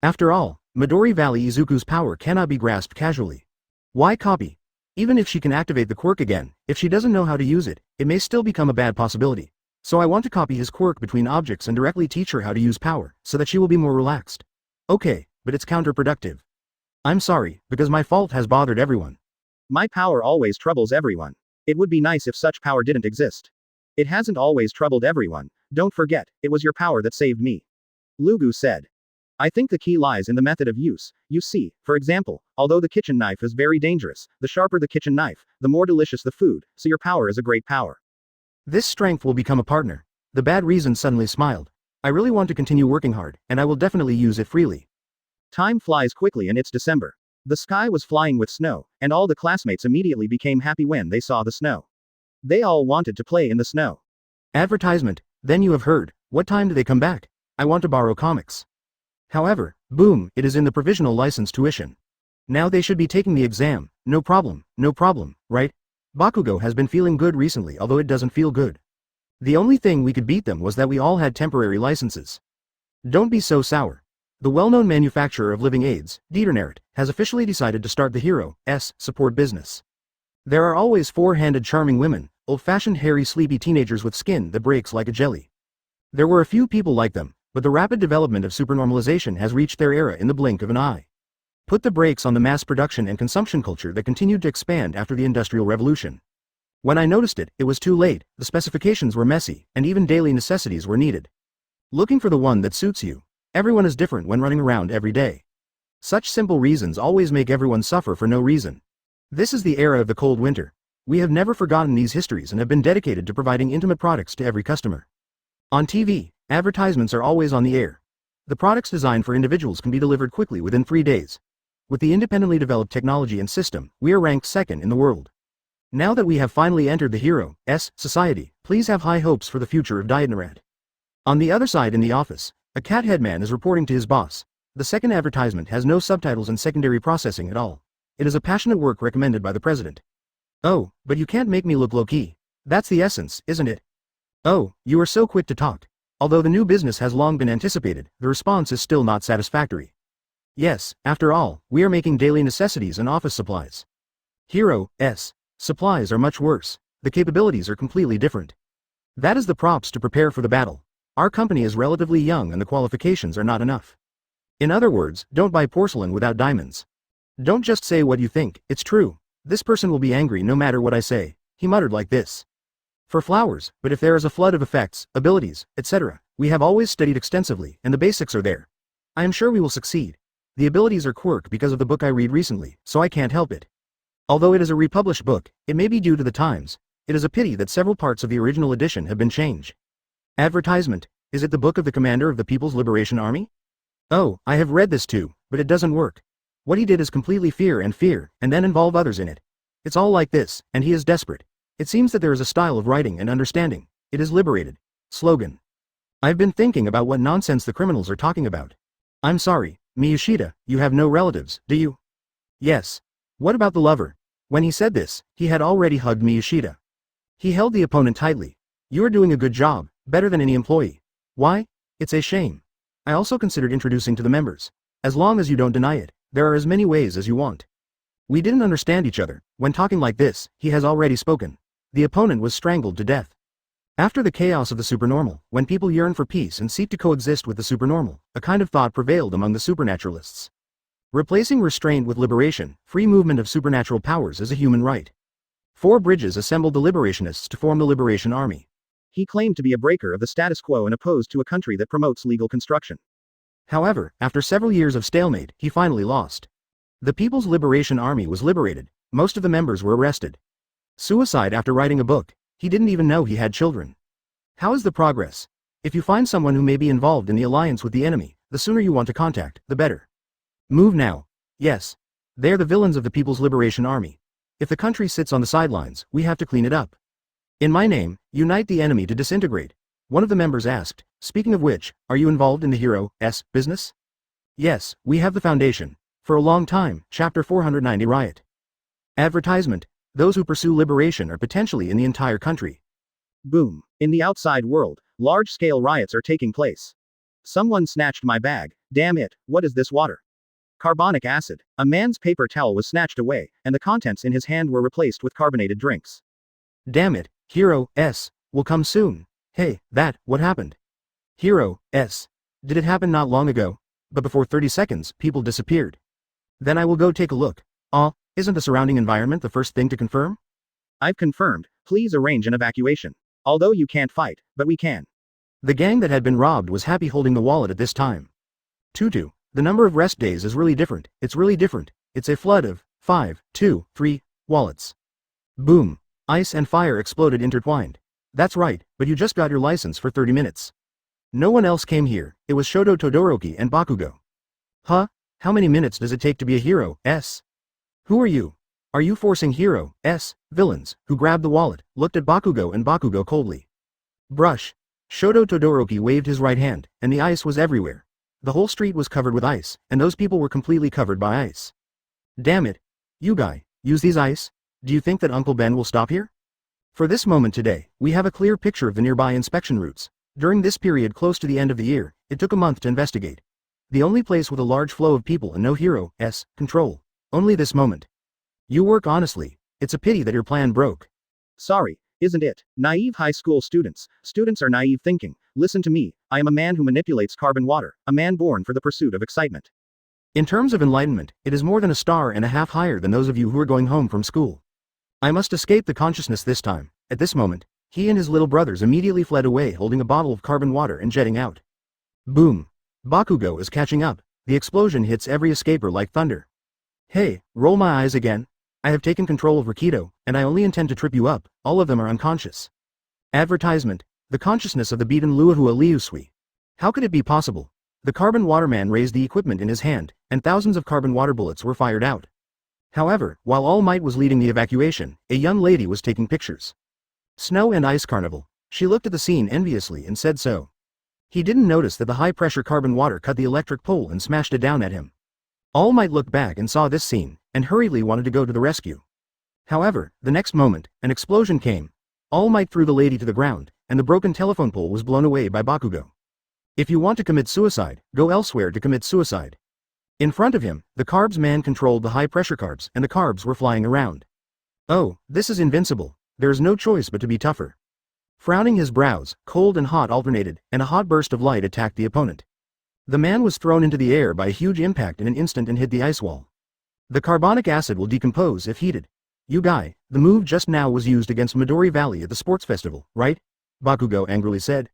After all, Midori Valley Izuku's power cannot be grasped casually. Why copy? Even if she can activate the quirk again, if she doesn't know how to use it, it may still become a bad possibility. So I want to copy his quirk between objects and directly teach her how to use power, so that she will be more relaxed. Okay, but it's counterproductive. I'm sorry, because my fault has bothered everyone. My power always troubles everyone. It would be nice if such power didn't exist. It hasn't always troubled everyone. Don't forget, it was your power that saved me. Lugu said. I think the key lies in the method of use. You see, for example, although the kitchen knife is very dangerous, the sharper the kitchen knife, the more delicious the food, so your power is a great power. This strength will become a partner. The bad reason suddenly smiled. I really want to continue working hard, and I will definitely use it freely. Time flies quickly and it's December. The sky was flying with snow, and all the classmates immediately became happy when they saw the snow. They all wanted to play in the snow. Advertisement. Then you have heard. What time do they come back? I want to borrow comics. However, boom, it is in the provisional license tuition. Now they should be taking the exam. No problem, right? Bakugo has been feeling good recently, although it doesn't feel good. The only thing we could beat them was that we all had temporary licenses. Don't be so sour. The well-known manufacturer of living aids, Dieternaert, has officially decided to start the Hero's support business. There are always four-handed charming women, old-fashioned hairy sleepy teenagers with skin that breaks like a jelly. There were a few people like them, but the rapid development of supernormalization has reached their era in the blink of an eye. Put the brakes on the mass production and consumption culture that continued to expand after the Industrial Revolution. When I noticed it, it was too late, the specifications were messy, and even daily necessities were needed. Looking for the one that suits you. Everyone is different when running around every day. Such simple reasons always make everyone suffer for no reason. This is the era of the cold winter. We have never forgotten these histories and have been dedicated to providing intimate products to every customer. On TV, advertisements are always on the air. The products designed for individuals can be delivered quickly within 3 days. With the independently developed technology and system, we are ranked second in the world. Now that we have finally entered the Hero's society, please have high hopes for the future of Dieternaert. On the other side in the office, a cat headman is reporting to his boss. The second advertisement has no subtitles and secondary processing at all. It is a passionate work recommended by the president. Oh, but you can't make me look low-key. That's the essence, isn't it? Oh, you are so quick to talk. Although the new business has long been anticipated, the response is still not satisfactory. Yes, after all, we are making daily necessities and office supplies. Hero's supplies are much worse. The capabilities are completely different. That is the props to prepare for the battle. Our company is relatively young and the qualifications are not enough. In other words, don't buy porcelain without diamonds. Don't just say what you think, it's true. This person will be angry no matter what I say, he muttered like this. For flowers, but if there is a flood of effects, abilities, etc., we have always studied extensively, and the basics are there. I am sure we will succeed. The abilities are quirk because of the book I read recently, so I can't help it. Although it is a republished book, it may be due to the times. It is a pity that several parts of the original edition have been changed. Advertisement. Is it the book of the commander of the People's Liberation Army? Oh, I have read this too, but it doesn't work. What he did is completely fear, and then involve others in it. It's all like this, and he is desperate. It seems that there is a style of writing and understanding. It is liberated. Slogan. I've been thinking about what nonsense the criminals are talking about. I'm sorry, Miyashita, you have no relatives, do you? Yes. What about the lover? When he said this, he had already hugged Miyashita. He held the opponent tightly. You are doing a good job, better than any employee. Why? It's a shame. I also considered introducing to the members. As long as you don't deny it, there are as many ways as you want. We didn't understand each other. When talking like this, he has already spoken. The opponent was strangled to death. After the chaos of the supernormal, when people yearn for peace and seek to coexist with the supernormal, a kind of thought prevailed among the supernaturalists. Replacing restraint with liberation, free movement of supernatural powers is a human right. 4 Bridges assembled the liberationists to form the Liberation Army. He claimed to be a breaker of the status quo and opposed to a country that promotes legal construction. However, after several years of stalemate, he finally lost. The People's Liberation Army was liberated. Most of the members were arrested. Suicide after writing a book. He didn't even know he had children. How is the progress? If you find someone who may be involved in the alliance with the enemy, the sooner you want to contact, the better. Move now. Yes. They're the villains of the People's Liberation Army. If the country sits on the sidelines, we have to clean it up. In my name, unite the enemy to disintegrate. One of the members asked, speaking of which, are you involved in the hero's business? Yes, we have the foundation. For a long time, Chapter 490 riot. Advertisement. Those who pursue liberation are potentially in the entire country. Boom. In the outside world, large-scale riots are taking place. Someone snatched my bag. Damn it, what is this water? Carbonic acid. A man's paper towel was snatched away, and the contents in his hand were replaced with carbonated drinks. Damn it, Hero will come soon. Hey, what happened? Hero did it happen not long ago? But before 30 seconds, people disappeared. Then I will go take a look. Isn't the surrounding environment the first thing to confirm? I've confirmed. Please arrange an evacuation. Although you can't fight, but we can. The gang that had been robbed was happy holding the wallet at this time. Tutu, the number of rest days is really different. It's really different. It's a flood of 5, 2, 3 wallets. Boom. Ice and fire exploded intertwined. That's right, but you just got your license for 30 minutes. No one else came here. It was Shoto Todoroki and Bakugo. Huh? How many minutes does it take to be a hero? Who are you? Are you forcing hero villains, who grabbed the wallet, looked at Bakugo and Bakugo coldly. Brush. Shoto Todoroki waved his right hand, and the ice was everywhere. The whole street was covered with ice, and those people were completely covered by ice. Damn it. You guy, use these ice? Do you think that Uncle Ben will stop here? For this moment today, we have a clear picture of the nearby inspection routes. During this period close to the end of the year, it took a month to investigate. The only place with a large flow of people and no hero control. Only this moment. You work honestly. It's a pity that your plan broke. Sorry, isn't it? Naive high school students. Students are naive thinking. Listen to me. I am a man who manipulates carbon water, a man born for the pursuit of excitement. In terms of enlightenment, it is more than a star and a half higher than those of you who are going home from school. I must escape the consciousness this time. At this moment, he and his little brothers immediately fled away holding a bottle of carbon water and jetting out. Boom. Bakugo is catching up. The explosion hits every escaper like thunder. Hey, roll my eyes again. I have taken control of Rikido, and I only intend to trip you up. All of them are unconscious. Advertisement. The consciousness of the beaten Luahua Liusui. How could it be possible? The carbon waterman raised the equipment in his hand, and thousands of carbon water bullets were fired out. However, while All Might was leading the evacuation, a young lady was taking pictures. Snow and Ice Carnival. She looked at the scene enviously and said so. He didn't notice that the high-pressure carbon water cut the electric pole and smashed it down at him. All Might looked back and saw this scene, and hurriedly wanted to go to the rescue. However, the next moment, an explosion came. All Might threw the lady to the ground, and the broken telephone pole was blown away by Bakugo. If you want to commit suicide, go elsewhere to commit suicide. In front of him, the carbs man controlled the high-pressure carbs, and the carbs were flying around. Oh, this is invincible. There is no choice but to be tougher. Frowning his brows, cold and hot alternated, and a hot burst of light attacked the opponent. The man was thrown into the air by a huge impact in an instant and hit the ice wall. The carbonic acid will decompose if heated. You guy, the move just now was used against Midori Valley at the sports festival, right? Bakugo angrily said.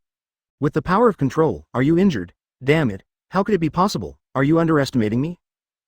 With the power of control, are you injured? Damn it, how could it be possible? Are you underestimating me?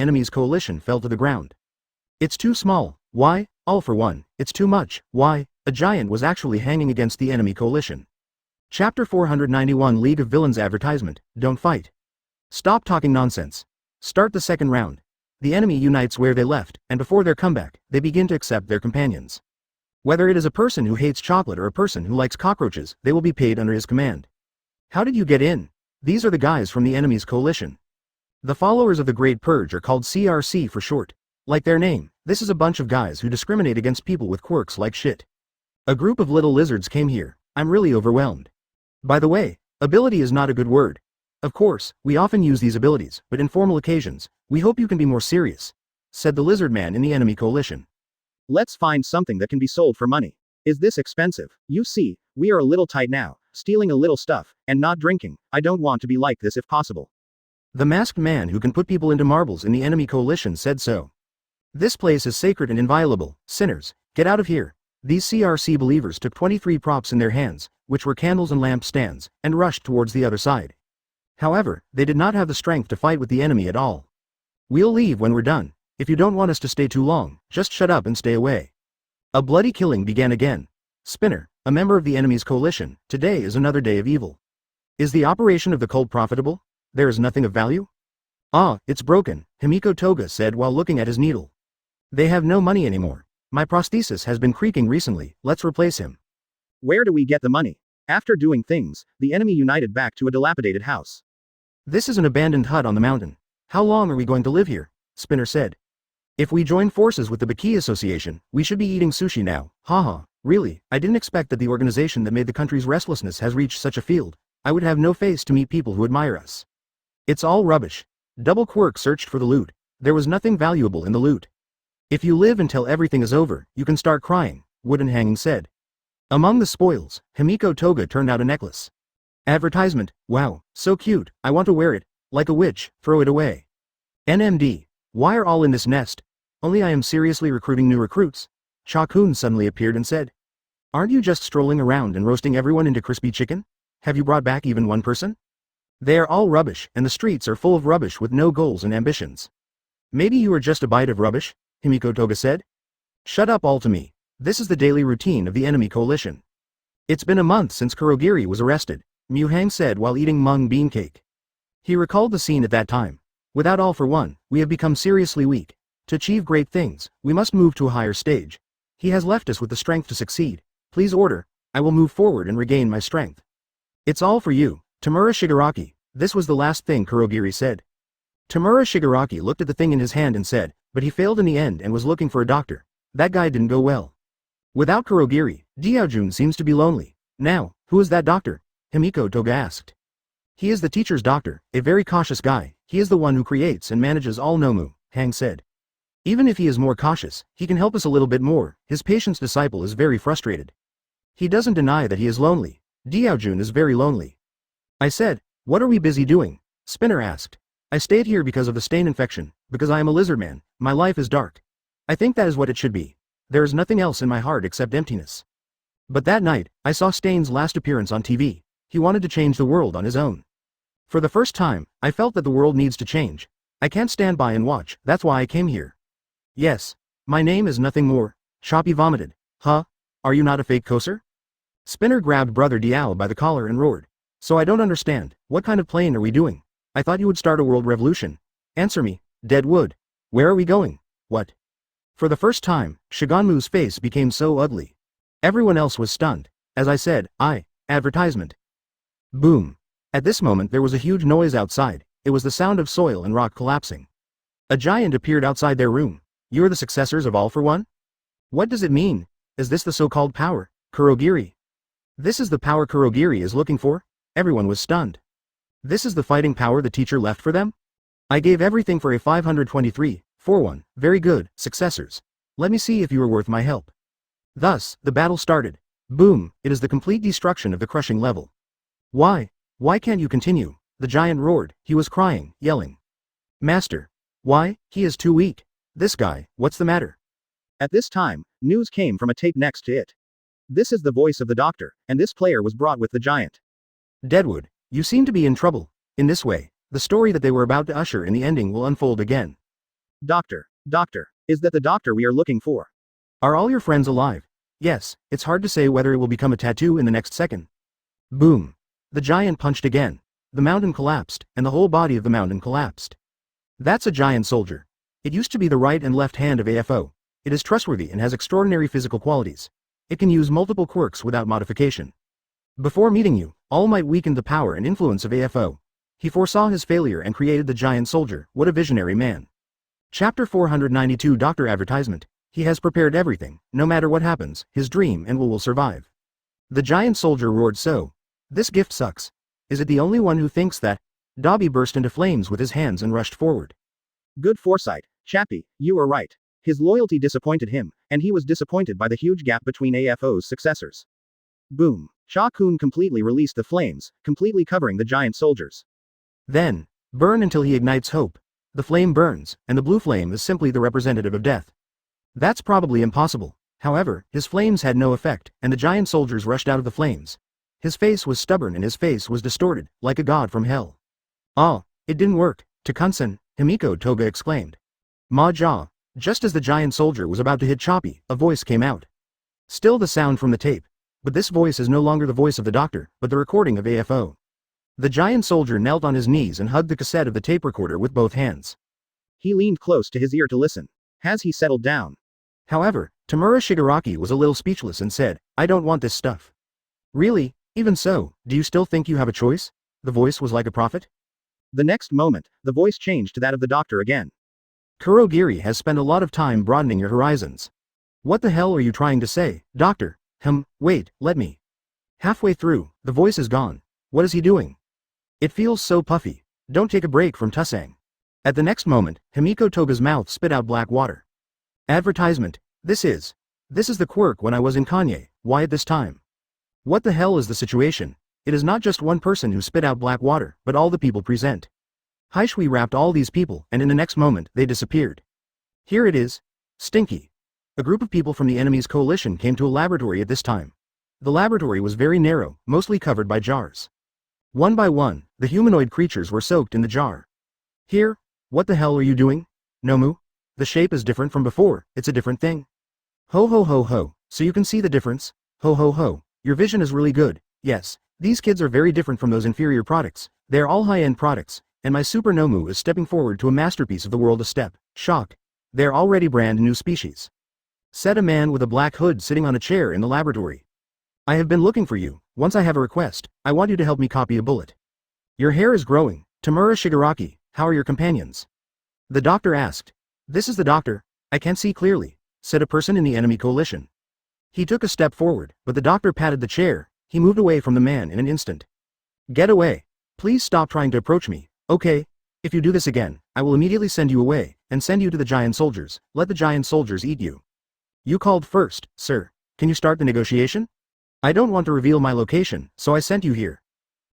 enemy's coalition fell to the ground. It's too small. Why? All for one. It's too much. Why? A giant was actually hanging against the enemy coalition. Chapter 491 League of Villains Advertisement. Don't fight. Stop talking nonsense. Start the second round. The enemy unites where they left, and before their comeback, they begin to accept their companions. Whether it is a person who hates chocolate or a person who likes cockroaches, they will be paid under his command. How did you get in? These are the guys from the enemy's coalition. The followers of the Great Purge are called CRC for short. Like their name, this is a bunch of guys who discriminate against people with quirks like shit. A group of little lizards came here. I'm really overwhelmed. By the way, ability is not a good word. Of course, we often use these abilities, but in formal occasions, we hope you can be more serious, said the lizard man in the enemy coalition. Let's find something that can be sold for money. Is this expensive? You see, we are a little tight now, stealing a little stuff, and not drinking. I don't want to be like this if possible. The masked man who can put people into marbles in the enemy coalition said so. This place is sacred and inviolable. Sinners, get out of here. These CRC believers took 23 props in their hands, which were candles and lamp stands, and rushed towards the other side. However, they did not have the strength to fight with the enemy at all. We'll leave when we're done. If you don't want us to stay too long, just shut up and stay away. A bloody killing began again. Spinner, a member of the enemy's coalition, today is another day of evil. Is the operation of the cult profitable? There is nothing of value? Ah, it's broken, Himiko Toga said while looking at his needle. They have no money anymore. My prosthesis has been creaking recently, let's replace him. Where do we get the money? After doing things, the enemy united back to a dilapidated house. This is an abandoned hut on the mountain. How long are we going to live here? Spinner said. If we join forces with the Baki Association, we should be eating sushi now. Haha, really, I didn't expect that the organization that made the country's restlessness has reached such a field. I would have no face to meet people who admire us. It's all rubbish. Double Quirk searched for the loot. There was nothing valuable in the loot. If you live until everything is over, you can start crying, Wooden Hanging said. Among the spoils, Himiko Toga turned out a necklace. Advertisement, wow, so cute, I want to wear it. Like a witch, throw it away. NMD, why are all in this nest? Only I am seriously recruiting new recruits. Cha-kun suddenly appeared and said. Aren't you just strolling around and roasting everyone into crispy chicken? Have you brought back even one person? They are all rubbish, and the streets are full of rubbish with no goals and ambitions. Maybe you are just a bite of rubbish, Himiko Toga said. Shut up all to me. This is the daily routine of the enemy coalition. It's been a month since Kurogiri was arrested, Mu Hang said while eating mung bean cake. He recalled the scene at that time. Without All for One, we have become seriously weak. To achieve great things, we must move to a higher stage. He has left us with the strength to succeed. Please order. I will move forward and regain my strength. It's all for you, Tamura Shigaraki. This was the last thing Kurogiri said. Tamura Shigaraki looked at the thing in his hand and said, but he failed in the end and was looking for a doctor. That guy didn't go well. Without Kurogiri, Diaojun seems to be lonely. Now, who is that doctor? Himiko Toga asked. He is the teacher's doctor, a very cautious guy. He is the one who creates and manages all Nomu, Hang said. Even if he is more cautious, he can help us a little bit more. His patient's disciple is very frustrated. He doesn't deny that he is lonely. Diaojun is very lonely. I said, what are we busy doing? Spinner asked. I stayed here because of the stain infection, because I am a lizard man. My life is dark. I think that is what it should be. There is nothing else in my heart except emptiness. But that night, I saw Stain's last appearance on TV. He wanted to change the world on his own. For the first time, I felt that the world needs to change. I can't stand by and watch, that's why I came here. Yes. My name is nothing more. Shoppy vomited. Huh? Are you not a fake coaster? Spinner grabbed Brother Diao by the collar and roared. So I don't understand, what kind of plane are we doing? I thought you would start a world revolution. Answer me, Deadwood. Where are we going? What? For the first time, Shiganmu's face became so ugly. Everyone else was stunned. As I said, advertisement. Boom. At this moment there was a huge noise outside. It was the sound of soil and rock collapsing. A giant appeared outside their room. You are the successors of All for One? What does it mean? Is this the so-called power, Kurogiri? This is the power Kurogiri is looking for? Everyone was stunned. This is the fighting power the teacher left for them? I gave everything for a 523-41, very good, successors. Let me see if you are worth my help. Thus, the battle started. Boom, it is the complete destruction of the crushing level. Why? Why can't you continue? The giant roared. He was crying, yelling. Master. Why? He is too weak. This guy, what's the matter? At this time, news came from a tape next to it. This is the voice of the doctor, and this player was brought with the giant. Deadwood, you seem to be in trouble. In this way, the story that they were about to usher in the ending will unfold again. Doctor, is that the doctor we are looking for? Are all your friends alive? Yes, it's hard to say whether it will become a tattoo in the next second. Boom. The giant punched again. The mountain collapsed, and the whole body of the mountain collapsed. That's a giant soldier. It used to be the right and left hand of AFO. It is trustworthy and has extraordinary physical qualities. It can use multiple quirks without modification. Before meeting you, All Might weakened the power and influence of AFO. He foresaw his failure and created the giant soldier. What a visionary man. Chapter 492 Doctor Advertisement. He has prepared everything, no matter what happens, his dream and will survive. The giant soldier roared so. This gift sucks. Is it the only one who thinks that? Dobby burst into flames with his hands and rushed forward. Good foresight, Chappie, you are right. His loyalty disappointed him, and he was disappointed by the huge gap between AFO's successors. Boom. Sha-kun completely released the flames, completely covering the giant soldiers. Then, burn until he ignites hope. The flame burns, and the blue flame is simply the representative of death. That's probably impossible. However, his flames had no effect, and the giant soldiers rushed out of the flames. His face was stubborn and his face was distorted, like a god from hell. Ah, it didn't work, Takunsen, Himiko Toga exclaimed. Ma-ja, just as the giant soldier was about to hit Choppy, a voice came out. Still the sound from the tape. But this voice is no longer the voice of the doctor, but the recording of AFO. The giant soldier knelt on his knees and hugged the cassette of the tape recorder with both hands. He leaned close to his ear to listen. Has he settled down? However, Tamura Shigaraki was a little speechless and said, I don't want this stuff. Really? Even so, do you still think you have a choice? The voice was like a prophet. The next moment, the voice changed to that of the doctor again. Kurogiri has spent a lot of time broadening your horizons. What the hell are you trying to say, doctor? Wait, let me. Halfway through, the voice is gone. What is he doing? It feels so puffy. Don't take a break from Tusang. At the next moment, Himiko Toga's mouth spit out black water. Advertisement. This is the quirk when I was in Kanye. Why at this time? What the hell is the situation? It is not just one person who spit out black water, but all the people present. Haishui wrapped all these people, and in the next moment, they disappeared. Here it is. Stinky. A group of people from the enemy's coalition came to a laboratory at this time. The laboratory was very narrow, mostly covered by jars. One by one, the humanoid creatures were soaked in the jar. Here, what the hell are you doing? Nomu? The shape is different from before, it's a different thing. Ho ho ho ho, so you can see the difference? Ho ho ho, your vision is really good. Yes, these kids are very different from those inferior products. They are all high-end products, and my Super Nomu is stepping forward to a masterpiece of the world. A step. Shock. They're already brand new species. Said a man with a black hood sitting on a chair in the laboratory. I have been looking for you. Once I have a request, I want you to help me copy a bullet. Your hair is growing. Tamura Shigaraki, how are your companions? The doctor asked. This is the doctor. I can't see clearly, said a person in the enemy coalition. He took a step forward, but the doctor patted the chair. He moved away from the man in an instant. Get away. Please stop trying to approach me, okay? If you do this again, I will immediately send you away, and send you to the giant soldiers. Let the giant soldiers eat you. You called first, sir. Can you start the negotiation? I don't want to reveal my location, so I sent you here.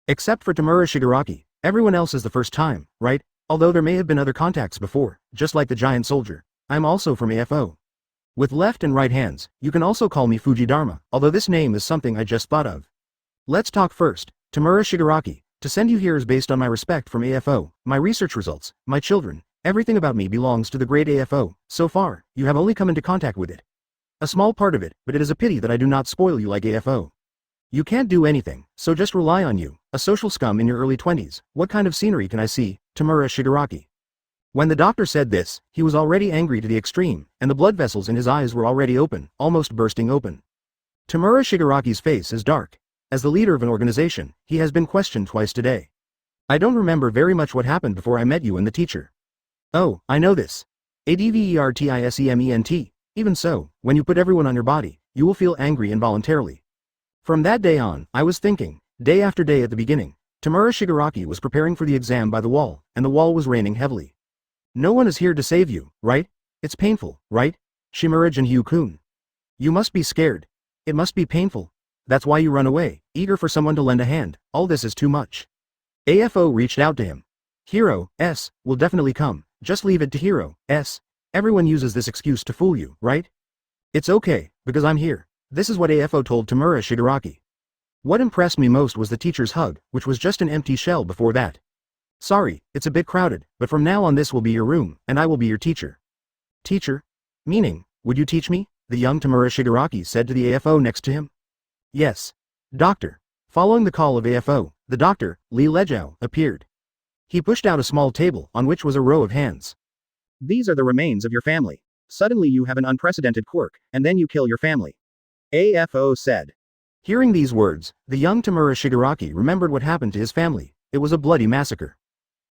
Except for Tamura Shigaraki, everyone else is the first time, right? Although there may have been other contacts before, just like the giant soldier. I'm also from AFO. With left and right hands, you can also call me Fujidharma, although this name is something I just thought of. Let's talk first. Tamura Shigaraki, to send you here is based on my respect from AFO, my research results, my children, everything about me belongs to the great AFO. So far, you have only come into contact with it. A small part of it, but it is a pity that I do not spoil you like AFO. You can't do anything, so just rely on you, a social scum in your early 20s. What kind of scenery can I see? Tamura Shigaraki. When the doctor said this, he was already angry to the extreme, and the blood vessels in his eyes were already open, almost bursting open. Tamura Shigaraki's face is dark. As the leader of an organization, he has been questioned twice today. I don't remember very much what happened before I met you and the teacher. Oh, I know this. Advertisement. Even so, when you put everyone on your body, you will feel angry involuntarily. From that day on, I was thinking, day after day at the beginning, Tamura Shigaraki was preparing for the exam by the wall, and the wall was raining heavily. No one is here to save you, right? It's painful, right? Shimura and Hyu-kun. You must be scared. It must be painful. That's why you run away, eager for someone to lend a hand. All this is too much. AFO reached out to him. Hero S will definitely come. Just leave it to Hero S. Everyone uses this excuse to fool you, right? It's okay, because I'm here. This is what AFO told Tamura Shigaraki. What impressed me most was the teacher's hug, which was just an empty shell before that. Sorry, it's a bit crowded, but from now on this will be your room, and I will be your teacher. Teacher? Meaning, would you teach me? The young Tamura Shigaraki said to the AFO next to him. Yes. Doctor. Following the call of AFO, the doctor, Li Lejiao, appeared. He pushed out a small table on which was a row of hands. These are the remains of your family. Suddenly you have an unprecedented quirk, and then you kill your family. AFO said. Hearing these words, the young Tamura Shigaraki remembered what happened to his family. It was a bloody massacre.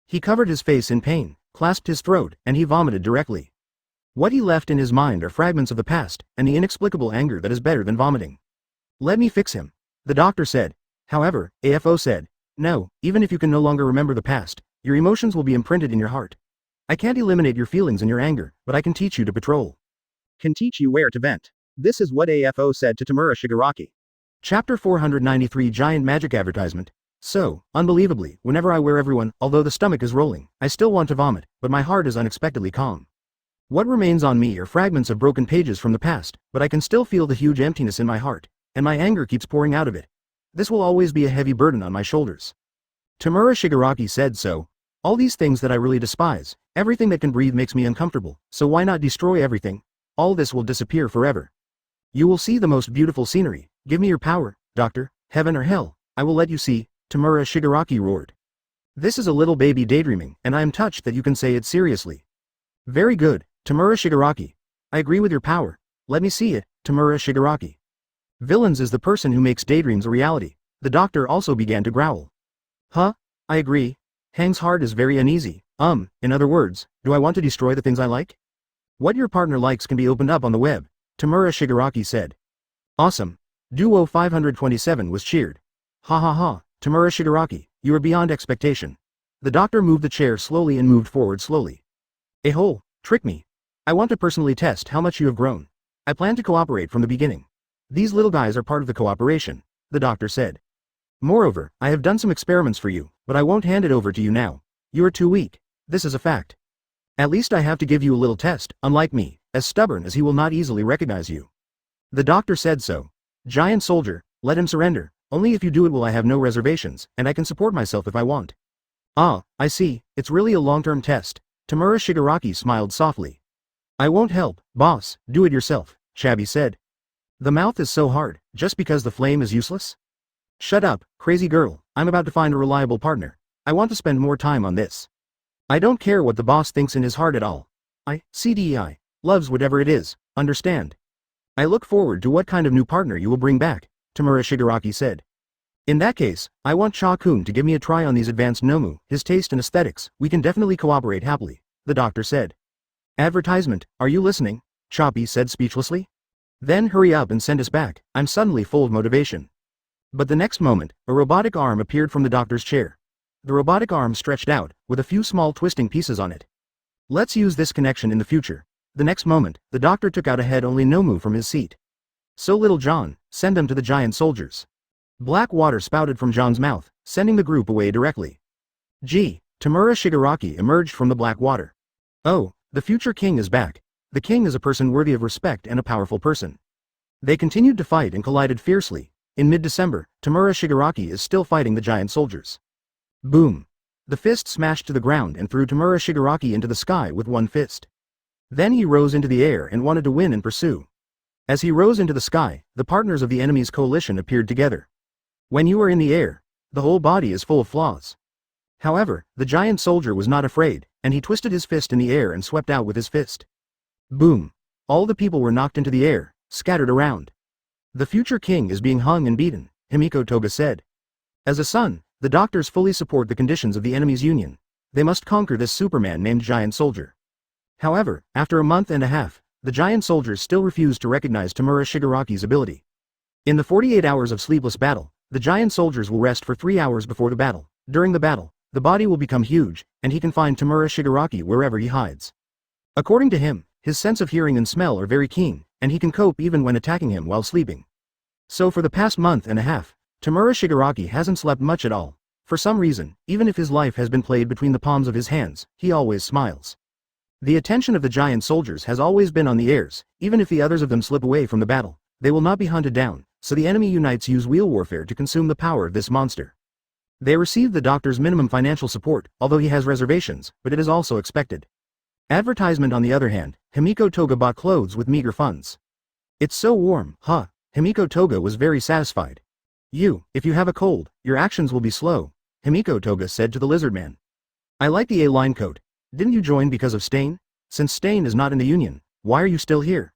He covered his face in pain, clasped his throat, and he vomited directly. What he left in his mind are fragments of the past, and the inexplicable anger that is better than vomiting. Let me fix him. The doctor said. However, AFO said, no, even if you can no longer remember the past, your emotions will be imprinted in your heart. I can't eliminate your feelings and your anger, but I can teach you to patrol. Can teach you where to vent. This is what AFO said to Tamura Shigaraki. Chapter 493 Giant Magic Advertisement. So, unbelievably, whenever I wear everyone, although the stomach is rolling, I still want to vomit, but my heart is unexpectedly calm. What remains on me are fragments of broken pages from the past, but I can still feel the huge emptiness in my heart, and my anger keeps pouring out of it. This will always be a heavy burden on my shoulders. Tamura Shigaraki said so. All these things that I really despise, everything that can breathe makes me uncomfortable, so why not destroy everything? All this will disappear forever. You will see the most beautiful scenery. Give me your power, doctor, heaven or hell, I will let you see, Tamura Shigaraki roared. This is a little baby daydreaming, and I am touched that you can say it seriously. Very good, Tamura Shigaraki. I agree with your power. Let me see it, Tamura Shigaraki. Villains is the person who makes daydreams a reality. The doctor also began to growl. Huh? I agree. Hang's heart is very uneasy. In other words, do I want to destroy the things I like? What your partner likes can be opened up on the web, Tamura Shigaraki said. Awesome. Duo 527 was cheered. Ha ha ha, Tamura Shigaraki, you are beyond expectation. The doctor moved the chair slowly and moved forward slowly. A-hole, trick me. I want to personally test how much you have grown. I plan to cooperate from the beginning. These little guys are part of the cooperation, the doctor said. Moreover, I have done some experiments for you, but I won't hand it over to you now. You are too weak. This is a fact. At least I have to give you a little test, unlike me, as stubborn as he will not easily recognize you. The doctor said so. Giant soldier, let him surrender. Only if you do it will I have no reservations, and I can support myself if I want. Ah, I see, it's really a long-term test. Tamura Shigaraki smiled softly. I won't help, boss, do it yourself. Shabby said. The mouth is so hard, just because the flame is useless? Shut up, crazy girl, I'm about to find a reliable partner. I want to spend more time on this. I don't care what the boss thinks in his heart at all. CDEI, loves whatever it is, understand? I look forward to what kind of new partner you will bring back, Tamura Shigaraki said. In that case, I want Cha-kun to give me a try on these advanced Nomu, his taste and aesthetics, we can definitely cooperate happily, the doctor said. Advertisement, are you listening? Choppy said speechlessly. Then hurry up and send us back, I'm suddenly full of motivation. But the next moment, a robotic arm appeared from the doctor's chair. The robotic arm stretched out, with a few small twisting pieces on it. Let's use this connection in the future. The next moment, the doctor took out a head-only Nomu from his seat. So little John, send them to the giant soldiers. Black water spouted from John's mouth, sending the group away directly. Gee, Tamura Shigaraki emerged from the black water. Oh, the future king is back. The king is a person worthy of respect and a powerful person. They continued to fight and collided fiercely. In mid-December, Tamura Shigaraki is still fighting the giant soldiers. Boom. The fist smashed to the ground and threw Tamura Shigaraki into the sky with one fist. Then he rose into the air and wanted to win and pursue. As he rose into the sky, the partners of the enemy's coalition appeared together. When you are in the air, the whole body is full of flaws. However, the giant soldier was not afraid, and he twisted his fist in the air and swept out with his fist. Boom. All the people were knocked into the air, scattered around. The future king is being hung and beaten, Himiko Toga said. As a son, the doctors fully support the conditions of the enemy's union. They must conquer this Superman named Giant Soldier. However, after a month and a half, the giant soldiers still refused to recognize Tamura Shigaraki's ability. In the 48 hours of sleepless battle, the giant soldiers will rest for 3 hours before the battle. During the battle, the body will become huge, and he can find Tamura Shigaraki wherever he hides. According to him, his sense of hearing and smell are very keen, and he can cope even when attacking him while sleeping. So for the past month and a half, Tamura Shigaraki hasn't slept much at all. For some reason, even if his life has been played between the palms of his hands, he always smiles. The attention of the giant soldiers has always been on the heirs, even if the others of them slip away from the battle, they will not be hunted down, so the enemy unites use wheel warfare to consume the power of this monster. They receive the doctor's minimum financial support, although he has reservations, but it is also expected. Advertisement on the other hand, Himiko Toga bought clothes with meager funds. It's so warm, huh? Himiko Toga was very satisfied. If you have a cold, your actions will be slow, Himiko Toga said to the lizard man. I like the A-line coat. Didn't you join because of Stain? Since Stain is not in the union, why are you still here?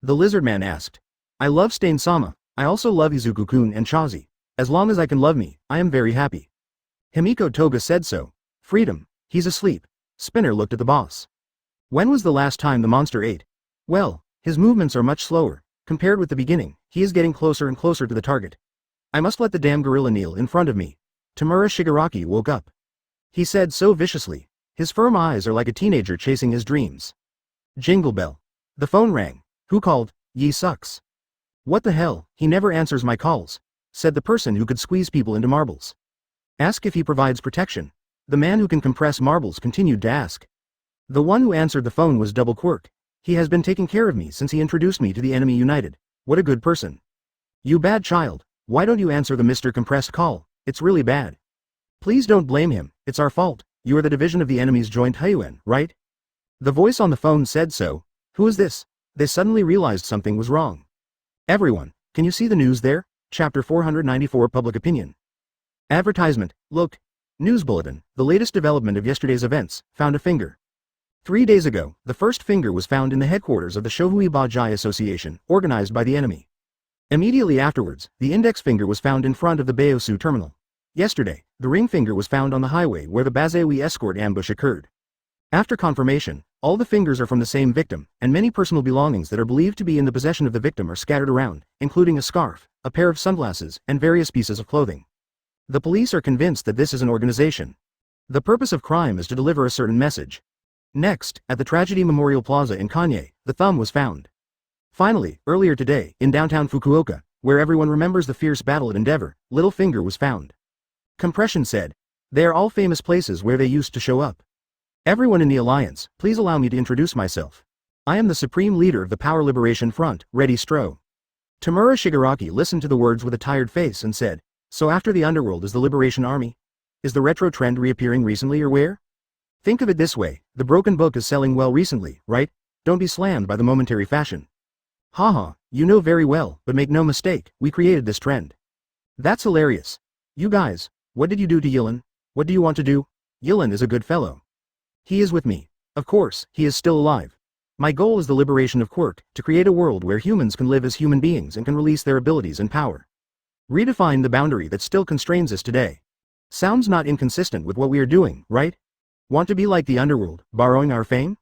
The lizard man asked. I love Stain-sama, I also love Izuku-kun and Chazi. As long as I can love me, I am very happy. Himiko Toga said so. Freedom, he's asleep. Spinner looked at the boss. When was the last time the monster ate? Well, his movements are much slower. Compared with the beginning, he is getting closer and closer to the target. I must let the damn gorilla kneel in front of me. Tamura Shigaraki woke up. He said so viciously. His firm eyes are like a teenager chasing his dreams. Jingle bell. The phone rang. Who called? Ye sucks. What the hell, he never answers my calls, said the person who could squeeze people into marbles. Ask if he provides protection. The man who can compress marbles continued to ask. The one who answered the phone was Double Quirk. He has been taking care of me since he introduced me to the enemy united. What a good person. You bad child, why don't you answer the Mr. Compressed call? It's really bad. Please don't blame him, it's our fault. You are the division of the enemy's joint Hyuan, right? The voice on the phone said so. Who is this? They suddenly realized something was wrong. Everyone, can you see the news there? Chapter 494 Public Opinion. Advertisement, look. News bulletin, the latest development of yesterday's events, found a finger. 3 days ago, the first finger was found in the headquarters of the Shohui Bajai Association, organized by the enemy. Immediately afterwards, the index finger was found in front of the Baosu terminal. Yesterday, the ring finger was found on the highway where the Bazewi escort ambush occurred. After confirmation, all the fingers are from the same victim, and many personal belongings that are believed to be in the possession of the victim are scattered around, including a scarf, a pair of sunglasses, and various pieces of clothing. The police are convinced that this is an organization. The purpose of crime is to deliver a certain message. Next, at the Tragedy Memorial Plaza in Kanye, the thumb was found. Finally, earlier today, in downtown Fukuoka, where everyone remembers the fierce battle at Endeavor, Little Finger was found. Compression said. They are all famous places where they used to show up. Everyone in the Alliance, please allow me to introduce myself. I am the Supreme Leader of the Power Liberation Front, Reddy Stro. Tamura Shigaraki listened to the words with a tired face and said, so after the underworld is the Liberation Army? Is the retro trend reappearing recently or where? Think of it this way, the broken book is selling well recently, right? Don't be slammed by the momentary fashion. Haha, you know very well, but make no mistake, we created this trend. That's hilarious. You guys, what did you do to Yilin? What do you want to do? Yilin is a good fellow. He is with me. Of course, he is still alive. My goal is the liberation of quirk, to create a world where humans can live as human beings and can release their abilities and power. Redefine the boundary that still constrains us today. Sounds not inconsistent with what we are doing, right? Want to be like the underworld, borrowing our fame?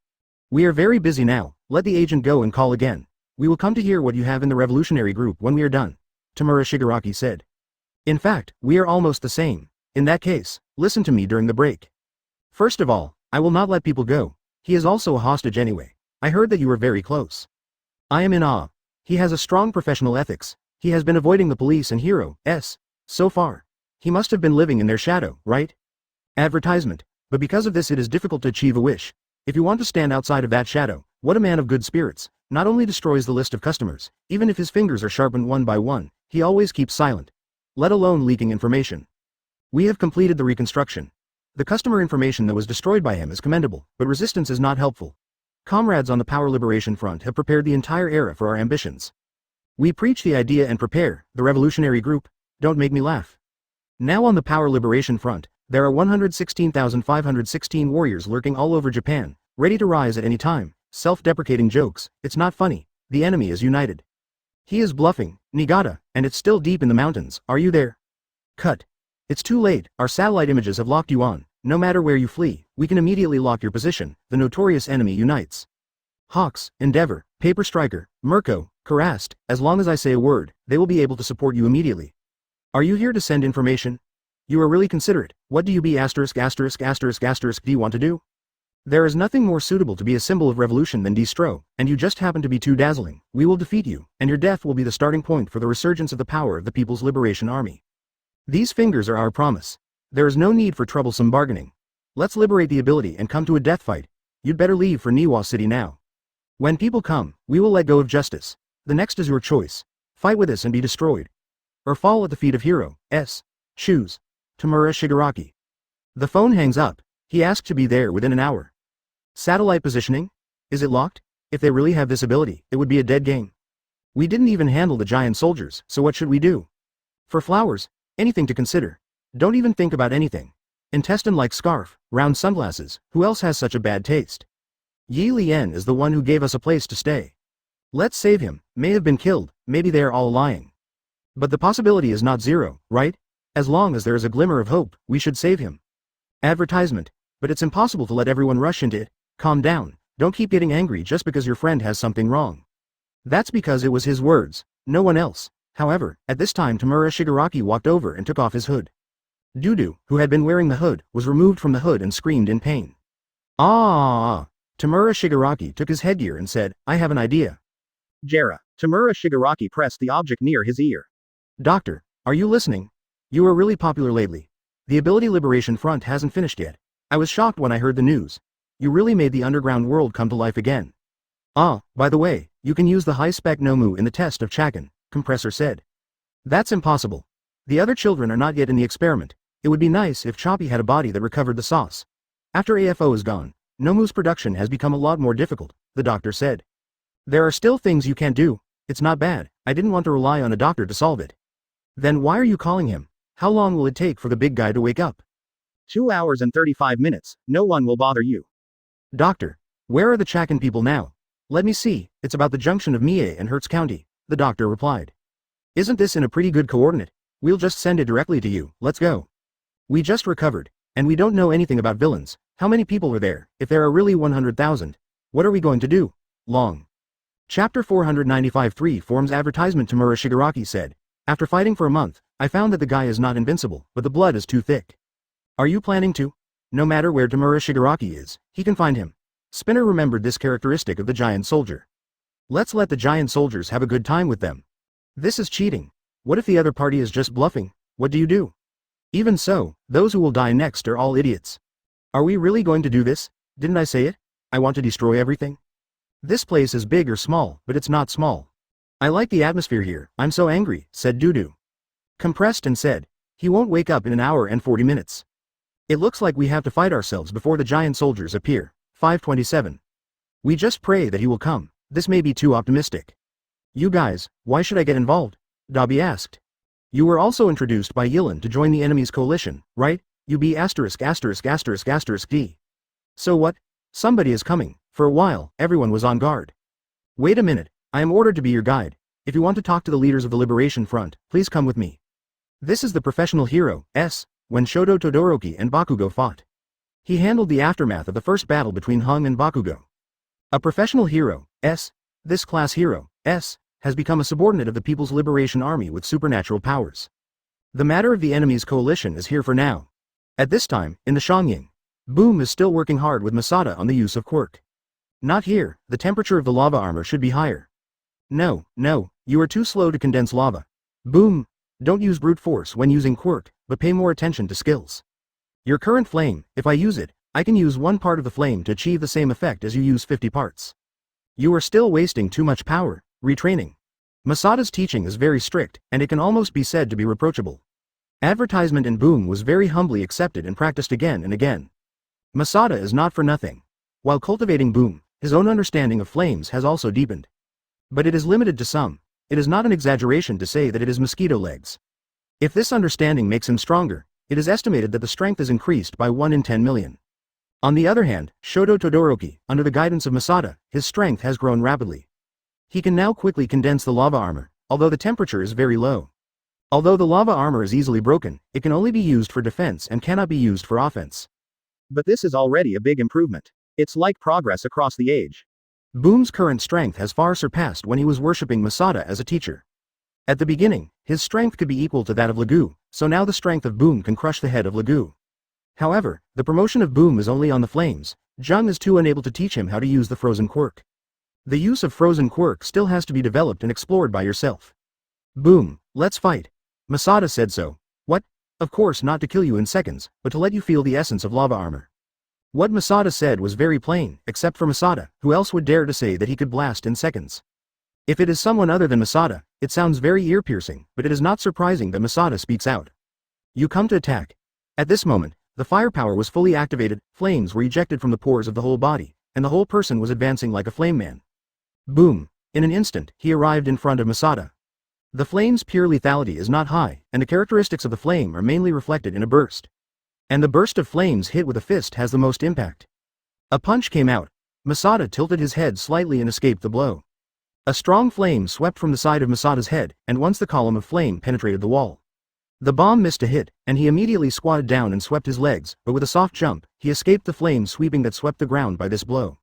We are very busy now, let the agent go and call again. We will come to hear what you have in the revolutionary group when we are done, Tamura Shigaraki said. In fact, we are almost the same. In that case, listen to me during the break. First of all, I will not let people go. He is also a hostage anyway. I heard that you were very close. I am in awe. He has a strong professional ethics. He has been avoiding the police and heroes, so far. He must have been living in their shadow, right? Advertisement. But because of this it is difficult to achieve a wish. If you want to stand outside of that shadow, what a man of good spirits, not only destroys the list of customers, even if his fingers are sharpened one by one, he always keeps silent. Let alone leaking information. We have completed the reconstruction. The customer information that was destroyed by him is commendable, but resistance is not helpful. Comrades on the Power Liberation Front have prepared the entire era for our ambitions. We preach the idea and prepare, the revolutionary group, don't make me laugh. Now on the Power Liberation Front, there are 116,516 warriors lurking all over Japan, ready to rise at any time, self-deprecating jokes, it's not funny, the enemy is united. He is bluffing, Niigata, and it's still deep in the mountains, are you there? Cut. It's too late, our satellite images have locked you on, no matter where you flee, we can immediately lock your position, the notorious enemy unites. Hawks, Endeavor, Paper Striker, Mirko, Karast, as long as I say a word, they will be able to support you immediately. Are you here to send information? You are really considerate, what do you be ******* do you want to do? There is nothing more suitable to be a symbol of revolution than destro, and you just happen to be too dazzling, we will defeat you, and your death will be the starting point for the resurgence of the power of the People's Liberation Army. These fingers are our promise. There is no need for troublesome bargaining. Let's liberate the ability and come to a death fight. You'd better leave for Niwa City now. When people come, we will let go of justice. The next is your choice. Fight with us and be destroyed. Or fall at the feet of heroes. Choose. Tamura Shigaraki. The phone hangs up. He asked to be there within an hour. Satellite positioning? Is it locked? If they really have this ability, it would be a dead game. We didn't even handle the giant soldiers, so what should we do? For flowers, anything to consider. Don't even think about anything. Intestine-like scarf, round sunglasses, who else has such a bad taste? Yi Lian is the one who gave us a place to stay. Let's save him, may have been killed, maybe they are all lying. But the possibility is not zero, right? As long as there is a glimmer of hope, we should save him. Advertisement. But it's impossible to let everyone rush into it. Calm down, don't keep getting angry just because your friend has something wrong. That's because it was his words, no one else. However, at this time Tamura Shigaraki walked over and took off his hood. Dudu, who had been wearing the hood, was removed from the hood and screamed in pain. Ah! Tamura Shigaraki took his headgear and said, I have an idea. Jera. Tamura Shigaraki pressed the object near his ear. Doctor, are you listening? You are really popular lately. The Ability Liberation Front hasn't finished yet. I was shocked when I heard the news. You really made the underground world come to life again. Ah, by the way, you can use the high-spec Nomu in the test of Chakan, Compressor said. That's impossible. The other children are not yet in the experiment. It would be nice if Choppy had a body that recovered the sauce. After AFO is gone, Nomu's production has become a lot more difficult, the doctor said. There are still things you can't do. It's not bad, I didn't want to rely on a doctor to solve it. Then why are you calling him? How long will it take for the big guy to wake up? 2 hours and 35 minutes, no one will bother you. Doctor, where are the Chakan people now? Let me see, it's about the junction of Mie and Hertz County, the doctor replied. Isn't this in a pretty good coordinate? We'll just send it directly to you, let's go. We just recovered, and we don't know anything about villains. How many people are there? If there are really 100,000, what are we going to do? Long. Chapter 495-3 Forms Advertisement Tamura Shigaraki said. After fighting for a month, I found that the guy is not invincible, but the blood is too thick. Are you planning to? No matter where Tamura Shigaraki is, he can find him. Spinner remembered this characteristic of the giant soldier. Let's let the giant soldiers have a good time with them. This is cheating. What if the other party is just bluffing? What do you do? Even so, those who will die next are all idiots. Are we really going to do this? Didn't I say it? I want to destroy everything. This place is big or small, but it's not small. I like the atmosphere here, I'm so angry, said Dudu. Compressed and said, he won't wake up in an hour and 40 minutes. It looks like we have to fight ourselves before the giant soldiers appear. 527. We just pray that he will come, this may be too optimistic. You guys, why should I get involved? Dobby asked. You were also introduced by Yilin to join the enemy's coalition, right? You be asterisk asterisk asterisk asterisk D. So what? Somebody is coming. For a while, everyone was on guard. Wait a minute, I am ordered to be your guide. If you want to talk to the leaders of the Liberation Front, please come with me. This is the professional hero, S, when Shoto Todoroki and Bakugo fought. He handled the aftermath of the first battle between Hung and Bakugo. A professional hero, S, this class hero, S, has become a subordinate of the People's Liberation Army with supernatural powers. The matter of the enemy's coalition is here for now. At this time, in the Shangying, Boom is still working hard with Masada on the use of quirk. Not here, the temperature of the lava armor should be higher. No, you are too slow to condense lava. Boom, don't use brute force when using quirk, but pay more attention to skills. Your current flame, if I use it, I can use one part of the flame to achieve the same effect as you use 50 parts. You are still wasting too much power. Retraining. Masada's teaching is very strict, and it can almost be said to be reproachable. Advertisement in Boom was very humbly accepted and practiced again and again. Masada is not for nothing. While cultivating Boom, his own understanding of flames has also deepened. But it is limited to some. It is not an exaggeration to say that it is mosquito legs. If this understanding makes him stronger, it is estimated that the strength is increased by 1 in 10 million. On the other hand, Shoto Todoroki, under the guidance of Masada, his strength has grown rapidly. He can now quickly condense the lava armor, although the temperature is very low. Although the lava armor is easily broken, it can only be used for defense and cannot be used for offense. But this is already a big improvement. It's like progress across the age. Boom's current strength has far surpassed when he was worshipping Masada as a teacher. At the beginning, his strength could be equal to that of Legu, so now the strength of Boom can crush the head of Legu. However, the promotion of Boom is only on the flames. Jung is too unable to teach him how to use the frozen quirk. The use of frozen quirk still has to be developed and explored by yourself. Boom, let's fight. Masada said so. What? Of course not to kill you in seconds, but to let you feel the essence of lava armor. What Masada said was very plain, except for Masada, who else would dare to say that he could blast in seconds? If it is someone other than Masada, it sounds very ear-piercing, but it is not surprising that Masada speaks out. You come to attack. At this moment, the firepower was fully activated, flames were ejected from the pores of the whole body, and the whole person was advancing like a flame man. Boom! In an instant, he arrived in front of Masada. The flame's pure lethality is not high, and the characteristics of the flame are mainly reflected in a burst. And the burst of flames hit with a fist has the most impact. A punch came out. Masada tilted his head slightly and escaped the blow. A strong flame swept from the side of Masada's head, and once the column of flame penetrated the wall. The bomb missed a hit, and he immediately squatted down and swept his legs, but with a soft jump, he escaped the flame sweeping that swept the ground by this blow.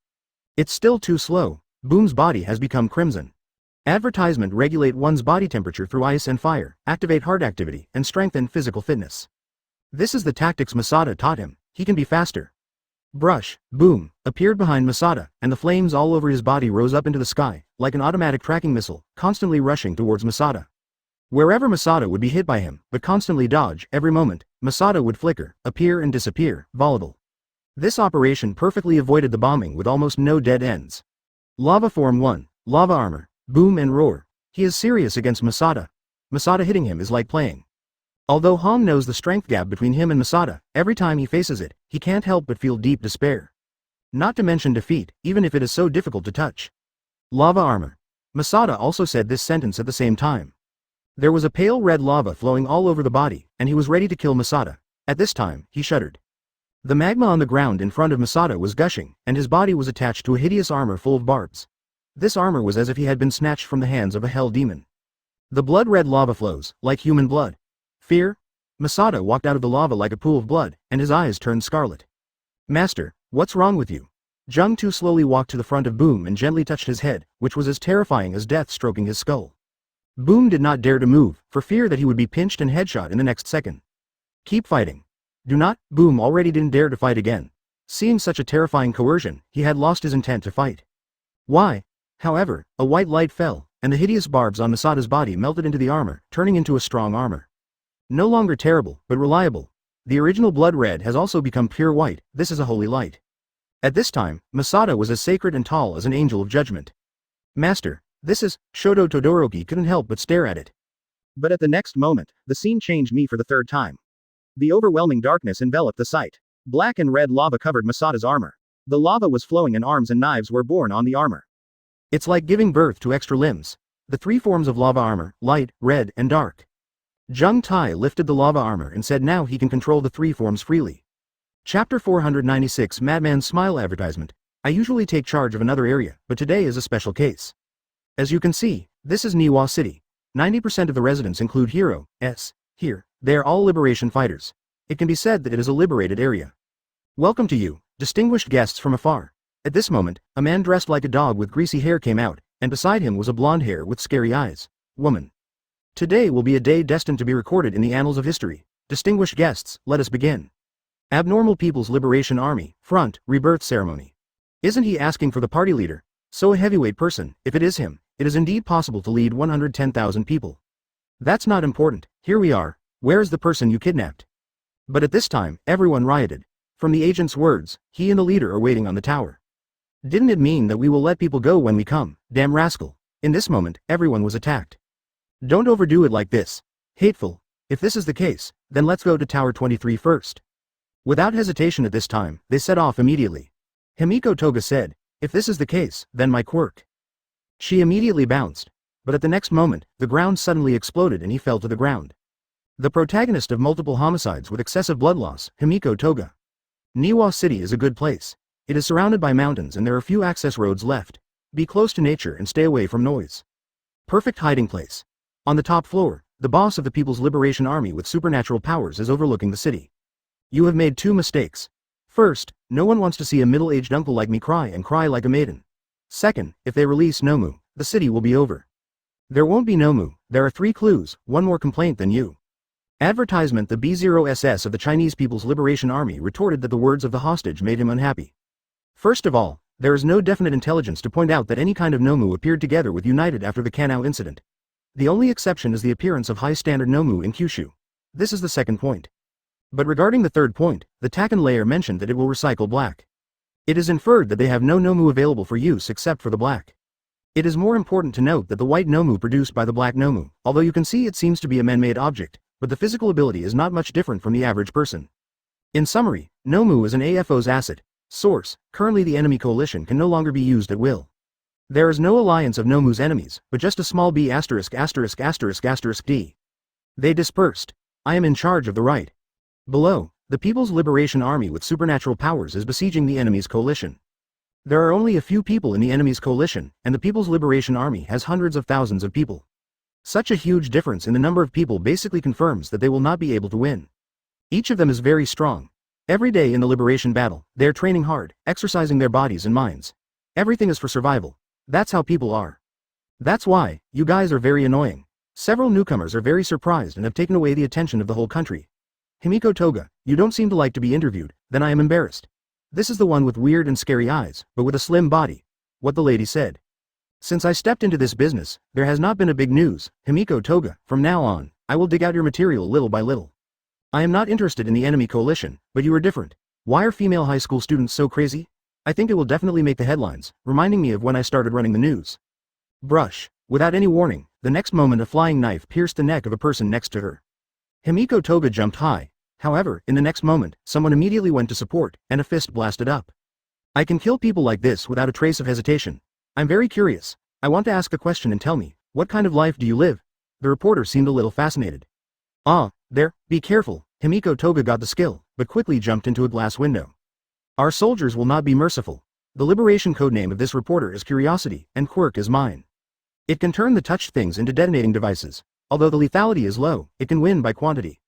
It's still too slow. Boom's body has become crimson. Advertisement regulate one's body temperature through ice and fire, activate heart activity, and strengthen physical fitness. This is the tactics Masada taught him. He can be faster. Brush, Boom, appeared behind Masada, and the flames all over his body rose up into the sky, like an automatic tracking missile, constantly rushing towards Masada. Wherever Masada would be hit by him, but constantly dodge, every moment, Masada would flicker, appear and disappear, volatile. This operation perfectly avoided the bombing with almost no dead ends. Lava Form 1, Lava Armor, Boom and Roar. He is serious against Masada. Masada hitting him is like playing. Although Hong knows the strength gap between him and Masada, every time he faces it, he can't help but feel deep despair. Not to mention defeat, even if it is so difficult to touch. Lava Armor. Masada also said this sentence at the same time. There was a pale red lava flowing all over the body, and he was ready to kill Masada. At this time, he shuddered. The magma on the ground in front of Masada was gushing, and his body was attached to a hideous armor full of barbs. This armor was as if he had been snatched from the hands of a hell demon. The blood-red lava flows, like human blood. Fear? Masada walked out of the lava like a pool of blood, and his eyes turned scarlet. Master, what's wrong with you? Jung Tu slowly walked to the front of Boom and gently touched his head, which was as terrifying as death stroking his skull. Boom did not dare to move, for fear that he would be pinched and headshot in the next second. Keep fighting. Do not. Boom already didn't dare to fight again. Seeing such a terrifying coercion, he had lost his intent to fight. Why? However, a white light fell, and the hideous barbs on Masada's body melted into the armor, turning into a strong armor. No longer terrible, but reliable. The original blood red has also become pure white. This is a holy light. At this time, Masada was as sacred and tall as an angel of judgment. Master, this is... Shoto Todoroki couldn't help but stare at it. But at the next moment, the scene changed me for the third time. The overwhelming darkness enveloped the sight. Black and red lava covered Masada's armor. The lava was flowing and arms and knives were borne on the armor. It's like giving birth to extra limbs. The three forms of lava armor, light, red, and dark. Zheng Tai lifted the lava armor and said now he can control the three forms freely. Chapter 496 Madman's Smile Advertisement. I usually take charge of another area, but today is a special case. As you can see, this is Niwa City. 90% of the residents include heroes. Here, they are all liberation fighters. It can be said that it is a liberated area. Welcome to you, distinguished guests from afar. At this moment, a man dressed like a dog with greasy hair came out, and beside him was a blonde hair with scary eyes. Woman. Today will be a day destined to be recorded in the annals of history. Distinguished guests, let us begin. Abnormal People's Liberation Army, Front, Rebirth Ceremony. Isn't he asking for the party leader? So a heavyweight person, if it is him, it is indeed possible to lead 110,000 people. That's not important, here we are, where is the person you kidnapped? But at this time, everyone rioted. From the agent's words, he and the leader are waiting on the tower. Didn't it mean that we will let people go when we come, damn rascal? In this moment, everyone was attacked. Don't overdo it like this. Hateful. If this is the case, then let's go to Tower 23 first. Without hesitation at this time, they set off immediately. Himiko Toga said, if this is the case, then my quirk. She immediately bounced. But at the next moment, the ground suddenly exploded and he fell to the ground. The protagonist of multiple homicides with excessive blood loss, Himiko Toga. Niwa City is a good place. It is surrounded by mountains and there are few access roads left. Be close to nature and stay away from noise. Perfect hiding place. On the top floor, the boss of the People's Liberation Army with supernatural powers is overlooking the city. You have made two mistakes. First, no one wants to see a middle-aged uncle like me cry and cry like a maiden. Second, if they release Nomu, the city will be over. There won't be Nomu, there are 3 clues, one more complaint than you. Advertisement. The B0SS of the Chinese People's Liberation Army retorted that the words of the hostage made him unhappy. First of all, there is no definite intelligence to point out that any kind of Nomu appeared together with United after the Kanao incident. The only exception is the appearance of high-standard Nomu in Kyushu. This is the second point. But regarding the third point, the Takan layer mentioned that it will recycle black. It is inferred that they have no Nomu available for use except for the black. It is more important to note that the white Nomu produced by the black Nomu, although you can see it seems to be a man-made object, but the physical ability is not much different from the average person. In summary, Nomu is an AFO's asset. Source, currently the enemy coalition can no longer be used at will. There is no alliance of Nomu's enemies, but just a small b**************************************************************************************************************************************************************************************************************************************************************************************************************************************************** Below, the People's Liberation Army with supernatural powers is besieging the enemy's coalition. There are only a few people in the enemy's coalition, and the People's Liberation Army has hundreds of thousands of people. Such a huge difference in the number of people basically confirms that they will not be able to win. Each of them is very strong. Every day in the liberation battle, they are training hard, exercising their bodies and minds. Everything is for survival. That's how people are. That's why, you guys are very annoying. Several newcomers are very surprised and have taken away the attention of the whole country. Himiko Toga, you don't seem to like to be interviewed, then I am embarrassed. This is the one with weird and scary eyes, but with a slim body. What the lady said. Since I stepped into this business, there has not been a big news, Himiko Toga. From now on, I will dig out your material little by little. I am not interested in the enemy coalition, but you are different. Why are female high school students so crazy? I think it will definitely make the headlines, reminding me of when I started running the news. Brush. Without any warning, the next moment a flying knife pierced the neck of a person next to her. Himiko Toga jumped high. However, in the next moment, someone immediately went to support, and a fist blasted up. I can kill people like this without a trace of hesitation. I'm very curious. I want to ask a question and tell me, what kind of life do you live? The reporter seemed a little fascinated. Ah, there, be careful. Himiko Toga got the skill, but quickly jumped into a glass window. Our soldiers will not be merciful. The liberation codename of this reporter is Curiosity, and quirk is mine. It can turn the touched things into detonating devices. Although the lethality is low, it can win by quantity.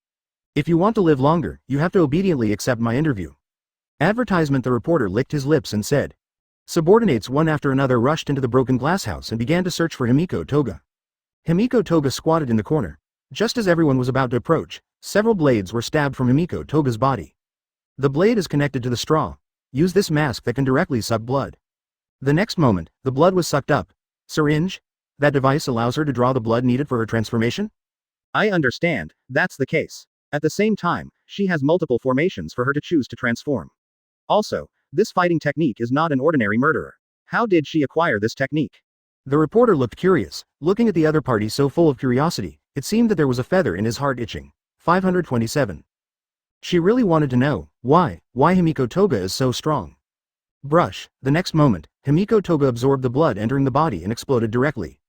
If you want to live longer, you have to obediently accept my interview. Advertisement. The reporter licked his lips and said. Subordinates one after another rushed into the broken glass house and began to search for Himiko Toga. Himiko Toga squatted in the corner. Just as everyone was about to approach, several blades were stabbed from Himiko Toga's body. The blade is connected to the straw. Use this mask that can directly suck blood. The next moment, the blood was sucked up. Syringe? That device allows her to draw the blood needed for her transformation? I understand, that's the case. At the same time, she has multiple formations for her to choose to transform. Also, this fighting technique is not an ordinary murderer. How did she acquire this technique? The reporter looked curious, looking at the other party so full of curiosity, it seemed that there was a feather in his heart itching. 527. She really wanted to know, why Himiko Toga is so strong. Brush. The next moment, Himiko Toga absorbed the blood entering the body and exploded directly.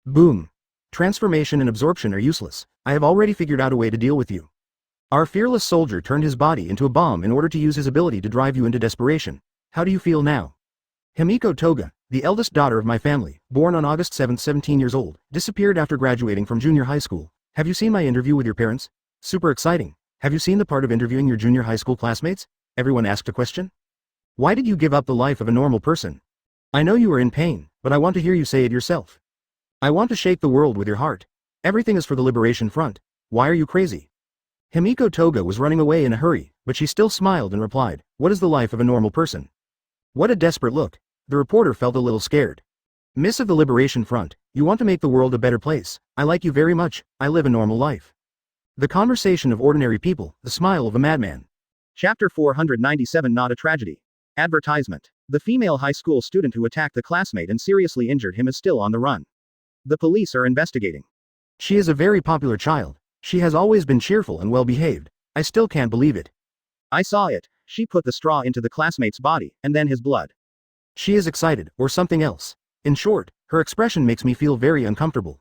Boom. Transformation and absorption are useless. I have already figured out a way to deal with you. Our fearless soldier turned his body into a bomb in order to use his ability to drive you into desperation. How do you feel now? Himiko Toga, the eldest daughter of my family, born on August 7, 17 years old, disappeared after graduating from junior high school. Have you seen my interview with your parents? Super exciting. Have you seen the part of interviewing your junior high school classmates? Everyone asked a question. Why did you give up the life of a normal person? I know you are in pain, but I want to hear you say it yourself. I want to shake the world with your heart. Everything is for the Liberation Front. Why are you crazy? Himiko Toga was running away in a hurry, but she still smiled and replied, what is the life of a normal person? What a desperate look. The reporter felt a little scared. Miss of the Liberation Front, you want to make the world a better place. I like you very much. I live a normal life. The conversation of ordinary people, the smile of a madman. Chapter 497 Not a Tragedy. Advertisement. The female high school student who attacked the classmate and seriously injured him is still on the run. The police are investigating. She is a very popular child. She has always been cheerful and well behaved. I still can't believe it. I saw it. She put the straw into the classmate's body, and then his blood. She is excited, or something else. In short, her expression makes me feel very uncomfortable.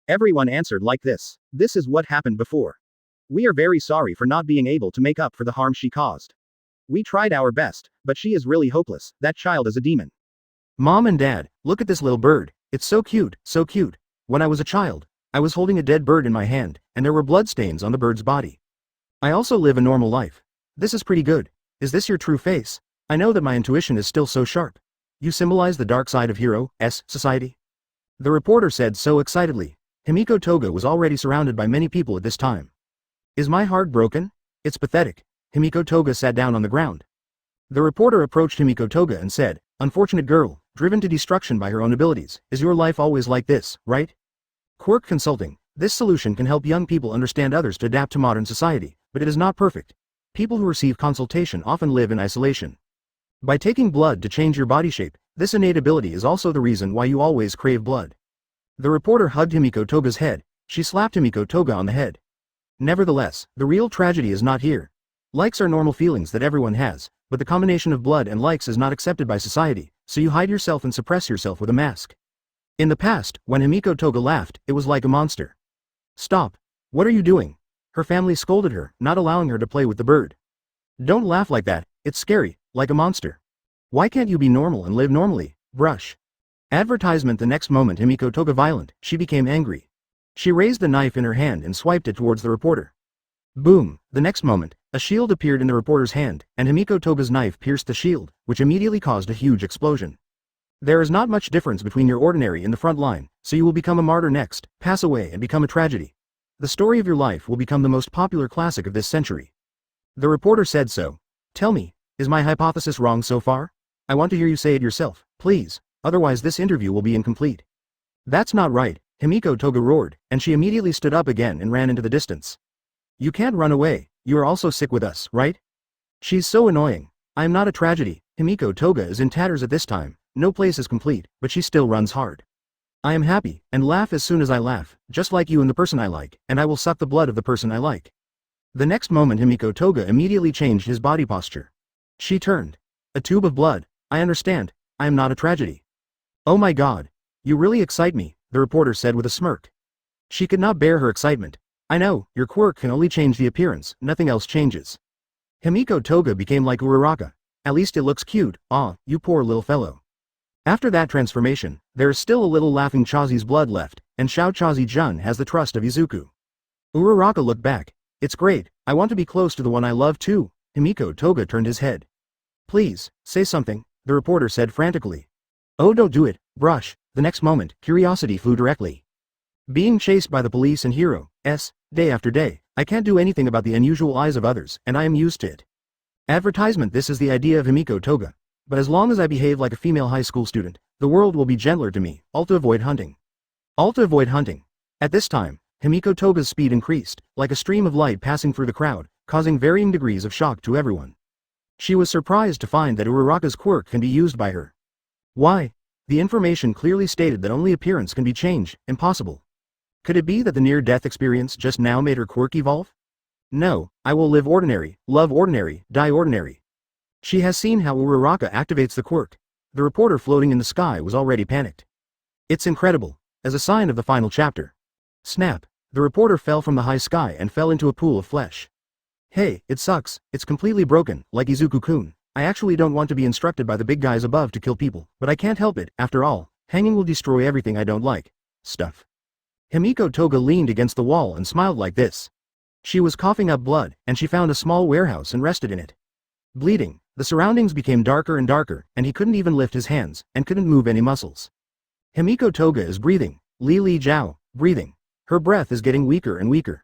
Everyone answered like this. This is what happened before. We are very sorry for not being able to make up for the harm she caused. We tried our best, but she is really hopeless. That child is a demon. Mom and Dad, look at this little bird. It's so cute, so cute. When I was a child, I was holding a dead bird in my hand, and there were bloodstains on the bird's body. I also live a normal life. This is pretty good. Is this your true face? I know that my intuition is still so sharp. You symbolize the dark side of Hero's society? The reporter said so excitedly. Himiko Toga was already surrounded by many people at this time. Is my heart broken? It's pathetic. Himiko Toga sat down on the ground. The reporter approached Himiko Toga and said, unfortunate girl, driven to destruction by her own abilities, is your life always like this, right? Quirk Consulting. This solution can help young people understand others to adapt to modern society, but it is not perfect. People who receive consultation often live in isolation. By taking blood to change your body shape, this innate ability is also the reason why you always crave blood. The reporter hugged Himiko Toga's head. She slapped Himiko Toga on the head. Nevertheless, the real tragedy is not here. Likes are normal feelings that everyone has, but the combination of blood and likes is not accepted by society, so you hide yourself and suppress yourself with a mask. In the past, when Himiko Toga laughed, it was like a monster. Stop. What are you doing? Her family scolded her, not allowing her to play with the bird. Don't laugh like that, it's scary, like a monster. Why can't you be normal and live normally? Brush. Advertisement. The next moment Himiko Toga violent, she became angry. She raised the knife in her hand and swiped it towards the reporter. Boom. The next moment, a shield appeared in the reporter's hand, and Himiko Toga's knife pierced the shield, which immediately caused a huge explosion. There is not much difference between your ordinary and the front line, so you will become a martyr next, pass away and become a tragedy. The story of your life will become the most popular classic of this century. The reporter said so. Tell me, is my hypothesis wrong so far? I want to hear you say it yourself, please, otherwise this interview will be incomplete. That's not right, Himiko Toga roared, and she immediately stood up again and ran into the distance. You can't run away, you are also sick with us, right? She's so annoying. I am not a tragedy. Himiko Toga is in tatters at this time, no place is complete, but she still runs hard. I am happy, and laugh as soon as I laugh, just like you and the person I like, and I will suck the blood of the person I like. The next moment Himiko Toga immediately changed his body posture. She turned. A tube of blood. I understand, I am not a tragedy. Oh my god. You really excite me, the reporter said with a smirk. She could not bear her excitement. I know, your quirk can only change the appearance, nothing else changes. Himiko Toga became like Uraraka. At least it looks cute, you poor little fellow. After that transformation, there is still a little laughing Chazi's blood left, and Xiao Chazi-jun has the trust of Izuku. Uraraka looked back. It's great, I want to be close to the one I love too. Himiko Toga turned his head. Please, say something, the reporter said frantically. Oh, don't do it, brush. The next moment, curiosity flew directly. Being chased by the police and Hero's, day after day, I can't do anything about the unusual eyes of others, and I am used to it. Advertisement. This is the idea of Himiko Toga. But as long as I behave like a female high school student, the world will be gentler to me. All to avoid hunting. All to avoid hunting. At this time, Himiko Toga's speed increased, like a stream of light passing through the crowd, causing varying degrees of shock to everyone. She was surprised to find that Uraraka's quirk can be used by her. Why? The information clearly stated that only appearance can be changed. Impossible. Could it be that the near-death experience just now made her quirk evolve? No, I will live ordinary, love ordinary, die ordinary. She has seen how Uraraka activates the quirk. The reporter floating in the sky was already panicked. It's incredible. as a sign of the final chapter. Snap. The reporter fell from the high sky and fell into a pool of flesh. Hey, it sucks, it's completely broken, like Izuku-kun. I actually don't want to be instructed by the big guys above to kill people, but I can't help it, after all, hanging will destroy everything I don't like. Stuff. Himiko Toga leaned against the wall and smiled like this. She was coughing up blood, and she found a small warehouse and rested in it. Bleeding, the surroundings became darker and darker, and he couldn't even lift his hands, and couldn't move any muscles. Himiko Toga is breathing, Li Jiao, breathing. Her breath is getting weaker and weaker.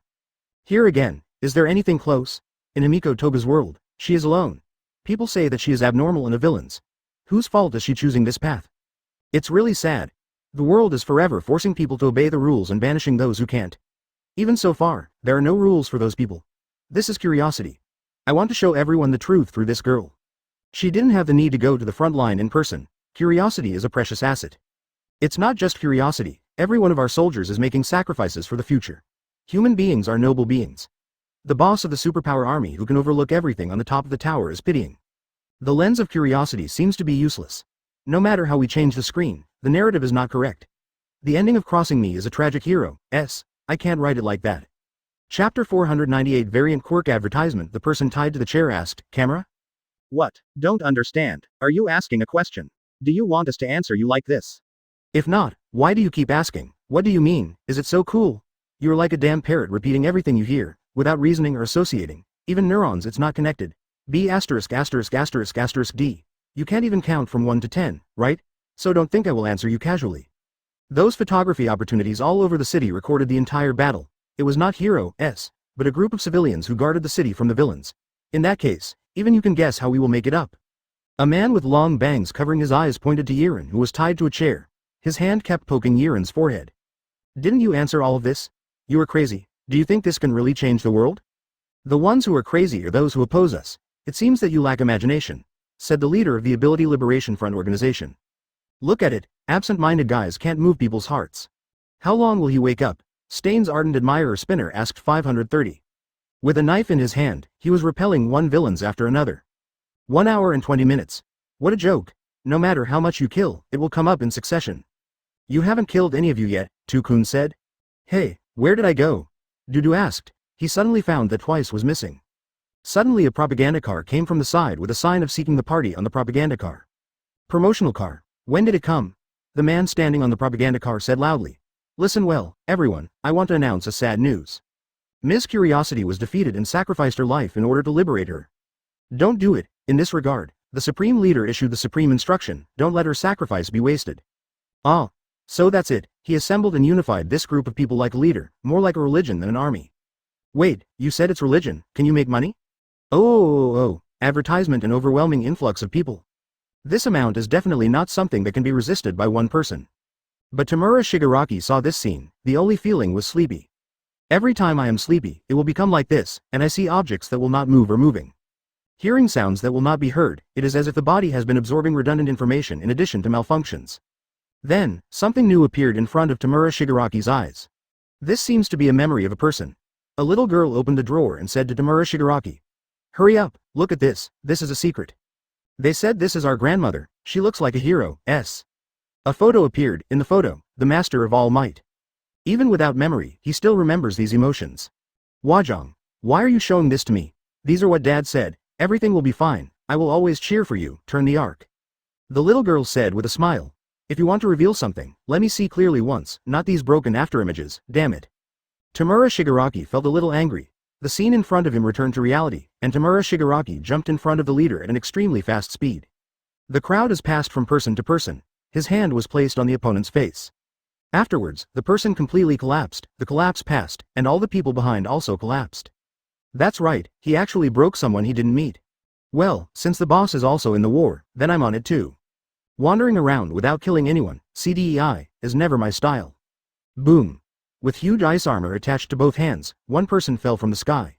Here again, is there anything close? In Himiko Toga's world, she is alone. People say that she is abnormal and a villain's. Whose fault is she choosing this path? It's really sad. The world is forever forcing people to obey the rules and banishing those who can't. Even so far, there are no rules for those people. This is curiosity. I want to show everyone the truth through this girl. She didn't have the need to go to the front line in person. Curiosity is a precious asset. It's not just curiosity, every one of our soldiers is making sacrifices for the future. Human beings are noble beings. The boss of the superpower army who can overlook everything on the top of the tower is pitying. The lens of curiosity seems to be useless. No matter how we change the screen, the narrative is not correct. The ending of Crossing Me is a tragic hero, I can't write it like that. Chapter 498 Variant Quirk Advertisement. The person tied to the chair asked, Camera? What? Don't understand. Are you asking a question? Do you want us to answer you like this? If not, why do you keep asking? What do you mean? Is it so cool? You're like a damn parrot repeating everything you hear, without reasoning or associating. Even neurons, it's not connected. B**********D. You can't even count from 1 to 10, right? So don't think I will answer you casually. Those photography opportunities all over the city recorded the entire battle. It was not heroes, but a group of civilians who guarded the city from the villains. In that case, even you can guess how we will make it up. A man with long bangs covering his eyes pointed to Yiren, who was tied to a chair. His hand kept poking Yiren's forehead. Didn't you answer all of this? You are crazy. Do you think this can really change the world? The ones who are crazy are those who oppose us. It seems that you lack imagination, said the leader of the Ability Liberation Front organization. Look at it, absent-minded guys can't move people's hearts. How long will he wake up? Stain's ardent admirer Spinner asked 530. With a knife in his hand, he was repelling one villains after another. 1 hour and 20 minutes. What a joke. No matter how much you kill, it will come up in succession. You haven't killed any of you yet, Tukun said. Hey, where did I go? Dudu asked. He suddenly found that Twice was missing. Suddenly a propaganda car came from the side with a sign of seeking the party on the propaganda car. Promotional car. When did it come? The man standing on the propaganda car said loudly. Listen well, everyone, I want to announce a sad news. Ms. Curiosity was defeated and sacrificed her life in order to liberate her. Don't do it. In this regard, the Supreme Leader issued the supreme instruction, don't let her sacrifice be wasted. Ah. So that's it, he assembled and unified this group of people like a leader, more like a religion than an army. Wait, you said it's religion, can you make money? Oh, advertisement and overwhelming influx of people. This amount is definitely not something that can be resisted by one person. But Tamura Shigaraki saw this scene, the only feeling was sleepy. Every time I am sleepy, it will become like this, and I see objects that will not move or moving. Hearing sounds that will not be heard, it is as if the body has been absorbing redundant information in addition to malfunctions. Then, something new appeared in front of Tamura Shigaraki's eyes. This seems to be a memory of a person. A little girl opened a drawer and said to Tamura Shigaraki. Hurry up, look at this is a secret. They said this is our grandmother, she looks like a hero, A photo appeared, in the photo, the master of all might. Even without memory, he still remembers these emotions. Wajong, why are you showing this to me? These are what Dad said, everything will be fine, I will always cheer for you, turn the arc. The little girl said with a smile. If you want to reveal something, let me see clearly once, not these broken afterimages, damn it. Tamura Shigaraki felt a little angry. The scene in front of him returned to reality, and Tamura Shigaraki jumped in front of the leader at an extremely fast speed. The crowd has passed from person to person. His hand was placed on the opponent's face. Afterwards, the person completely collapsed, the collapse passed, and all the people behind also collapsed. That's right, he actually broke someone he didn't meet. Well, since the boss is also in the war, then I'm on it too. Wandering around without killing anyone, CDEI, is never my style. Boom. With huge ice armor attached to both hands, one person fell from the sky.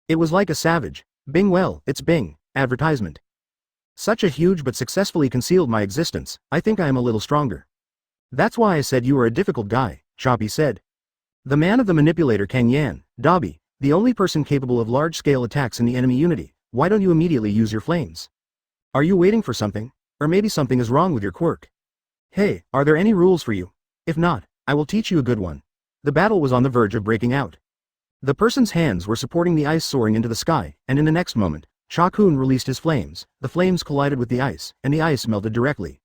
It was like a savage. Bing well, it's Bing, advertisement. Such a huge but successfully concealed my existence, I think I am a little stronger. That's why I said you are a difficult guy, Choppy said. The man of the manipulator Kang Yan, Dobby, the only person capable of large-scale attacks in the enemy unity, why don't you immediately use your flames? Are you waiting for something? Or maybe something is wrong with your quirk. Hey, are there any rules for you? If not, I will teach you a good one. The battle was on the verge of breaking out. The person's hands were supporting the ice soaring into the sky, and in the next moment, Shakun released his flames, the flames collided with the ice, and the ice melted directly.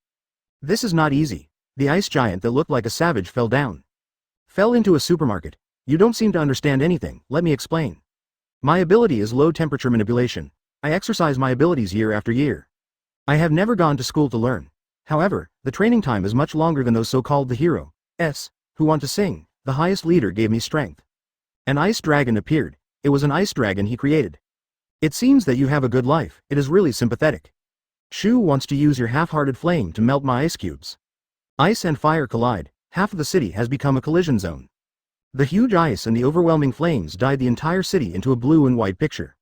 This is not easy. The ice giant that looked like a savage fell down. Fell into a supermarket. You don't seem to understand anything, let me explain. My ability is low temperature manipulation. I exercise my abilities year after year. I have never gone to school to learn. However, the training time is much longer than those so-called the heroes, who want to sing. The highest leader gave me strength. An ice dragon appeared. It was an ice dragon he created. It seems that you have a good life, it is really sympathetic. Shu wants to use your half-hearted flame to melt my ice cubes. Ice and fire collide, half of the city has become a collision zone. The huge ice and the overwhelming flames dyed the entire city into a blue and white picture.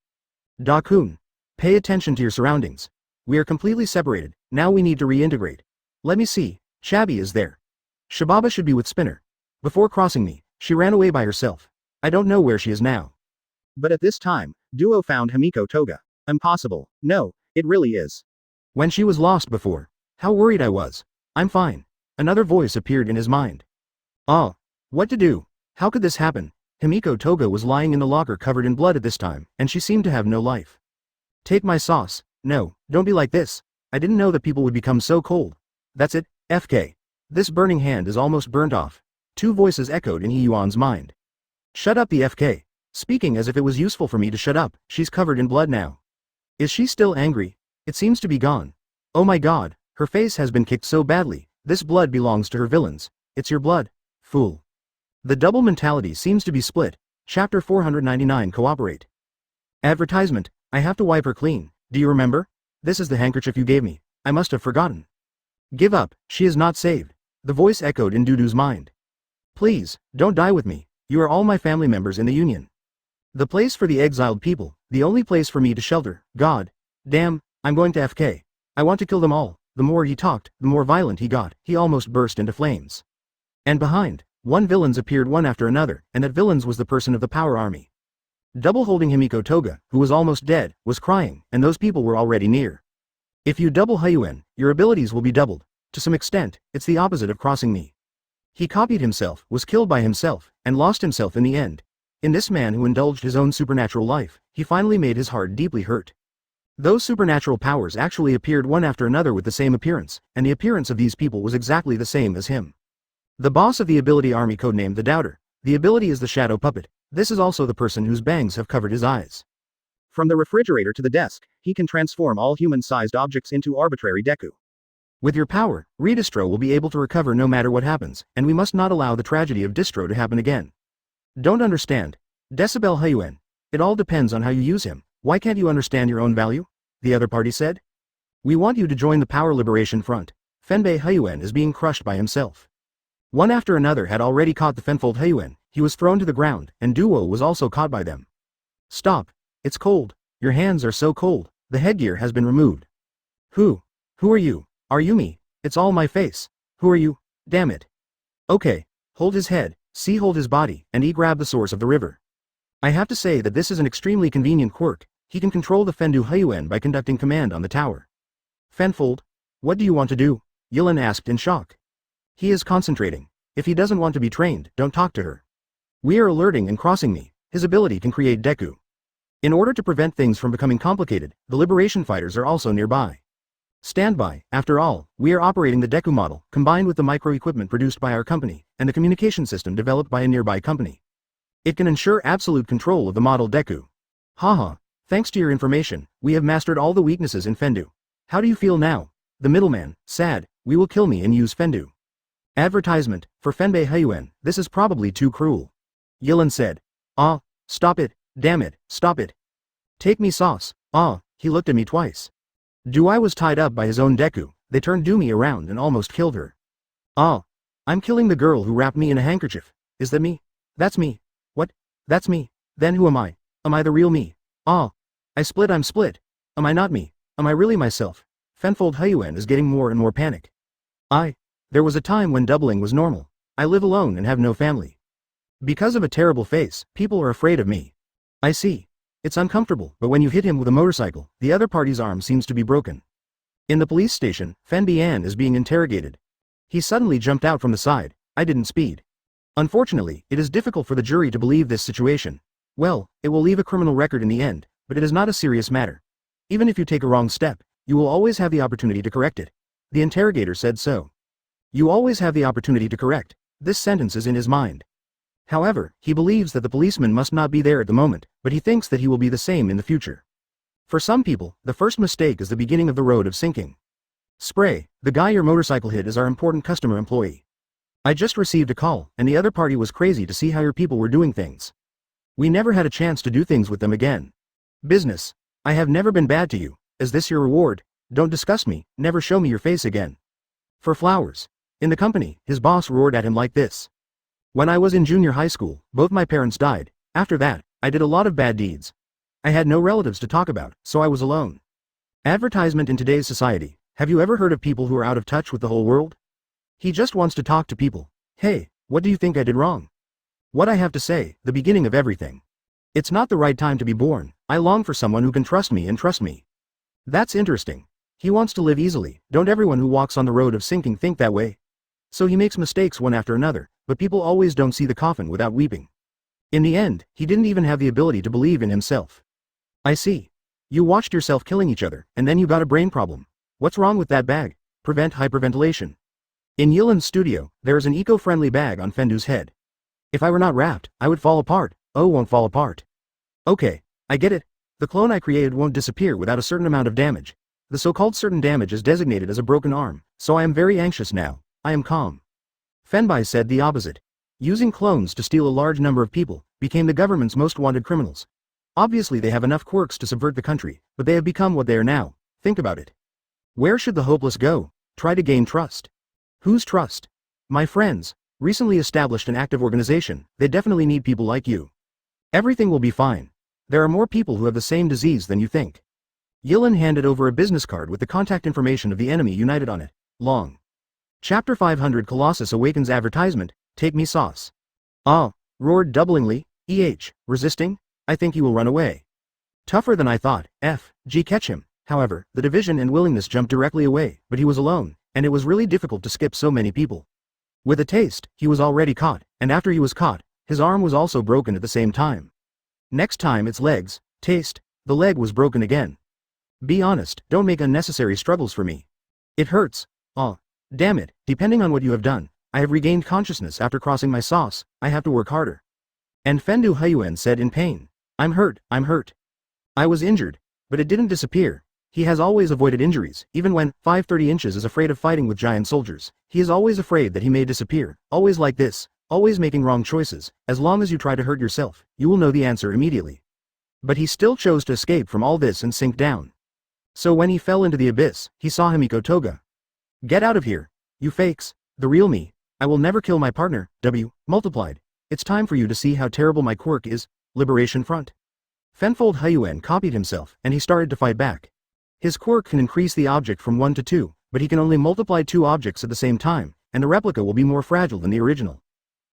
Da-kun, pay attention to your surroundings. We are completely separated, now we need to reintegrate. Let me see, Shabby is there. Shibaba should be with Spinner. Before crossing me, she ran away by herself. I don't know where she is now. But at this time, Duo found Himiko Toga. Impossible. No, it really is. When she was lost before. How worried I was. I'm fine. Another voice appeared in his mind. Oh. What to do? How could this happen? Himiko Toga was lying in the locker covered in blood at this time, and she seemed to have no life. Take my sauce. No, don't be like this. I didn't know that people would become so cold. That's it, FK. This burning hand is almost burnt off. Two voices echoed in Yuan's mind. Shut up the FK. Speaking as if it was useful for me to shut up, she's covered in blood now. Is she still angry? It seems to be gone. Oh my god, her face has been kicked so badly, this blood belongs to her villains. It's your blood, fool. The double mentality seems to be split. Chapter 499 Cooperate. Advertisement, I have to wipe her clean, do you remember? This is the handkerchief you gave me, I must have forgotten. Give up, she is not saved. The voice echoed in Dudu's mind. Please, don't die with me, you are all my family members in the Union. The place for the exiled people, the only place for me to shelter, God. Damn, I'm going to FK. I want to kill them all. The more he talked, the more violent he got, he almost burst into flames. And behind, one villains appeared one after another, and that villains was the person of the power army. Double holding Himiko Toga, who was almost dead, was crying, and those people were already near. If you double Hyuan, your abilities will be doubled. To some extent, it's the opposite of crossing me. He copied himself, was killed by himself, and lost himself in the end. In this man who indulged his own supernatural life, he finally made his heart deeply hurt. Those supernatural powers actually appeared one after another with the same appearance, and the appearance of these people was exactly the same as him. The boss of the ability army codenamed the Doubter. The ability is the Shadow Puppet. This is also the person whose bangs have covered his eyes. From the refrigerator to the desk, he can transform all human-sized objects into arbitrary Deku. With your power, Redistro will be able to recover no matter what happens, and we must not allow the tragedy of Distro to happen again. Don't understand. Decibel Hyuan. It all depends on how you use him. Why can't you understand your own value? The other party said. We want you to join the Power Liberation Front. Fenbei Hyuan is being crushed by himself. One after another had already caught the Fenfold Hyuan. He was thrown to the ground, and Duo was also caught by them. Stop. It's cold. Your hands are so cold. The headgear has been removed. Who are you? Are you me? It's all my face. Who are you? Damn it. Okay. Hold his head, C hold his body, and E grab the source of the river. I have to say that this is an extremely convenient quirk. He can control the Fendu Hyuan by conducting command on the tower. Fenfold? What do you want to do? Yilin asked in shock. He is concentrating. If he doesn't want to be trained, don't talk to her. We are alerting and crossing me. His ability can create Deku. In order to prevent things from becoming complicated, the Liberation Fighters are also nearby. Stand by. After all, we are operating the Deku model, combined with the micro-equipment produced by our company, and the communication system developed by a nearby company. It can ensure absolute control of the model Deku. Haha, thanks to your information, we have mastered all the weaknesses in Fendu. How do you feel now? The middleman, sad, we will kill me and use Fendu. Advertisement, for Fenbei Hyuan, this is probably too cruel. Yilin said. Ah, stop it, damn it, stop it. Take me sauce. Ah, he looked at me twice. Duai was tied up by his own Deku, they turned Dumi around and almost killed her. Ah, I'm killing the girl who wrapped me in a handkerchief. Is that me? That's me. What? That's me. Then who am I? Am I the real me? Ah, I'm split. Am I not me? Am I really myself? Fenfold Hyuan is getting more and more panic. There was a time when doubling was normal. I live alone and have no family. Because of a terrible face, people are afraid of me. I see. It's uncomfortable, but when you hit him with a motorcycle, the other party's arm seems to be broken. In the police station, Fen Bian is being interrogated. He suddenly jumped out from the side. I didn't speed. Unfortunately, it is difficult for the jury to believe this situation. Well, it will leave a criminal record in the end, but it is not a serious matter. Even if you take a wrong step, you will always have the opportunity to correct it. The interrogator said so. You always have the opportunity to correct. This sentence is in his mind. However, he believes that the policeman must not be there at the moment, but he thinks that he will be the same in the future. For some people, the first mistake is the beginning of the road of sinking. Spray, the guy your motorcycle hit is our important customer employee. I just received a call, and the other party was crazy to see how your people were doing things. We never had a chance to do things with them again. Business. I have never been bad to you. Is this your reward? Don't discuss me, never show me your face again. For flowers. In the company, his boss roared at him like this. When I was in junior high school, both my parents died. After that, I did a lot of bad deeds. I had no relatives to talk about, so I was alone. Advertisement in today's society. Have you ever heard of people who are out of touch with the whole world? He just wants to talk to people. Hey, what do you think I did wrong? What I have to say, the beginning of everything. It's not the right time to be born. I long for someone who can trust me and trust me. That's interesting. He wants to live easily. Don't everyone who walks on the road of sinking think that way? So he makes mistakes one after another, but people always don't see the coffin without weeping. In the end, he didn't even have the ability to believe in himself. I see. You watched yourself killing each other, and then you got a brain problem. What's wrong with that bag? Prevent hyperventilation. In Yilan's studio, there is an eco-friendly bag on Fendu's head. If I were not wrapped, I would fall apart. Oh, won't fall apart. Okay, I get it. The clone I created won't disappear without a certain amount of damage. The so-called certain damage is designated as a broken arm, so I am very anxious now. I am calm. Fenbai said the opposite. Using clones to steal a large number of people became the government's most wanted criminals. Obviously they have enough quirks to subvert the country, but they have become what they are now. Think about it. Where should the hopeless go? Try to gain trust. Whose trust? My friends. Recently established an active organization, they definitely need people like you. Everything will be fine. There are more people who have the same disease than you think. Yilan handed over a business card with the contact information of the enemy united on it. Long. Chapter 500 Colossus awakens advertisement, take me sauce. Ah, roared doublingly, resisting? I think he will run away. Tougher than I thought, catch him. However, the division and willingness jumped directly away, but he was alone, and it was really difficult to skip so many people. With a taste, he was already caught, and after he was caught, his arm was also broken at the same time. Next time it's legs, taste, the leg was broken again. Be honest, don't make unnecessary struggles for me. It hurts. Ah, damn it, depending on what you have done, I have regained consciousness after crossing my sauce, I have to work harder. And Fendu Huyuan said in pain. I'm hurt. I was injured, but it didn't disappear. He has always avoided injuries, even when 530 inches is afraid of fighting with giant soldiers. He is always afraid that he may disappear, always like this, always making wrong choices. As long as you try to hurt yourself, you will know the answer immediately. But he still chose to escape from all this and sink down. So when he fell into the abyss, he saw Himiko Toga. Get out of here, you fakes, the real me. I will never kill my partner, multiplied. It's time for you to see how terrible my quirk is. Liberation Front. Fenfold Huyuan copied himself, and he started to fight back. His quirk can increase the object from 1 to 2, but he can only multiply 2 objects at the same time, and the replica will be more fragile than the original.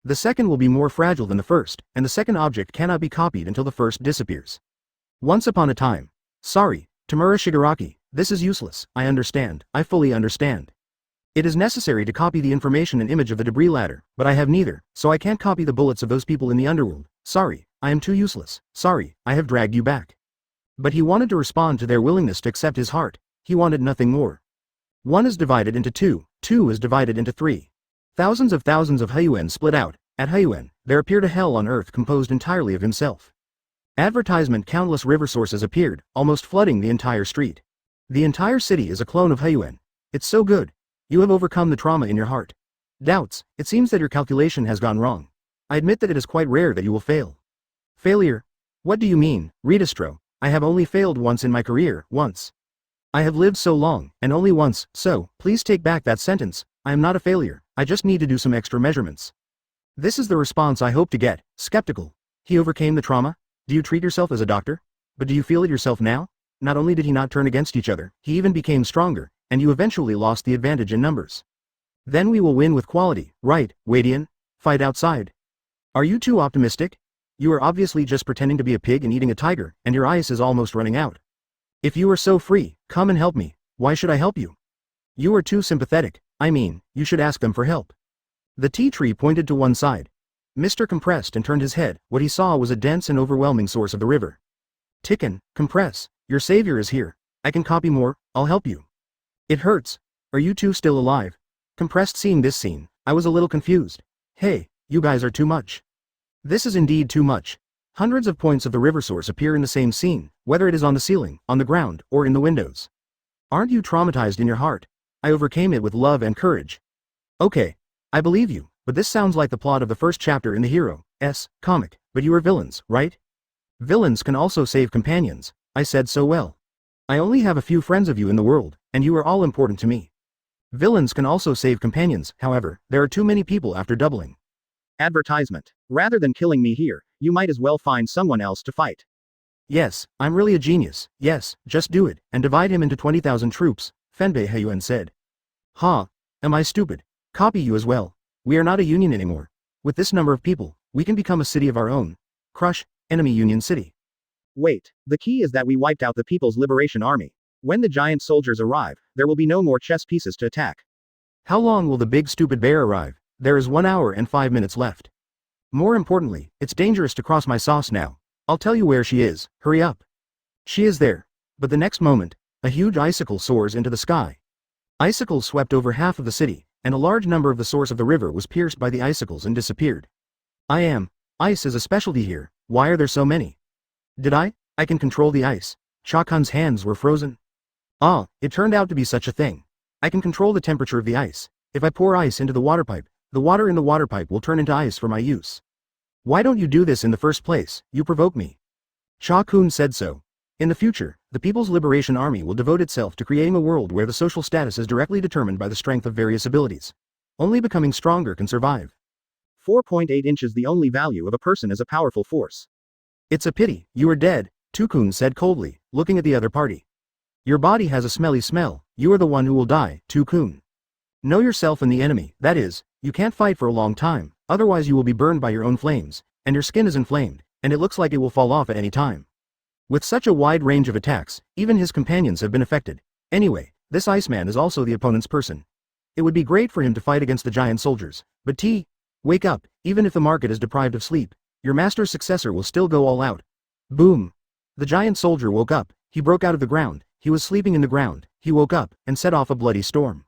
The second will be more fragile than the first, and the second object cannot be copied until the first disappears. Once upon a time. Sorry, Tamura Shigaraki, this is useless. I understand, I fully understand. It is necessary to copy the information and image of the debris ladder, but I have neither, so I can't copy the bullets of those people in the underworld. Sorry, I am too useless. Sorry, I have dragged you back. But he wanted to respond to their willingness to accept his heart. He wanted nothing more. 1 is divided into 2, 2 is divided into 3. Thousands of Huyuan split out. At Huyuan, there appeared a hell on earth composed entirely of himself. Advertisement countless river sources appeared, almost flooding the entire street. The entire city is a clone of Huyuan. It's so good. You have overcome the trauma in your heart. Doubts, it seems that your calculation has gone wrong. I admit that it is quite rare that you will fail. Failure? What do you mean, Redistro? I have only failed once in my career, once. I have lived so long, and only once, so, please take back that sentence. I am not a failure, I just need to do some extra measurements. This is the response I hope to get, skeptical. He overcame the trauma? Do you treat yourself as a doctor? But do you feel it yourself now? Not only did he not turn against each other, he even became stronger, and you eventually lost the advantage in numbers. Then we will win with quality, right, Wadian? Fight outside. Are you too optimistic? You are obviously just pretending to be a pig and eating a tiger, and your ice is almost running out. If you are so free, come and help me. Why should I help you? You are too sympathetic. I mean, you should ask them for help. The tea tree pointed to one side. Mr. compressed and turned his head. What he saw was a dense and overwhelming source of the river. Tikkun, compress. Your savior is here. I can copy more, I'll help you. It hurts. Are you two still alive? Compressed seeing this scene, I was a little confused. Hey, you guys are too much. This is indeed too much. Hundreds of points of the river source appear in the same scene, whether it is on the ceiling, on the ground, or in the windows. Aren't you traumatized in your heart? I overcame it with love and courage. Okay, I believe you, but this sounds like the plot of the first chapter in the hero's comic, but you are villains, right? Villains can also save companions, I said so well. I only have a few friends of you in the world, and you are all important to me. Villains can also save companions, however, there are too many people after doubling. Advertisement. Rather than killing me here, you might as well find someone else to fight. Yes, I'm really a genius, yes, just do it, and divide him into 20,000 troops, Fenbei Heiyuan said. Ha, am I stupid? Copy you as well. We are not a union anymore. With this number of people, we can become a city of our own. Crush, enemy Union City. Wait, the key is that we wiped out the People's Liberation Army. When the giant soldiers arrive, there will be no more chess pieces to attack. How long will the big stupid bear arrive? There is 1 hour and 5 minutes left. More importantly, it's dangerous to cross my sauce now. I'll tell you where she is, hurry up. She is there. But the next moment, a huge icicle soars into the sky. Icicles swept over half of the city, and a large number of the source of the river was pierced by the icicles and disappeared. Ice is a specialty here, why are there so many? I can control the ice. Chakun's hands were frozen. Ah, it turned out to be such a thing. I can control the temperature of the ice. If I pour ice into the water pipe, the water in the water pipe will turn into ice for my use. Why don't you do this in the first place? You provoke me. Chakun said so. In the future, the People's Liberation Army will devote itself to creating a world where the social status is directly determined by the strength of various abilities. Only becoming stronger can survive. 4.8 inches. The only value of a person is a powerful force. It's a pity, you are dead, Tukun said coldly, looking at the other party. Your body has a smelly smell, you are the one who will die, Tukun. Know yourself and the enemy, that is, you can't fight for a long time, otherwise you will be burned by your own flames, and your skin is inflamed, and it looks like it will fall off at any time. With such a wide range of attacks, even his companions have been affected. Anyway, this Iceman is also the opponent's person. It would be great for him to fight against the giant soldiers, but wake up, even if the market is deprived of sleep, your master's successor will still go all out. Boom! The giant soldier woke up, he broke out of the ground, he was sleeping in the ground, he woke up, and set off a bloody storm.